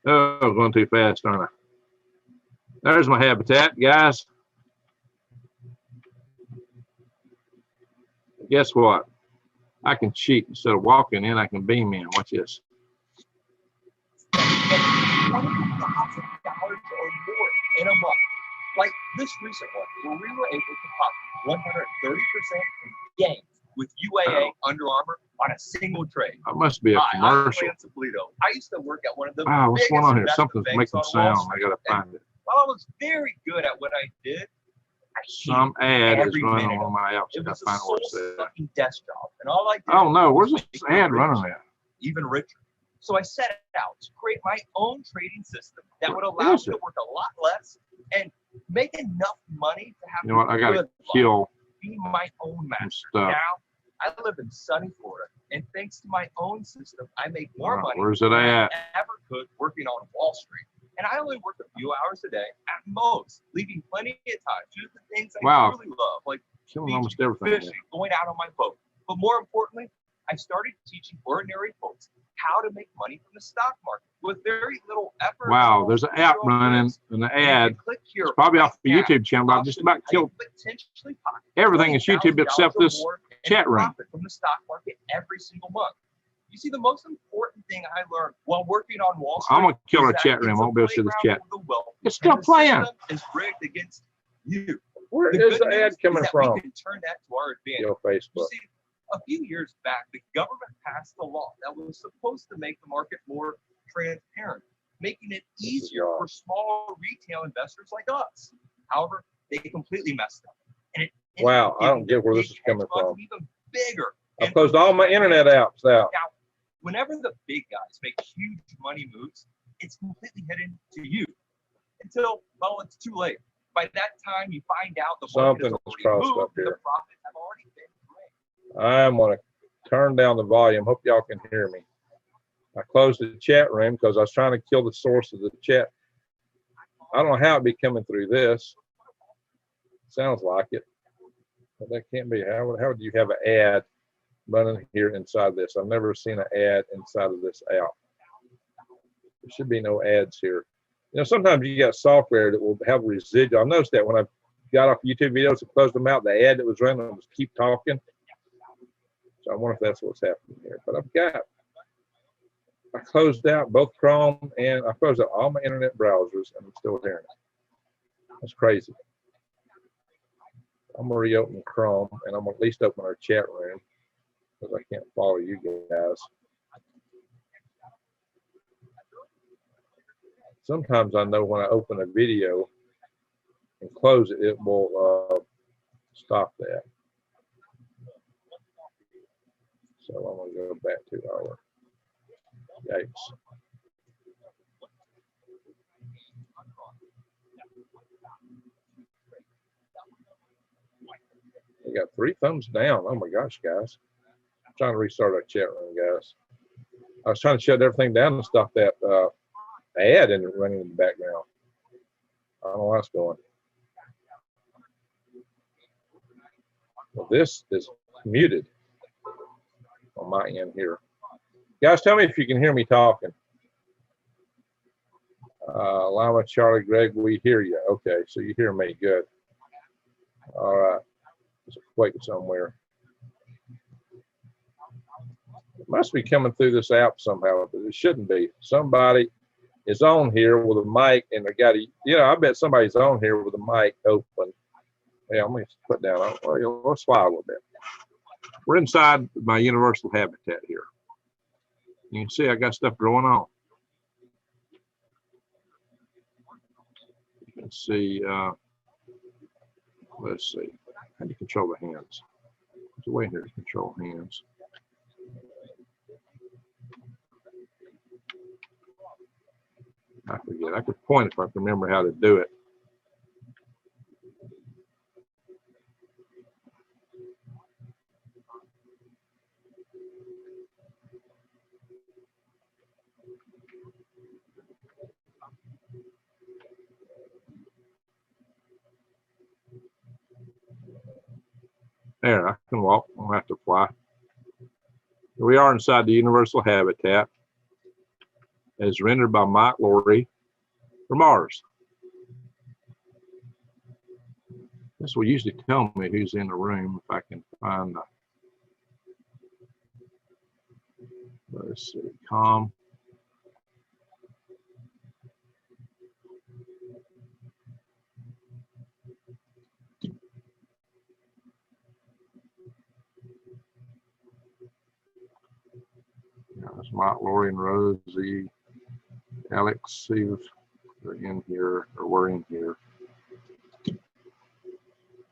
Oh, going too fast, aren't I? There's my habitat, guys. Guess what? I can cheat instead of walking in. I can beam in. Watch this. $20,000 or more in a month, like this recent one, where we were able to pop 130% in gains with UAA Under Armour on a single trade. That must be a commercial. I used to work at one of the wow, what's going on here? Something's making sound. I gotta find it. While I was very good at what I did, some ad is running on one of my apps. It was a soul-sucking desk job, and all I did. Oh no, where's this ad running at? Even richer. So I set out to create my own trading system that would allow me to work a lot less and make enough money to have. You know what? I gotta kill. Be my own master. Stuff. Now I live in sunny Florida, and thanks to my own system, I make more money where's it than I at? ever could working on Wall Street. And I only work a few hours a day at most, leaving plenty of time to do the things I truly love, like killing almost everything. Fishing, going out on my boat. But more importantly, I started teaching ordinary folks how to make money from the stock market with very little effort. Wow, there's an app running, and the ad. It's probably off the YouTube channel. I've just about killed everything is YouTube except this chat room. From the stock market every single month. You see, the most important thing I learned while working on Wall Street. I'm gonna kill our chat room. I won't be able to see this chat. It's still playing. Is rigged against you. Where is the ad coming from? We can turn that to our advantage. Your Facebook. You see, a few years back, the government passed a law that was supposed to make the market more transparent, making it easier for small retail investors like us. However, they completely messed up. And wow, I don't get where this is coming from. Even bigger. I closed all my internet apps out. Now, whenever the big guys make huge money moves, it's completely hidden to you until, well, it's too late. By that time, you find out the market has already moved, up here. The profits have already been great. I'm going to turn down the volume. Hope y'all can hear me. I closed the chat room because I was trying to kill the source of the chat. I don't know how it'd be coming through this. Sounds like it, but that can't be. How would you have an ad running here inside this? I've never seen an ad inside of this app. There should be no ads here. You know, sometimes you got software that will have residual. I noticed that when I got off YouTube videos and closed them out, the ad that was running was keep talking. So I wonder if that's what's happening here. But I closed out both Chrome and I closed out all my internet browsers and I'm still hearing it. That's crazy. I'm gonna reopen Chrome and I'm gonna at least open our chat room because I can't follow you guys. Sometimes I know when I open a video and close it, it will stop that. So I'm gonna go back to our yikes. We got 3 thumbs down. Oh my gosh, guys. I'm trying to restart our chat room, guys. I was trying to shut everything down and stop that ad and running in the background. I don't know what's going. Well, this is muted on my end here. Guys, tell me if you can hear me talking. Lama, Charlie, Greg, we hear you. Okay, so you hear me. Good. All right. There's a quake somewhere. It must be coming through this app somehow, but it shouldn't be. Somebody is on here with a mic and they got a, you know, I bet somebody's on here with a mic open. Yeah, let me put down, let's fly a little bit. We're inside my universal habitat here. You can see I got stuff going on. You can see, let's see, how do you control the hands? There's a way here to control hands. I forget. I could point if I can remember how to do it. There, I can walk. I don't have to fly. We are inside the universal habitat as rendered by Mike Laurie for Mars. This will usually tell me who's in the room if I can find the, let's see, com. There's Mike, Lori, and Rosie, Alex, see if they're in here or we're in here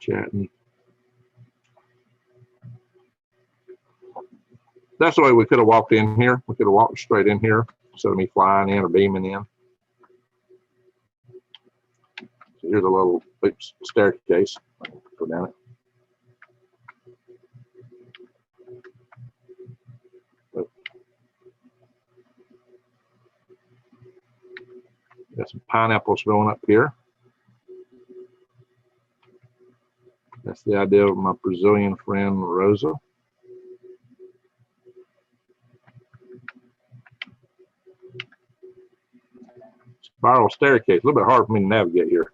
chatting. That's the way we could have walked in here. We could have walked straight in here instead of me flying in or beaming in. So here's a little staircase. Go down it. Got some pineapples growing up here. That's the idea of my Brazilian friend Rosa. Spiral staircase, a little bit hard for me to navigate here.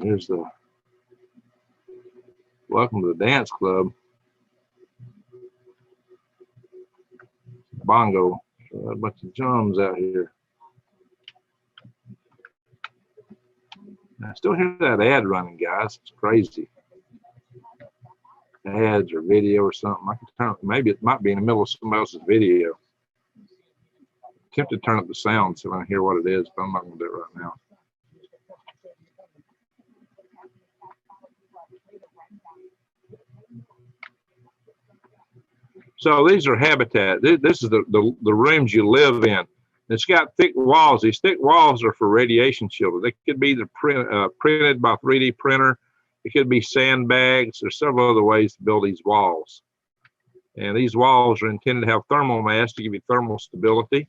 Here's the welcome to the dance club. Bongo, a bunch of drums out here. I still hear that ad running, guys. It's crazy. Ads or video or something. I can turn. Maybe it might be in the middle of somebody else's video. Tempted to turn up the sound so I can hear what it is, but I'm not going to do it right now. So these are habitat. This is the rooms you live in. It's got thick walls. These thick walls are for radiation shielded. They could be printed by 3D printer. It could be sandbags. There's several other ways to build these walls. And these walls are intended to have thermal mass to give you thermal stability.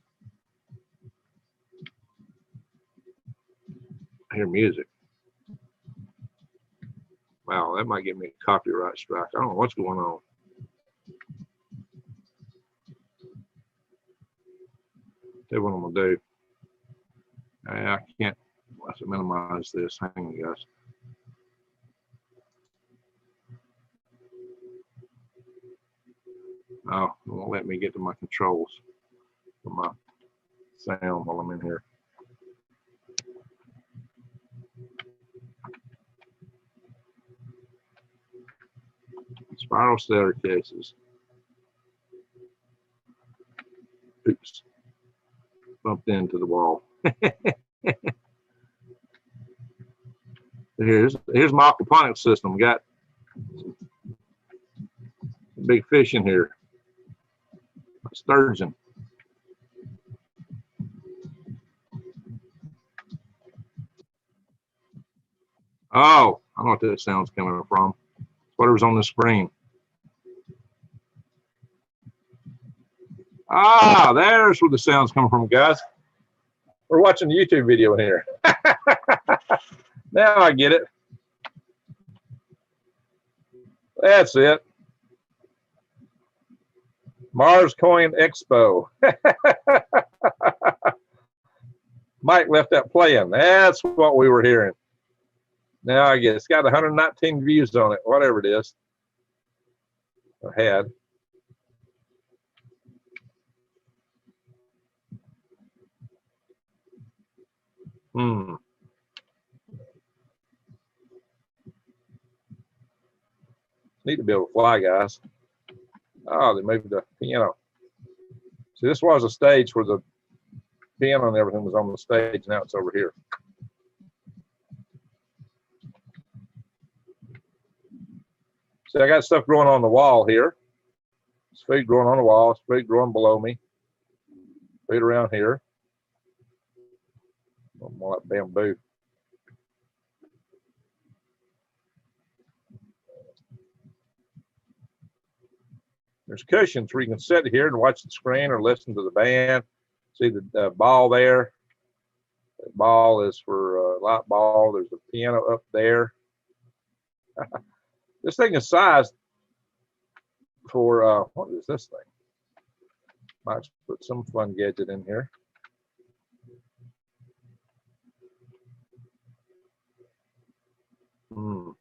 I hear music. Wow, that might get me a copyright strike. I don't know what's going on. Tell you what I'm gonna do. I can't. Let's minimize this. Hang on, guys. Oh, it won't let me get to my controls for my sound while I'm in here. Spiral staircases. Oops. Bumped into the wall. Here's my aquaponics system. We got a big fish in here. A sturgeon. Oh, I don't know what that sound's coming from. It's whatever's on the screen. Ah, there's where the sound's coming from, guys. We're watching a YouTube video in here. Now I get it. That's it. Mars Coin Expo. Mike left that playing. That's what we were hearing. Now I get it. It's got 119 views on it, whatever it is. Or had. Need to be able to fly, guys. Oh, they moved the piano. See, this was a stage where the piano and everything was on the stage. Now it's over here. See, I got stuff growing on the wall here. There's food growing on the wall. There's food growing below me. Food around here. More like bamboo. There's cushions where you can sit here and watch the screen or listen to the band. See the ball there. The ball is for light ball. There's a piano up there. This thing is sized for, what is this thing? Might put some fun gadget in here. One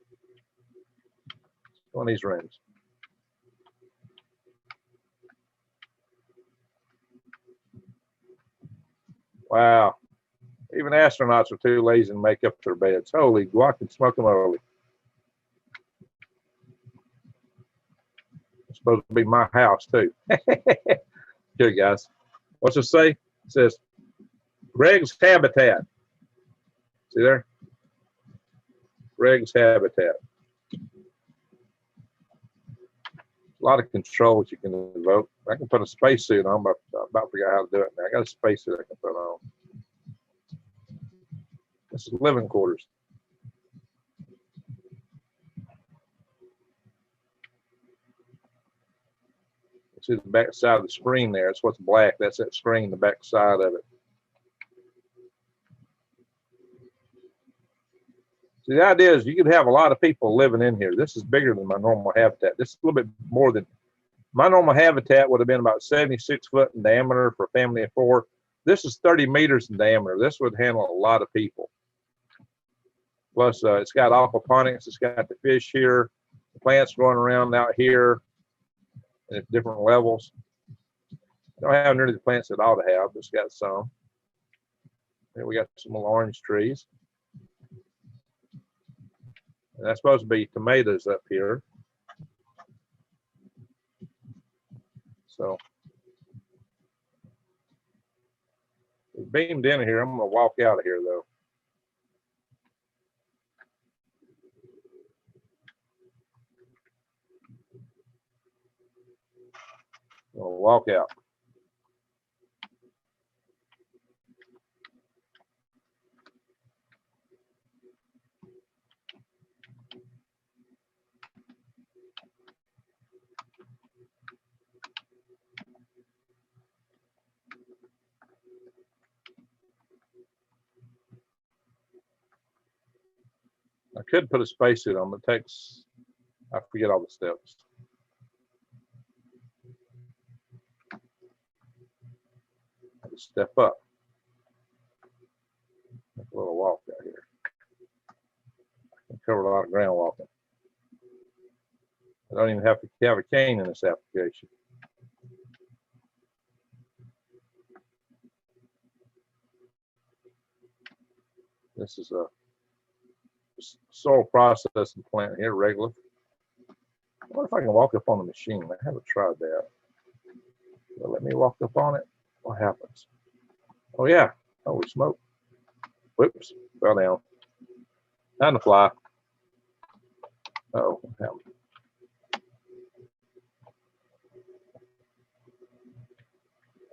of these rings. Wow. Even astronauts are too lazy to make up their beds. Holy guac, smoke them early. It's supposed to be my house too. Good guys. What's it say? It says Greg's Habitat. See there? Greg's Habitat. A lot of controls you can invoke. I can put a spacesuit on, but I'm about to figure out how to do it now. I got a spacesuit I can put on. This is living quarters. See the back side of the screen there. It's what's black. That's that screen, the back side of it. See, the idea is you could have a lot of people living in here. This is bigger than my normal habitat. This is a little bit more than my normal habitat would have been about 76 foot in diameter for a family of 4. This is 30 meters in diameter. This would handle a lot of people. Plus, it's got aquaponics. It's got the fish here, the plants growing around out here at different levels. I don't have nearly the plants that I ought to have, but it's got some. Here we got some little orange trees. And that's supposed to be tomatoes up here. So we beamed in here. I'm going to walk out of here though. I'm going to walk out. I could put a spacesuit on, but it takes, I forget all the steps. I just step up. Make a little walk out here. I covered a lot of ground walking. I don't even have to have a cane in this application. This is a soil processing plant here, regular. I wonder if I can walk up on the machine. I haven't tried that. Will let me walk up on it? What happens? Oh yeah. Holy smoke. Whoops. Fell down. Time to fly. Uh-oh. What happened?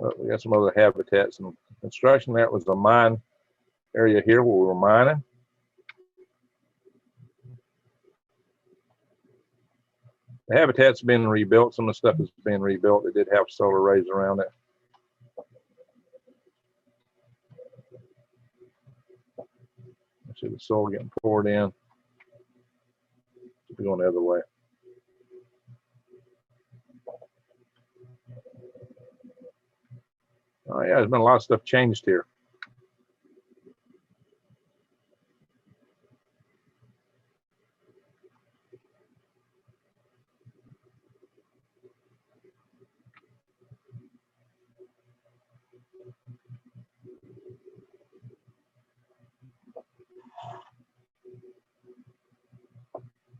Oh, we got some other habitats and construction. That was a mine area here where we were mining. The habitat's been rebuilt. Some of the stuff is being rebuilt. It did have solar arrays around it. See the soil getting poured in. Should be going the other way. Oh yeah, there's been a lot of stuff changed here.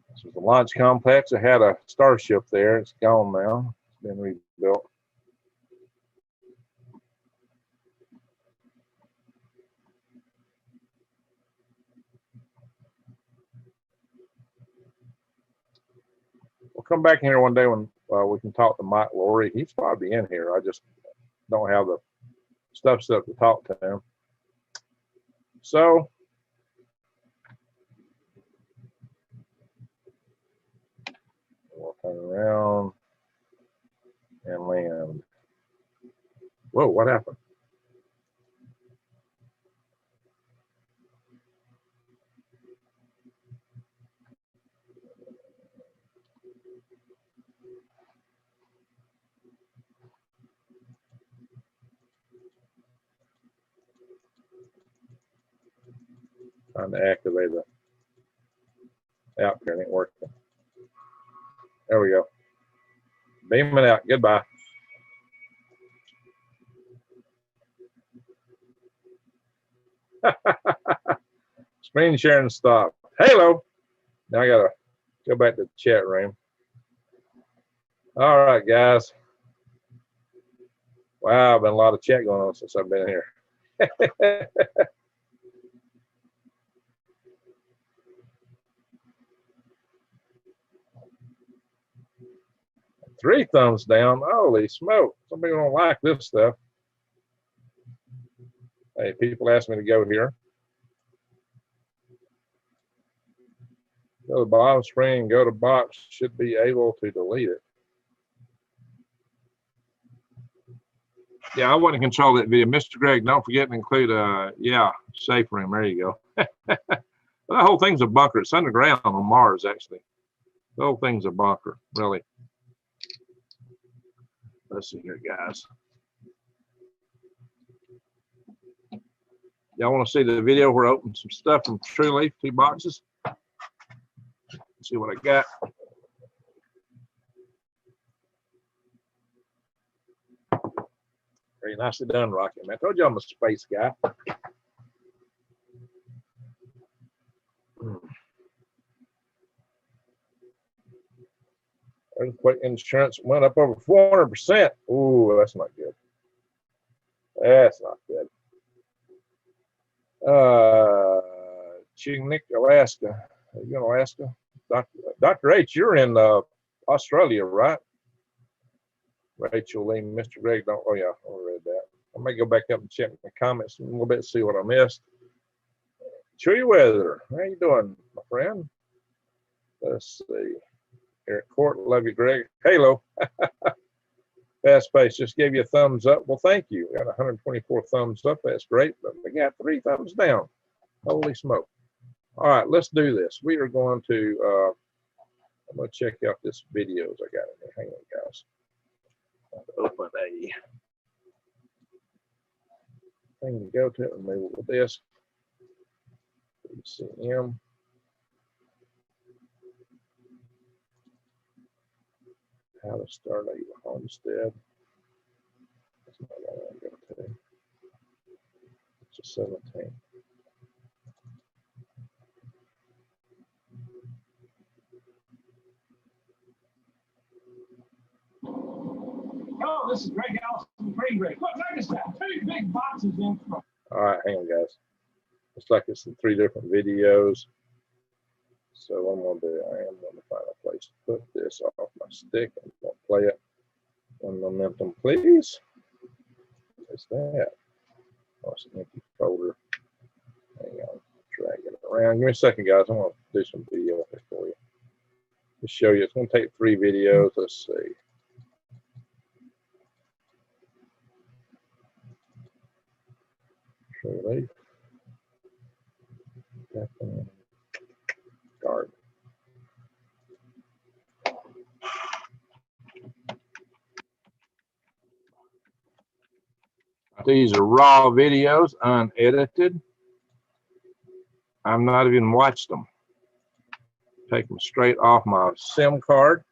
This was the launch complex. It had a starship there. It's gone now. It's been rebuilt. We'll come back in here one day when we can talk to Mike Laurie. He's probably in here. I just don't have the stuff set up to talk to him. So we'll turn around and land. Whoa, what happened? Trying to activate the app here, it ain't working. There we go. Beaming out. Goodbye. Screen sharing stop. Hello. Now I gotta go back to the chat room. All right, guys. Wow, been a lot of chat going on since I've been here. 3 thumbs down. Holy smoke. Somebody don't like this stuff. Hey, people ask me to go here. Go to the bottom screen, go to box, should be able to delete it. Yeah, I want to control that video. Mr. Greg, don't forget to include yeah, safe room. There you go. The whole thing's a bunker. It's underground on Mars, actually. The whole thing's a bunker, really. Let's see here, guys. Y'all want to see the video where I open some stuff from True Leaf, 2 boxes? Let's see what I got. Very nicely done, Rocky. Man, I told you I'm a space guy. Earthquake insurance went up over 400%. Ooh, that's not good. That's not good. Chignik, Alaska. Are you in Alaska? Dr. H, you're in Australia, right? Rachel Lee, Mr. Greg, don't, oh yeah, I read that. I may go back up and check my comments a little bit, see what I missed. Tree Weather, how you doing, my friend? Let's see. Eric Court, love you, Greg. Halo. Fast Pace just gave you a thumbs up. Well, thank you. Got 124 thumbs up. That's great. But we got 3 thumbs down. Holy smoke. All right, let's do this. We are going to, I'm going to check out this videos I got in there. Hang on, guys. Open a thing to go to it and move with this. CM. How to start a homestead. That's not what I want to go to. It's a 17. Oh, this is Greg Allison, Green Greg. Look, check this out. 2 big boxes in front. All right, hang on, guys. Looks like it's in 3 different videos. So what I'm going to do, I am going to find a place to put this off my stick. I'm going to play it. One momentum, please. What's that? Oh, it's an empty folder. Hang on, drag it around. Give me a second, guys. I'm going to do some video here for you. To show you, it's going to take 3 videos. Let's see. True Leaf. Garden. These are raw videos, unedited. I've not even watched them. Take them straight off my SIM card.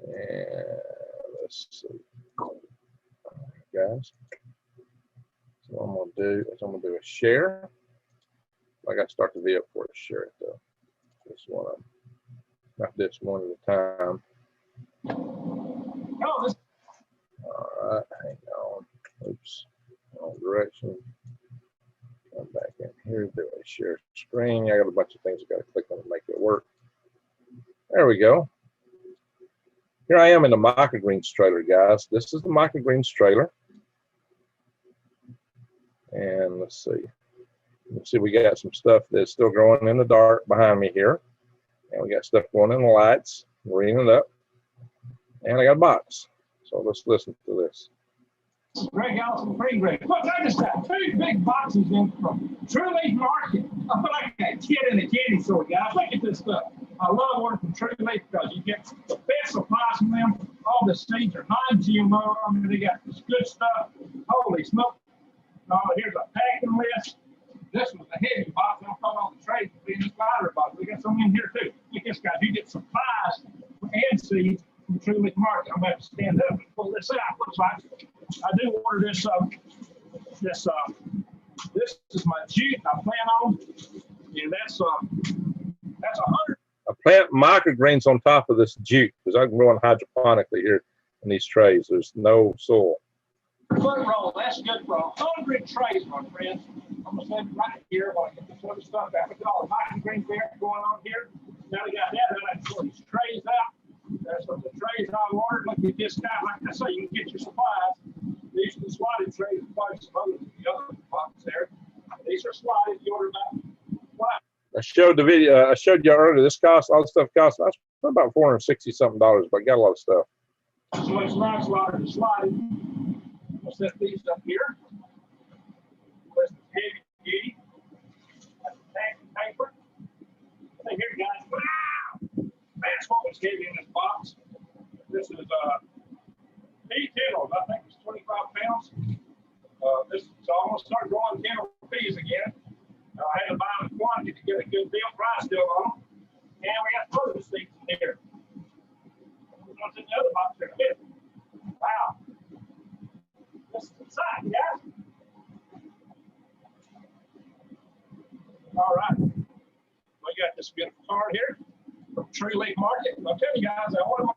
And let's see, guys. So what I'm gonna do is I'm gonna do a share. I got to start the video before I share it though. This one, not this one at a time. Oh, this. All right, hang on. Oops, wrong direction. Come back in here, do a share screen. I got a bunch of things I got to click on to make it work. There we go. Here I am in the Microgreens trailer, guys. This is the Microgreens trailer. And let's see. Let's see, we got some stuff that's still growing in the dark behind me here. And we got stuff going in the lights, greening it up. And I got a box. So let's listen to this. Greg Allison, Green Greg. Look, I just got 2 big boxes in from True Leaf Market. I feel like a kid in a candy store, guys. Look at this stuff. I love ordering from True Leaf because you get the best supplies from them. All the seeds are non-GMO. I mean, they got this good stuff. Holy smoke. Here's a packing list. This was a heavy box. I'm putting on the trays in this lighter box. We got some in here too. Look at this, guys. You get supplies and seeds from True Leaf Market. I'm going to have to stand up and pull this out. Looks like I do order this. This is my jute I plan on, and that's 100. I plant microgreens on top of this jute because I can grow them hydroponically here in these trays. There's no soil. Foot roll, that's good for 100 trays, my friends. I'm gonna send it right here while I get this other stuff out. Look at all the microgreens there going on here. Now we got that. I pull these trays out. That's what the trays I ordered. Look at this guy. Like I say, you can get your supplies. These are the slotted trays. Probably some other the other box there. These are slotted. You order about. I showed the video. I showed you earlier. This cost all the stuff cost about $460 something, but I got a lot of stuff. So it's not slotted. It's slotted. We'll set these up here. This is heavy duty. That's packing paper. Hey, here, guys. Wow! That's what was heavy in this box. This is pea kennels. I think it's 25 pounds. So I'm going to start growing kennel peas again. I had to buy them in quantity to get a good deal price deal on them. And we got further seeds in here. What's in the other box there? Wow. This is exciting, guys. All right. We got this beautiful card here from True Leaf Market. I'll tell you guys, I ordered my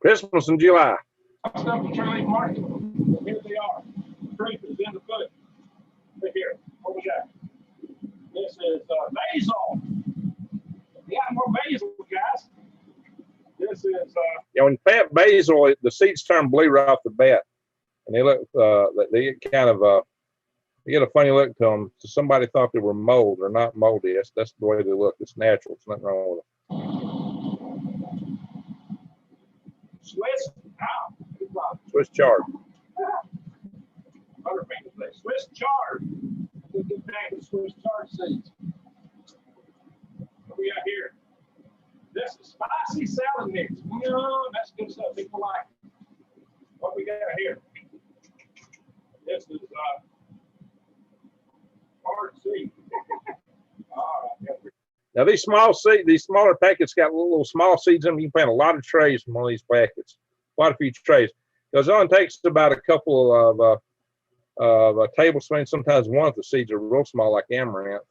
Christmas in July. stuff from True Leaf Market. Here they are. Proof is in the pudding. Look here. What we got? This is basil. We got more basil, guys. This is When you plant basil, the seeds turn blue right off the bat, and they look they get kind of they get a funny look to them. So somebody thought they were mold. They're not moldy. That's the way they look. It's natural. It's nothing wrong with them. Swiss. Wow. Swiss chard. Butterfingers. Swiss chard. Look at that. Swiss chard seeds. What we got here? This is spicy salad mix. That's good stuff. People like it. What we got here? This is hard seed. All right. Now these smaller packets got little small seeds in them. You can plant a lot of trays from one of these packets. Quite a few trays. Because it only takes about a couple of a tablespoon, sometimes one if the seeds are real small, like amaranth.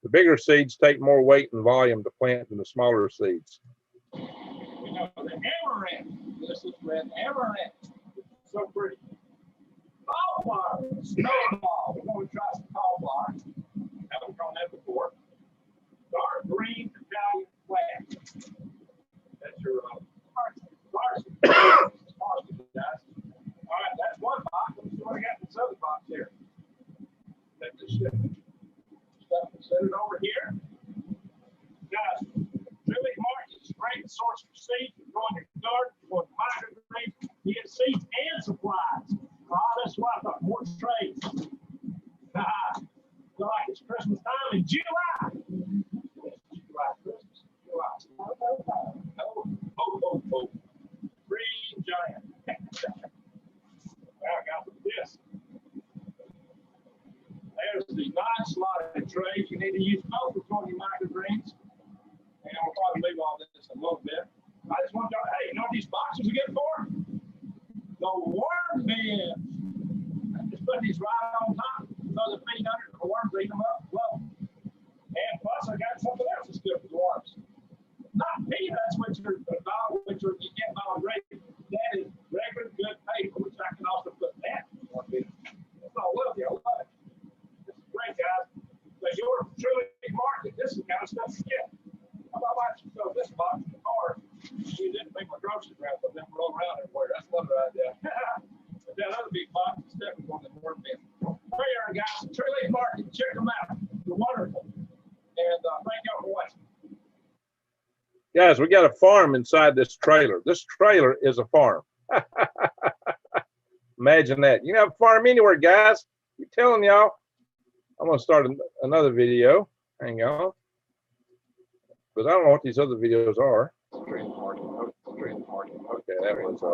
The bigger seeds take more weight and volume to plant than the smaller seeds. We know the amaranth. This is red amaranth. It's so pretty. Cauliflower, snowball. We're going to try some cauliflower. Haven't grown that before. Dark green Italian flat. That's your parsley. Parsley, guys. All right, that's one box. Let's see what I got in this other box here. Let this stuff set it over here. Guys, True Leaf Market is a great source for seeds. You go in your garden, you go in microgreens, you get seeds and supplies. That's why I thought more trades. Feel like it's Christmas time in July. July, Christmas, July. Oh. Green giant. Now I got this. There's the non-slotted trays. You need to use both for your microgreens. And we'll probably leave all this a little bit. I just want to go, hey, you know what these boxes are good for? The worm bins. Just put these right on top. Throw the feet under, the worms eat them up. Well, and plus I got something else that's good for the worms. Not peanuts, which you get non-grade. That is regular good paper, which I can also put that in one bit. That's all I love you. I love it. This is great, guys. So you're True Leaf Market. This is the kind of stuff you get. How about I should throw this box in the car? Use it to make my groceries around, but then roll around everywhere. That's another idea. But that other big box is definitely one that's worth it. There you are, guys. True Leaf Market. Check them out. They're wonderful. And thank y'all for watching. Guys, we got a farm inside this trailer. This trailer is a farm. Imagine that. You can have a farm anywhere, guys. I'm telling y'all. I'm going to start another video. Hang on. Because I don't know what these other videos are. Okay, that one's a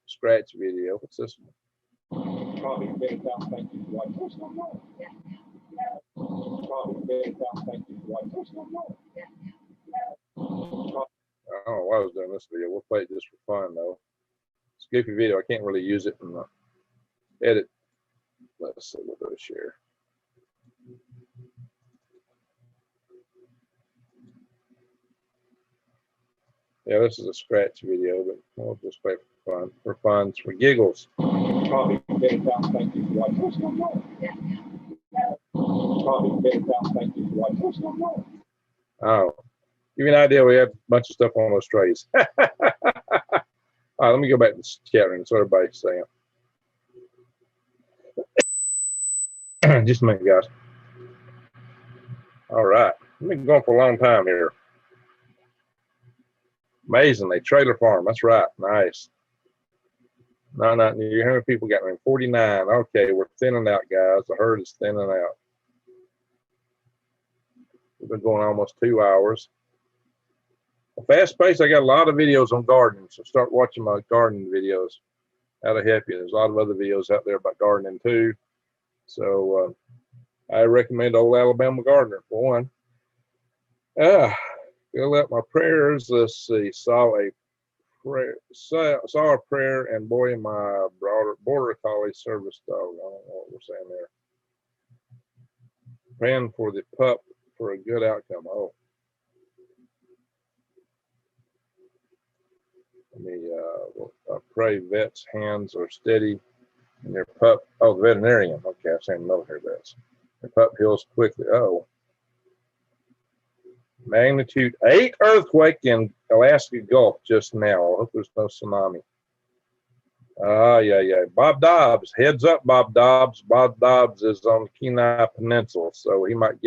scratch video. What's this one? I don't know why I was doing this video. We'll play it just for fun, though. It's a goofy video. I can't really use it in the edit. Let's see. We'll go to share. Yeah, this is a scratch video, but we'll just play for fun, for giggles. Oh, give you an idea, we have a bunch of stuff on those trays. All right, let me go back to the chat room so everybody's saying. Just a minute, guys. All right, we've been going for a long time here. Amazingly, trailer farm. That's right. Nice. No, not near. How many people got me? 49. Okay, we're thinning out, guys. The herd is thinning out. We've been going almost 2 hours. A fast pace. I got a lot of videos on gardening, so start watching my gardening videos. That'll help you. There's a lot of other videos out there about gardening too. So I recommend Old Alabama Gardener for one. Fill out my prayers. Let's see. Saw a prayer, and boy, my border collie service dog. I don't know what we're saying there. Praying for the pup for a good outcome. Oh, let me pray vets' hands are steady and their pup. Oh, the veterinarian. Okay, I'm saying military vets. Their pup heals quickly. Oh. Magnitude 8 earthquake in Alaska Gulf just now. I hope there's no tsunami. Yeah. Bob Dobbs, heads up, Bob Dobbs. Bob Dobbs is on the Kenai Peninsula, so he might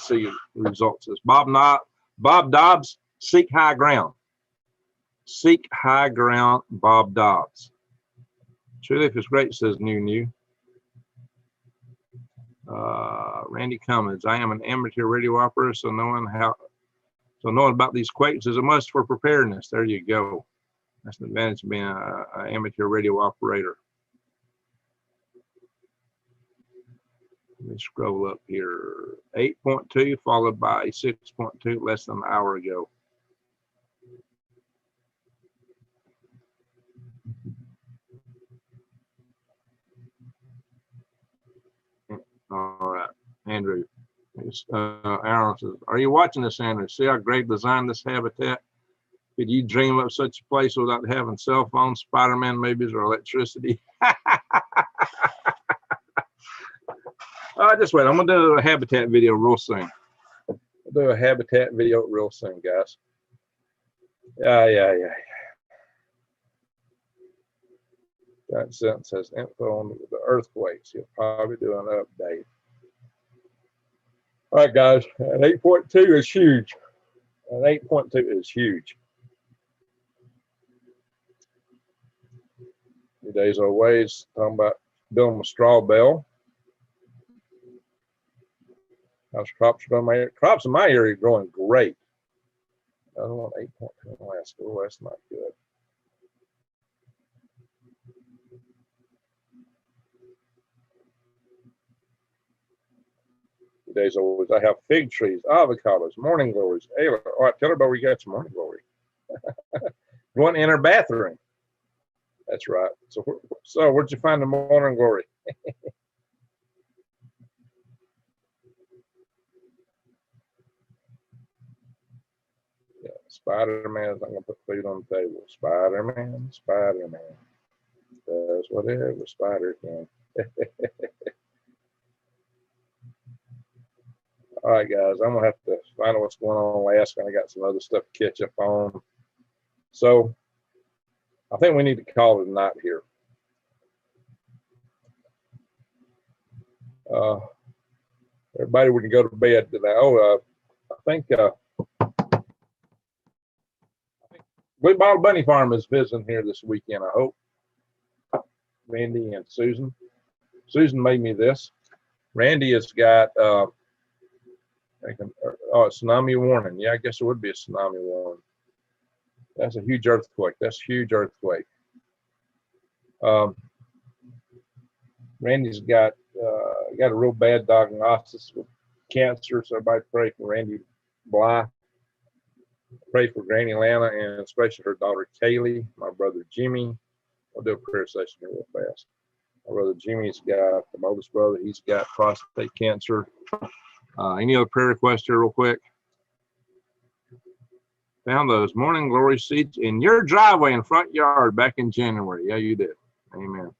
see results. It's Bob Dobbs, seek high ground. Seek high ground, Bob Dobbs. Truly, if it's great, says new. Randy Cummins, I am an amateur radio operator, so knowing about these quakes is a must for preparedness. There you go. That's an advantage of being an amateur radio operator. Let me scroll up here. 8.2 followed by 6.2 less than an hour ago. All right, Andrew. Aaron says, are you watching this, Andrew? See how Greg designed this habitat? Could you dream up such a place without having cell phones, Spider-Man movies, or electricity? Just wait. I'm going to do a habitat video real soon. I'll do a habitat video real soon, guys. Yeah. That sentence says info on the earthquakes. You'll probably do an update. All right, guys. An 8.2 is huge. An 8.2 is huge. Few days old ways, talking about building a straw bale. How's crops in my area? Crops in my area are growing great. I don't want 8.2 in Alaska. Oh, that's not good. Few days old. I have fig trees, avocados, morning glories. Hey, all right, tell everybody we got some morning glory. Going in our bathroom. That's right. So where'd you find the morning glory? Yeah, Spider-Man is not going to put food on the table. Spider-Man does whatever spider can. All right, guys, I'm going to have to find out what's going on in Alaska. I got some other stuff to catch up on. So I think we need to call it a night here. Everybody, we can go to bed today. I think Blue Bottle Bunny Farm is visiting here this weekend, I hope. Randy and Susan. Susan made me this. Randy has got tsunami warning. Yeah, I guess it would be a tsunami warning. That's a huge earthquake. That's a huge earthquake. Randy's got a real bad diagnosis with cancer, so everybody pray for Randy Bly. Pray for Granny Lana and especially her daughter Kaylee, my brother Jimmy. I'll do a prayer session here real fast. My brother Jimmy's got, the oldest brother, he's got prostate cancer. Any other prayer requests here real quick? Found those morning glory seeds in your driveway and front yard back in January. Yeah, you did. Amen.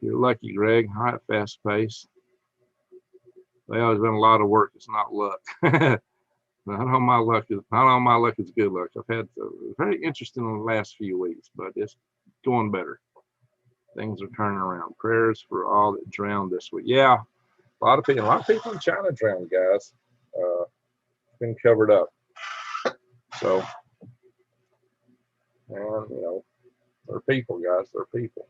You're lucky, Greg. All right, fast pace. Well, there's been a lot of work. It's not luck. Not all my luck is good luck. I've had very interesting in the last few weeks, but it's going better. Things are turning around. Prayers for all that drowned this week. Yeah, a lot of people in China drowned, guys. Been covered up. So, and they're people, guys. They're people.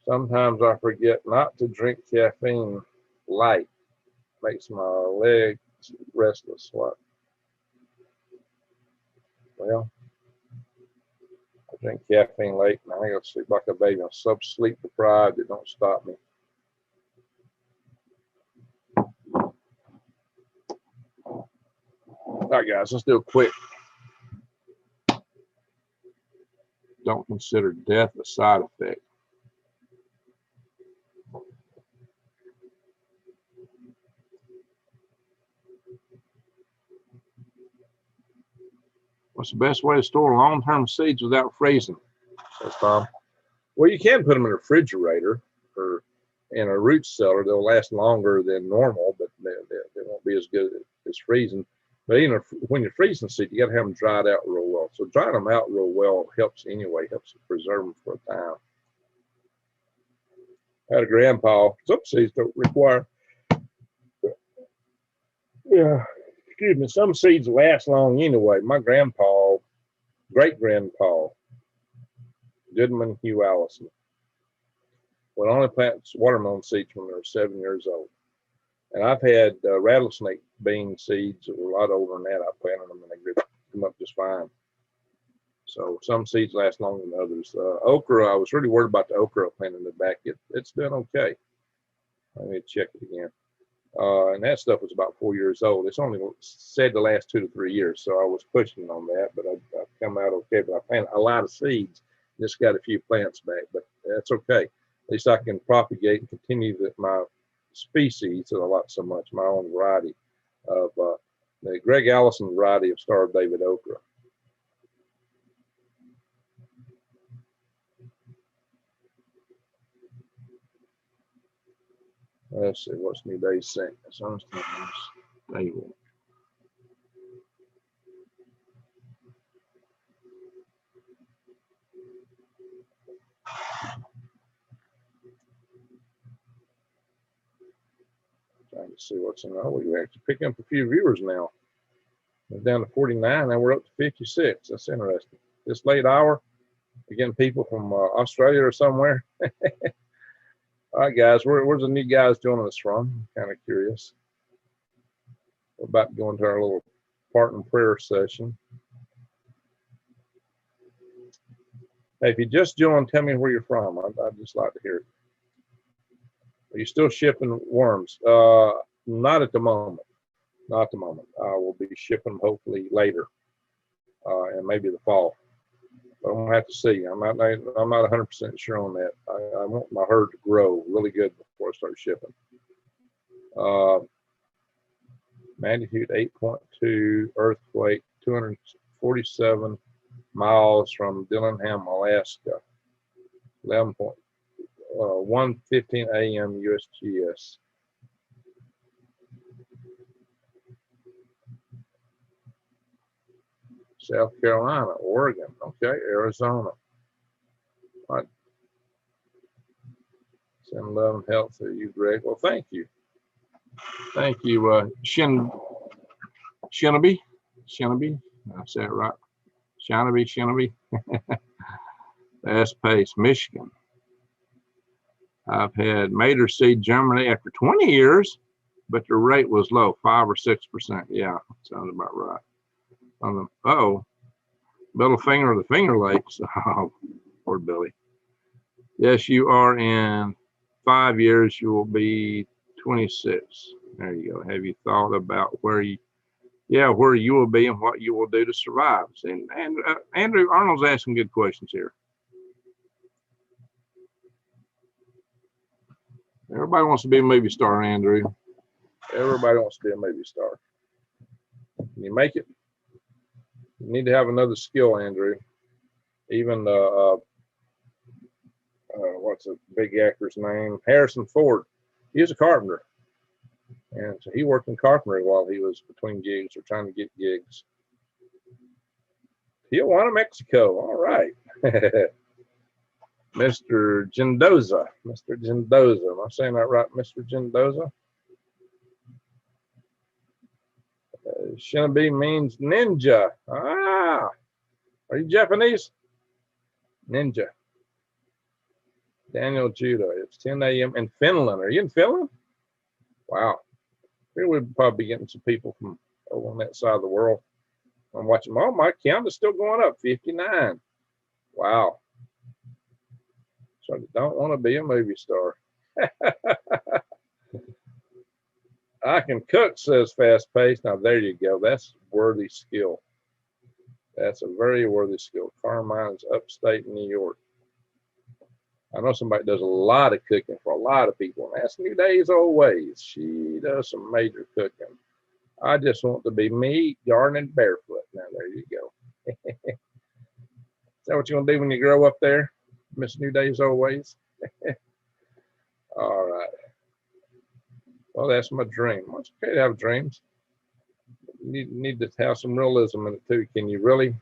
Sometimes I forget not to drink caffeine light. Makes my legs restless. What? Well, I drink caffeine late and I go to sleep like a baby. I'm so sleep deprived, it don't stop me. All right, guys, let's do a quick. Don't consider death a side effect. What's the best way to store long-term seeds without freezing? Says Tom. Well, you can put them in a refrigerator or in a root cellar. They'll last longer than normal, but they won't be as good as freezing. But when you're freezing seeds, you got to have them dried out real well. So drying them out real well helps anyway, helps preserve them for a time. I had a grandpa. Some seeds don't require. Yeah. Excuse me, some seeds last long anyway. My grandpa, great-grandpa, Goodman Hugh Allison, would only plant watermelon seeds when they were 7 years old. And I've had rattlesnake bean seeds that were a lot older than that. I planted them and they grew up just fine. So some seeds last longer than others. Okra, I was really worried about the okra I planted in the back. It's done okay. Let me check it again. And that stuff was about 4 years old. It's only said to last 2 to 3 years, so I was pushing on that, but I've come out okay. But I planted a lot of seeds, just got a few plants back, but that's okay. At least I can propagate and continue my species that I like so much, my own variety of the Greg Allison variety of Star of David okra. Let's see, what's New Day saying? It's stable. Trying to see what's in there. We're actually picking up a few viewers now. We're down to 49, and we're up to 56. That's interesting. This late hour, we're getting people from Australia or somewhere. All right, guys, where's the new guys joining us from? I'm kind of curious. We're about to go into our little parting prayer session. Hey, if you just joined, tell me where you're from. I'd just like to hear it. Are you still shipping worms? Not at the moment. Not at the moment. I will be shipping them hopefully later, and maybe the fall. I'm gonna have to see. I'm not 100% sure on that. I want my herd to grow really good before I start shipping. Magnitude 8.2 earthquake, 247 miles from Dillingham, Alaska. 1:15 a.m. USGS. South Carolina, Oregon, okay, Arizona. All right. Send love and health to you, Greg. Well, thank you. Thank you, Shinobi. Shinnaby. I say it right. Shinnaby. Fast Pace, Michigan. I've had Mater Seed Germany after 20 years, but the rate was low, 5 or 6%. Yeah, sounds about right. Uh-oh, middle finger of the Finger Lakes. Oh, poor Billy. Yes, you are. In 5 years, you will be 26. There you go. Have you thought about where you will be and what you will do to survive? And Andrew Arnold's asking good questions here. Everybody wants to be a movie star, Andrew. Everybody wants to be a movie star. Can you make it? You need to have another skill, Andrew. Even what's a big actor's name? Harrison Ford. He was a carpenter. And so he worked in carpentry while he was between gigs or trying to get gigs. Tijuana, Mexico. All right. Mr. Gendoza. Mr. Gendoza. Am I saying that right, Mr. Gendoza? Shinobi means ninja. Ah. Are you Japanese? Ninja. Daniel Judah. It's 10 a.m. in Finland. Are you in Finland? Wow. We would probably be getting some people from over on that side of the world. I'm watching. Oh, my count is still going up. 59. Wow. So I don't want to be a movie star. I can cook, says Fast Pace. Now, there you go. That's worthy skill. That's a very worthy skill. Carmine's upstate New York. I know somebody does a lot of cooking for a lot of people, and that's New Day's Old Ways. She does some major cooking. I just want to be me, gardening barefoot. Now, there you go. Is that what you're going to do when you grow up there, Miss New Day's Old Ways? All right. Well, that's my dream. Well, it's okay to have dreams. You need to have some realism in it, too. Can you really?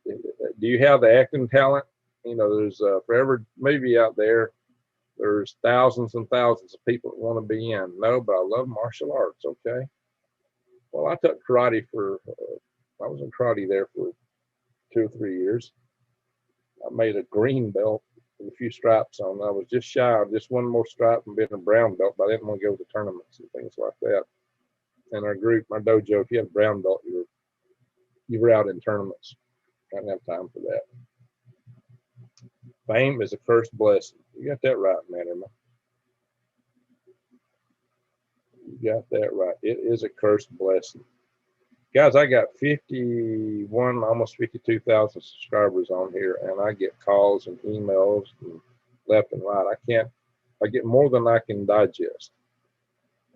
Do you have the acting talent? You know, there's for every movie out there, there's thousands and thousands of people that want to be in. No, but I love martial arts, okay? Well, I took karate I was in karate there for 2 or 3 years. I made a green belt with a few stripes on. I was just shy of just one more stripe from being a brown belt, but I didn't want to go to tournaments and things like that. And our group, my dojo, if you had a brown belt, you were out in tournaments. I didn't have time for that. Fame is a cursed blessing. You got that right, Mannerman. You got that right. It is a cursed blessing. Guys, I got 51, almost 52,000 subscribers on here, and I get calls and emails and left and right. I get more than I can digest.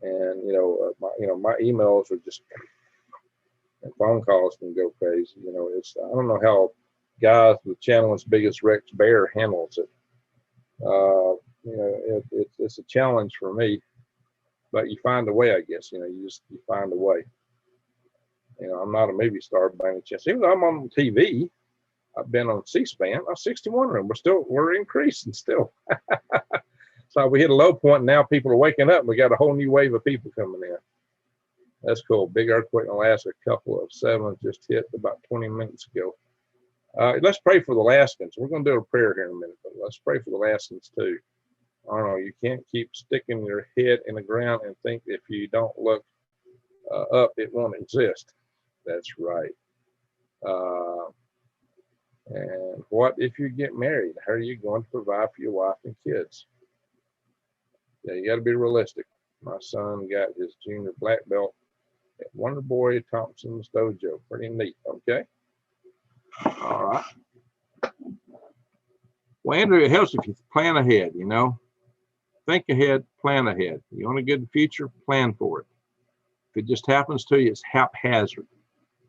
And, my emails are just, and phone calls can go crazy. I don't know how guys with channel as big as Rex Bear handles it. It's a challenge for me, but you find a way, I guess. You find a way. I'm not a movie star by any chance. Even though I'm on TV, I've been on C-SPAN. I'm 61 room. We're increasing still. So we hit a low point, and now people are waking up. We got a whole new wave of people coming in. That's cool. Big earthquake in Alaska. A couple of 7 just hit about 20 minutes ago. Let's pray for the Alaskans. We're going to do a prayer here in a minute, but let's pray for the Alaskans too. I don't know. You can't keep sticking your head in the ground and think if you don't look up, it won't exist. That's right. And what if you get married? How are you going to provide for your wife and kids? Yeah, you got to be realistic. My son got his junior black belt at Wonder Boy Thompson's dojo. Pretty neat. Okay. All right. Well, Andrew, it helps if you plan ahead, Think ahead, plan ahead. You want a good future, plan for it. If it just happens to you, it's haphazard.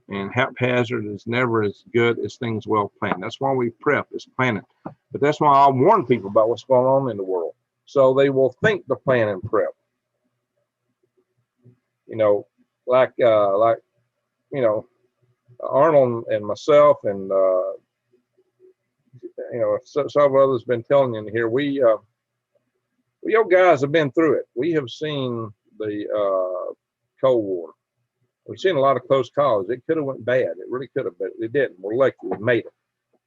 And haphazard is never as good as things well planned. That's why we prep, is planning. But that's why I warn people about what's going on in the world. So they will think the plan and prep. Arnold and myself and several others been telling you in here, we old guys have been through it. We have seen the Cold War. We've seen a lot of close calls. It could have went bad. It really could have, but it didn't. We're lucky we made it.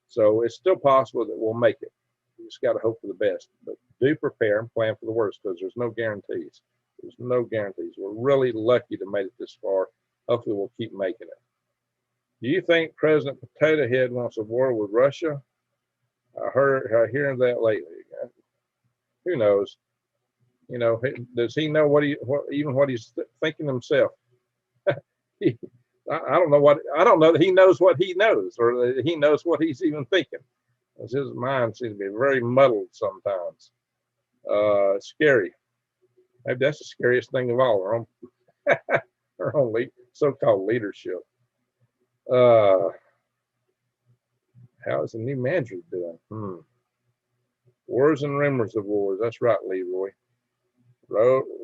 So it's still possible that we'll make it. We just got to hope for the best. But do prepare and plan for the worst, because there's no guarantees. There's no guarantees. We're really lucky to make it this far. Hopefully we'll keep making it. Do you think President Potato Head wants a war with Russia? I hear that lately. Who knows? You know, does he know what he's thinking himself? I don't know that he knows what he knows, or that he knows what he's even thinking. His mind seems to be very muddled sometimes. Scary. Maybe that's the scariest thing of all, our own so-called leadership. How is the new manager doing? Wars and rumors of wars. That's right, Leroy.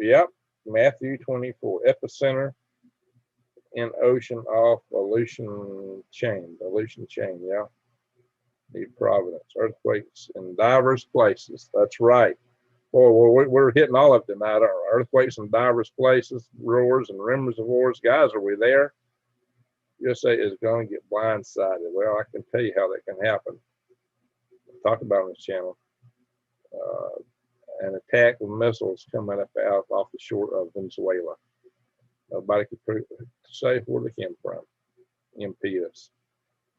Yep, Matthew 24. Epicenter in ocean off Aleutian chain. Yeah. New Providence. Earthquakes in diverse places. That's right. Boy, we're hitting all of it tonight, aren't we? Earthquakes in diverse places, roars and rumors of wars. Guys, are we there? USA is going to get blindsided. Well, I can tell you how that can happen. I'll talk about it on this channel. An attack with missiles coming up off the shore of Venezuela. Nobody could say where they came from. Impede us.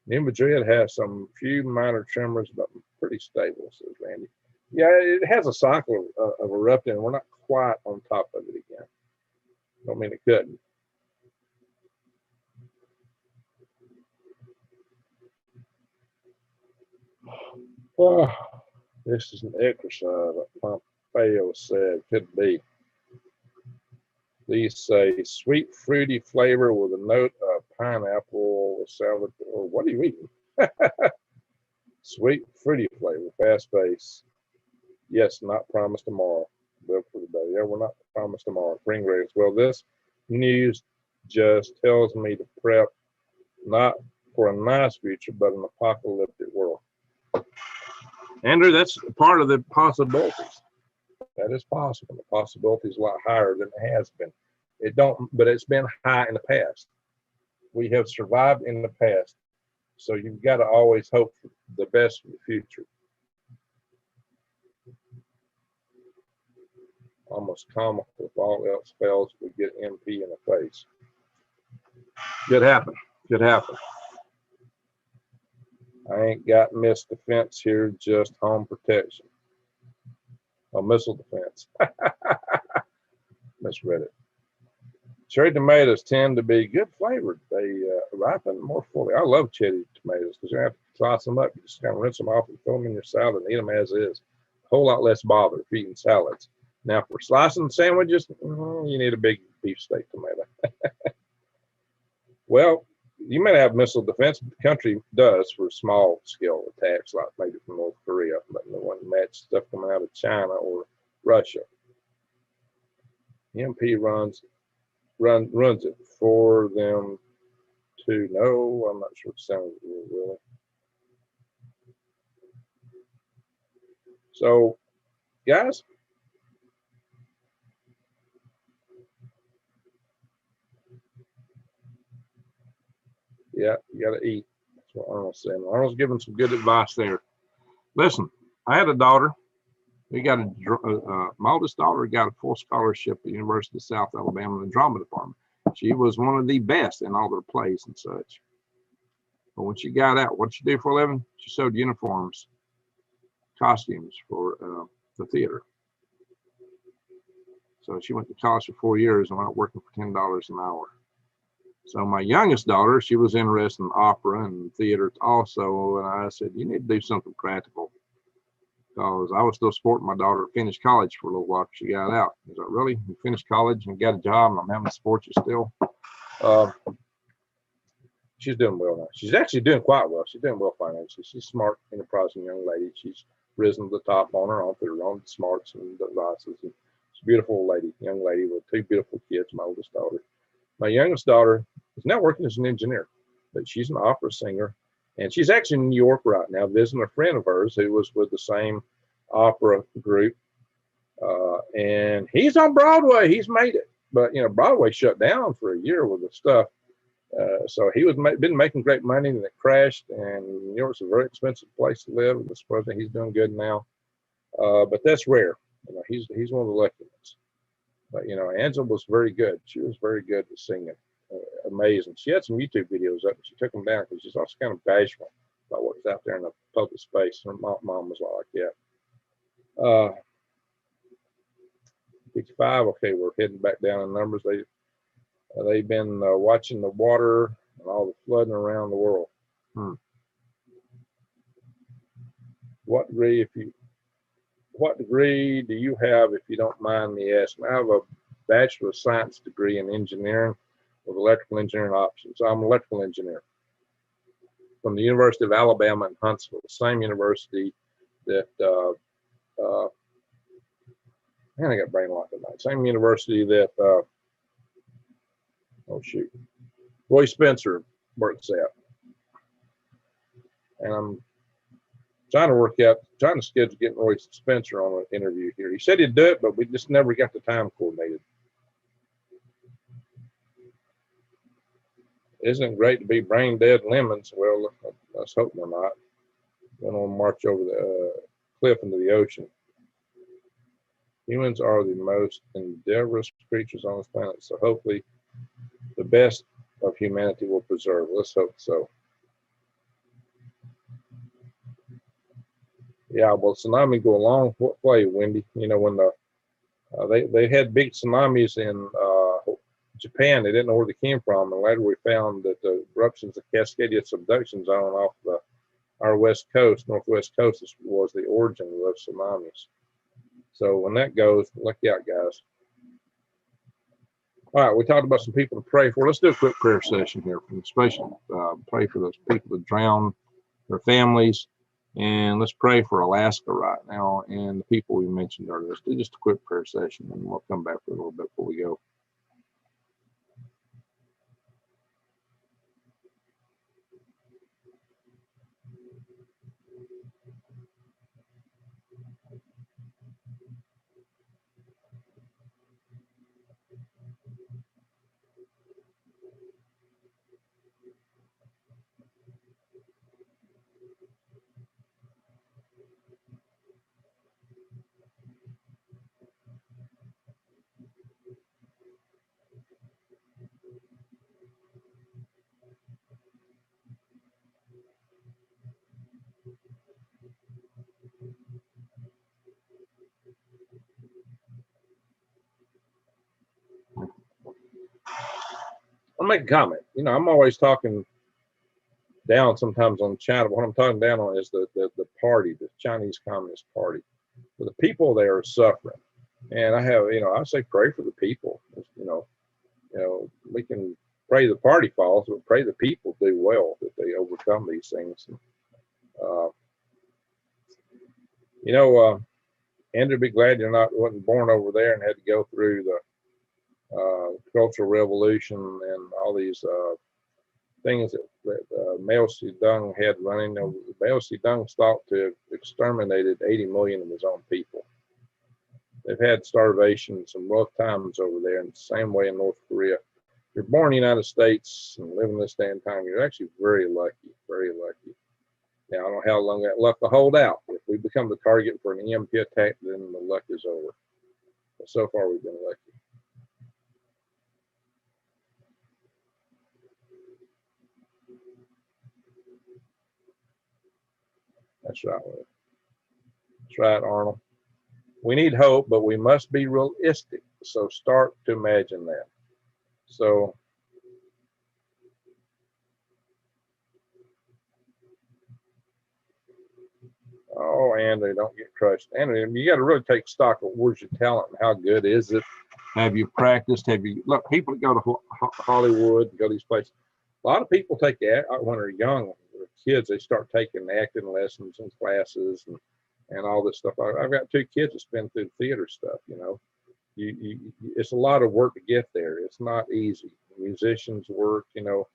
New Madrid has some few minor tremors, but pretty stable, says Randy. Yeah, it has a cycle of erupting. We're not quite on top of it again. Don't mean it couldn't. Oh, this is an exercise, Pompeo said. Could be. These say sweet, fruity flavor with a note of pineapple, salad, or what are you eating? Sweet, fruity flavor, fast pace. Yes, not promised tomorrow. Built for the day. Yeah, we're not promised tomorrow. Spring rates. Well, this news just tells me to prep not for a nice future, but an apocalyptic world. Andrew, that's part of the possibilities. That is possible. The possibility is a lot higher than it has been. But it's been high in the past. We have survived in the past. So you've got to always hope for the best for the future. Almost comical. If all else fails, we get MP in the face. Could happen. Could happen. I ain't got missile defense here, just home protection. Oh, missile defense. Misread it. Cherry tomatoes tend to be good flavored. They ripen more fully. I love cherry tomatoes because you have to slice them up. You just kind of rinse them off and throw them in your salad and eat them as is. A whole lot less bother if eating salads. Now, for slicing sandwiches, you need a big beef steak tomato. Well, you may have missile defense, but the country does for small scale attacks, like maybe from North Korea, but no one match stuff coming out of China or Russia. MP runs it for them to know. I'm not sure it sounds really. So, guys, yeah, you got to eat. That's what Arnold's saying. Arnold's giving some good advice there. Listen, I had a daughter. We got my oldest daughter got a full scholarship at the University of South Alabama in the drama department. She was one of the best in all their plays and such. But when she got out, what did she do for a living? She sewed uniforms, costumes for the theater. So she went to college for 4 years and went out working for $10 an hour. So my youngest daughter, she was interested in opera and theater also. And I said, you need to do something practical. Because I was still supporting my daughter to finish college for a little while after she got out. I was like, really? You finished college and got a job and I'm having to support you still? She's doing well now. She's actually doing quite well. She's doing well financially. She's a smart, enterprising young lady. She's risen to the top on her own through her own smarts and devices. And she's a beautiful lady, young lady with 2 beautiful kids, my oldest daughter. My youngest daughter is now working as an engineer, but she's an opera singer. And she's actually in New York right now visiting a friend of hers who was with the same opera group. And he's on Broadway. He's made it. But you know, Broadway shut down for a year with the stuff. So he was been making great money, and it crashed. And New York's a very expensive place to live. And supposedly he's doing good now, but that's rare. You know, he's one of the lucky ones. But you know, Angela was very good. She was very good at singing. Amazing. She had some YouTube videos up, but she took them down because she's also kind of bashful about what was out there in the public space. Her mom was like that. 55. Okay, we're heading back down in numbers. They've been watching the water and all the flooding around the world. What degree do you have, if you don't mind me asking? I have a Bachelor of Science degree in engineering with electrical engineering options. So I'm an electrical engineer from the University of Alabama in Huntsville, the same university that man, I got brain locked tonight. Same university that Roy Spencer works at. And I'm trying to schedule getting Roy Spencer on an interview here. He said he'd do it, but we just never got the time coordinated. Isn't it great to be brain dead lemons? Well, let's hope we're not. We don't want to march over the cliff into the ocean. Humans are the most endeavorous creatures on this planet, so hopefully the best of humanity will preserve. Let's hope so. Yeah, well, tsunami go a long way, Wendy. You know, when they had big tsunamis in Japan, they didn't know where they came from, and later we found that the eruptions of Cascadia subduction zone off our west coast, northwest coast, was the origin of those tsunamis. So when that goes, look out, guys. All right, we talked about some people to pray for. Let's do a quick prayer session here, especially pray for those people that drowned, their families, and let's pray for Alaska right now and the people we mentioned earlier. Let's do just a quick prayer session, and we'll come back for a little bit before we go. I'll make a comment. You know, I'm always talking down sometimes on the channel. What I'm talking down on is the party, the Chinese Communist Party. But the people there are suffering. And I have, you know, I say pray for the people. You know, we can pray the party falls, but pray the people do well, that they overcome these things. You know, Andrew, be glad you wasn't born over there and had to go through the Cultural Revolution and all these things that Mao Zedong had running. Mao Zedong thought to have exterminated 80 million of his own people. They've had starvation, some rough times over there, and the same way in North Korea. If you're born in the United States and live in this day and time, you're actually very lucky, very lucky. Now, I don't know how long that luck will hold out. If we become the target for an EMP attack, then the luck is over. But so far, we've been lucky. That's right. That's right, Arnold. We need hope, but we must be realistic. So start to imagine that. So oh, Andrew, don't get crushed. Andrew, you got to really take stock of where's your talent and how good is it. Have you practiced? Have you look? People that go to Hollywood, go to these places. A lot of people take that when they're young, they're kids. They start taking acting lessons and classes and all this stuff. I've got 2 kids that's been through theater stuff. You know, it's a lot of work to get there. It's not easy. Musicians work. You know,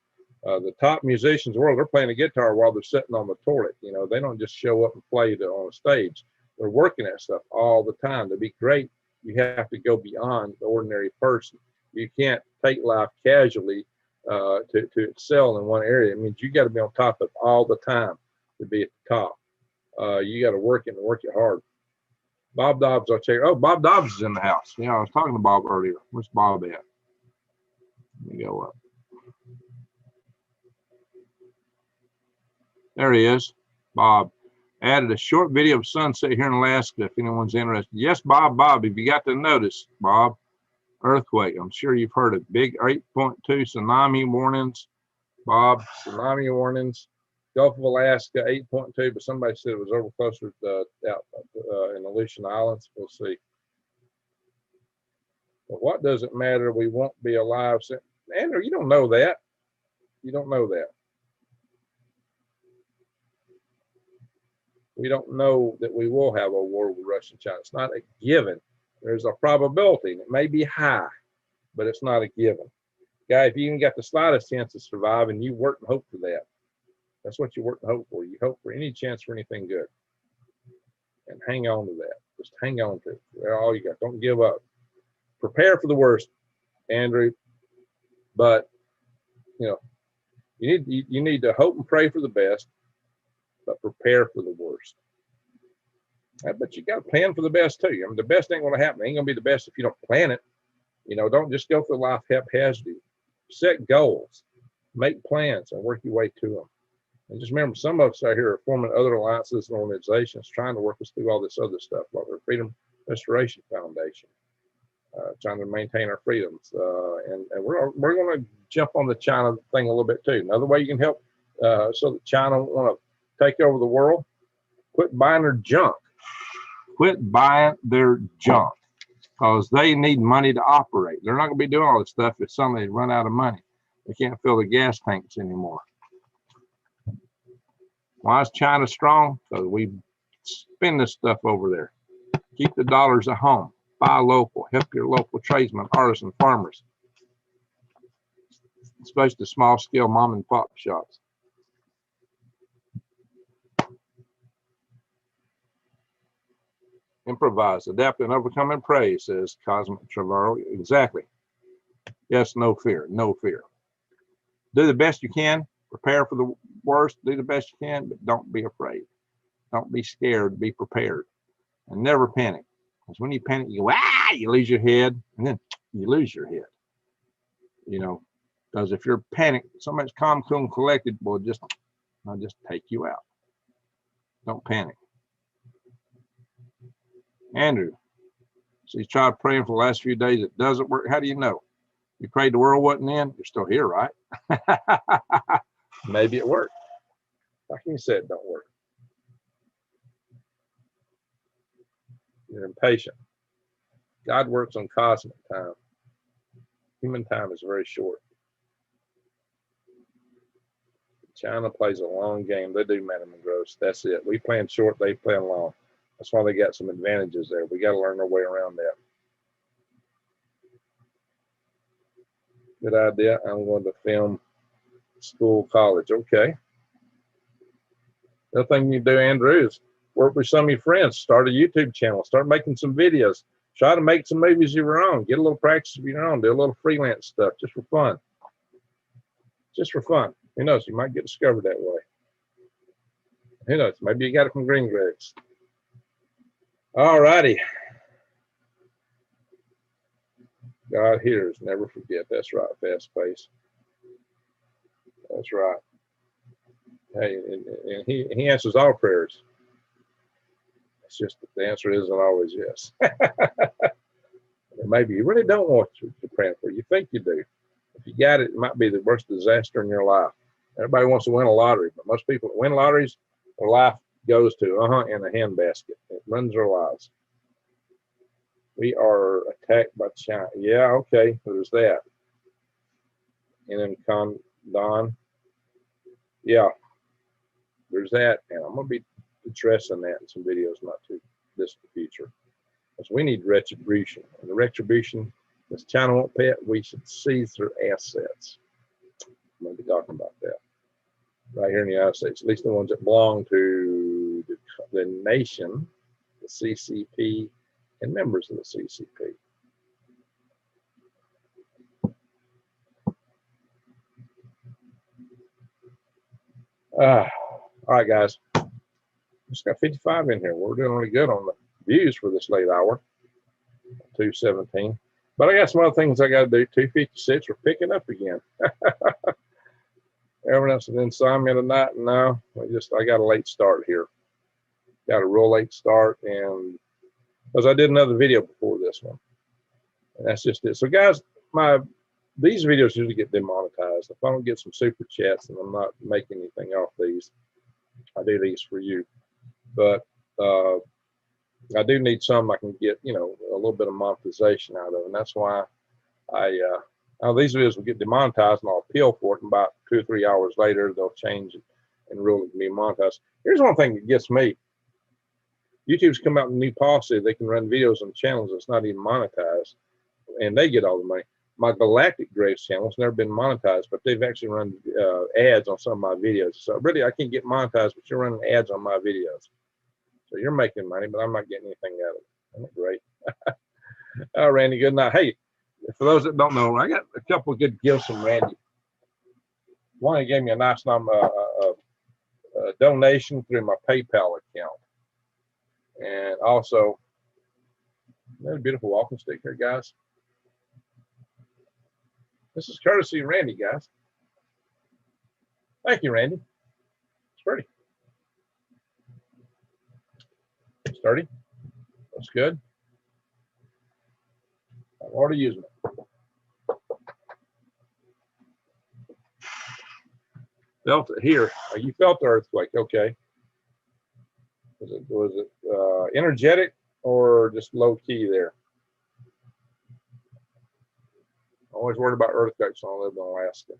the top musicians in the world, they're playing a guitar while they're sitting on the toilet. You know, they don't just show up and play on a stage. They're working at stuff all the time. To be great, you have to go beyond the ordinary person. You can't take life casually to excel in one area. It means you got to be on top of all the time to be at the top. You got to work it and work it hard. Bob Dobbs, I'll tell you. Oh, Bob Dobbs is in the house. Yeah, I was talking to Bob earlier. Where's Bob at? Let me go up. There he is, Bob. Added a short video of sunset here in Alaska if anyone's interested. Yes, Bob, if you got to notice, Bob, earthquake. I'm sure you've heard of big 8.2 tsunami warnings. Bob, tsunami warnings. Gulf of Alaska, 8.2, but somebody said it was over closer to out in the Aleutian Islands. We'll see. But what does it matter? We won't be alive. Andrew, you don't know that. You don't know that. We don't know that we will have a war with Russia and China. It's not a given. There's a probability. It may be high, but it's not a given. Guy, if you even got the slightest chance of surviving, you work and hope for that. That's what you work and hope for. You hope for any chance for anything good. And hang on to that. Just hang on to it. That's all you got. Don't give up. Prepare for the worst, Andrew. But you need to hope and pray for the best, but prepare for the worst. But you got to plan for the best too. I mean, the best ain't going to happen. It ain't going to be the best if you don't plan it. Don't just go through life haphazardly. Set goals, make plans, and work your way to them. And just remember, some of us out here are forming other alliances and organizations trying to work us through all this other stuff, like the Freedom Restoration Foundation, trying to maintain our freedoms. And we're going to jump on the China thing a little bit too. Another way you can help so that China won't want to take over the world, quit buying their junk. Quit buying their junk, because they need money to operate. They're not going to be doing all this stuff if suddenly they run out of money. They can't fill the gas tanks anymore. Why is China strong? Because we spend this stuff over there. Keep the dollars at home. Buy local. Help your local tradesmen, artists, and farmers, especially the small-scale mom and pop shops. Improvise, adapt, and overcome and pray, says Cosmic Trevorrow. Exactly. Yes, no fear, no fear. Do the best you can. Prepare for the worst. Do the best you can, but don't be afraid. Don't be scared. Be prepared. And never panic. Because when you panic, you go, you lose your head, and then you lose your head. Because if you're panicked, somebody's calm, cool, and collected will just take you out. Don't panic. Andrew, so you tried praying for the last few days. It doesn't work. How do you know? You prayed the world wasn't in. You're still here, right? Maybe it worked. Like you said, it don't work. You're impatient. God works on cosmic time. Human time is very short. China plays a long game. They do, Madam Gross. That's it. We playing short, they playing long. That's why they got some advantages there. We got to learn our way around that. Good idea. I'm going to film school, college. Okay. The other thing you do, Andrew, is work with some of your friends. Start a YouTube channel. Start making some videos. Try to make some movies of your own. Get a little practice of your own. Do a little freelance stuff just for fun. Just for fun. Who knows? You might get discovered that way. Who knows? Maybe you got it from Greengrass. All righty. God hears, never forget. That's right, fast pace. That's right. Hey, and he answers all prayers. It's just that the answer isn't always yes. Maybe you really don't want to pray for. You think you do. If you got it, it might be the worst disaster in your life. Everybody wants to win a lottery, but most people that win lotteries, their life goes to in a handbasket. It runs their lives. We are attacked by China. Yeah, okay, there's that. And then Don. Yeah, there's that. And I'm going to be addressing that in some videos not too distant future. Because we need retribution. And the retribution, if China won't pay it, we should seize their assets. I'm going to be talking about that. Right here in the United States, at least the ones that belong to the nation, the CCP, and members of the CCP. All right, guys. Just got 55 in here. We're doing really good on the views for this late hour. 217. But I got some other things I got to do. 256. We're picking up again. Everyone else is insomnia tonight. No, I got a late start here. Got a real late start, and because I did another video before this one, and that's just it. So, guys, these videos usually get demonetized if I don't get some super chats, and I'm not making anything off these. I do these for you, but I do need some I can get, a little bit of monetization out of, and that's why these videos will get demonetized, and I'll appeal for it, and about 2 or 3 hours later they'll change it and rule it can be monetized. Here's one thing that gets me. YouTube's come out with a new policy. They can run videos on channels that's not even monetized, and they get all the money. My Galactic Graves channel's never been monetized, but they've actually run ads on some of my videos. So really, I can't get monetized, but you're running ads on my videos. So you're making money, but I'm not getting anything out of it. Isn't that great? Oh, Randy, good night. Hey, for those that don't know, I got a couple of good gifts from Randy. One, he gave me a nice donation through my PayPal account. And also, there's a beautiful walking stick here, guys. This is courtesy of Randy, guys. Thank you, Randy. It's pretty. Sturdy. Looks good. I'm already using it. Felt it here. You felt the earthquake, okay. Was it energetic or just low key there? Always worried about earthquakes when I lived in Alaska.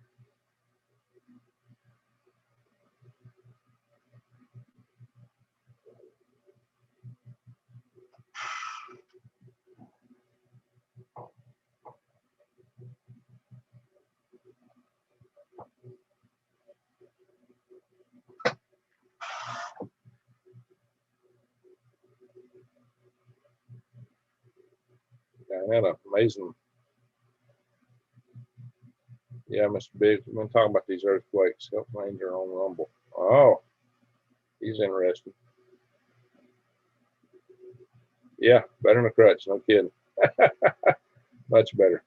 Yeah, that's amazing. Yeah, Mr. Biggs, we've been talking about these earthquakes. Help find your own rumble. Oh, he's interested. Yeah, better than a crutch, no kidding. Much better.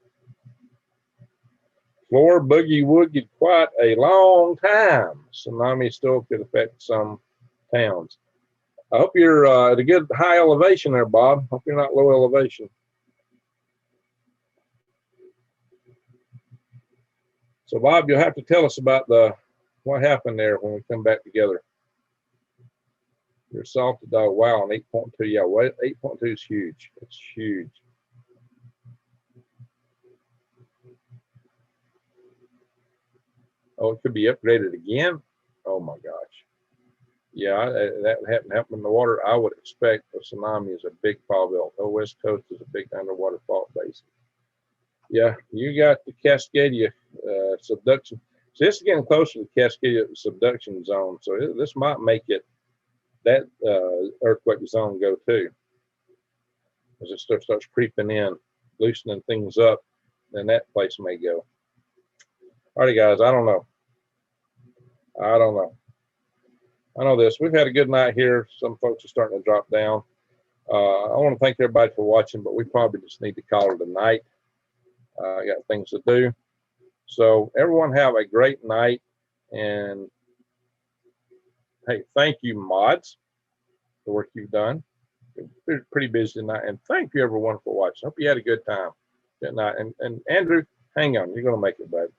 Floor boogie woogie quite a long time. Tsunami still could affect some towns. I hope you're at a good high elevation there, Bob. Hope you're not low elevation. So, Bob, you'll have to tell us about what happened there when we come back together. Your salted dog, wow, an 8.2. Yeah, 8.2 is huge. It's huge. Oh, it could be upgraded again. Oh my gosh. Yeah, that happened in the water. I would expect a tsunami is a big probability. The West Coast is a big underwater fault basin. Yeah, you got the Cascadia subduction. So this is getting closer to the Cascadia subduction zone. So this might make it that earthquake zone go too. As it starts creeping in, loosening things up, then that place may go. All right, guys, I don't know. I know this. We've had a good night here. Some folks are starting to drop down. I want to thank everybody for watching, but we probably just need to call it a night. I got things to do. So everyone have a great night. And hey, thank you, mods, for the work you've done. We're pretty busy tonight. And thank you, everyone, for watching. Hope you had a good time. Good night. And Andrew, hang on. You're going to make it, baby.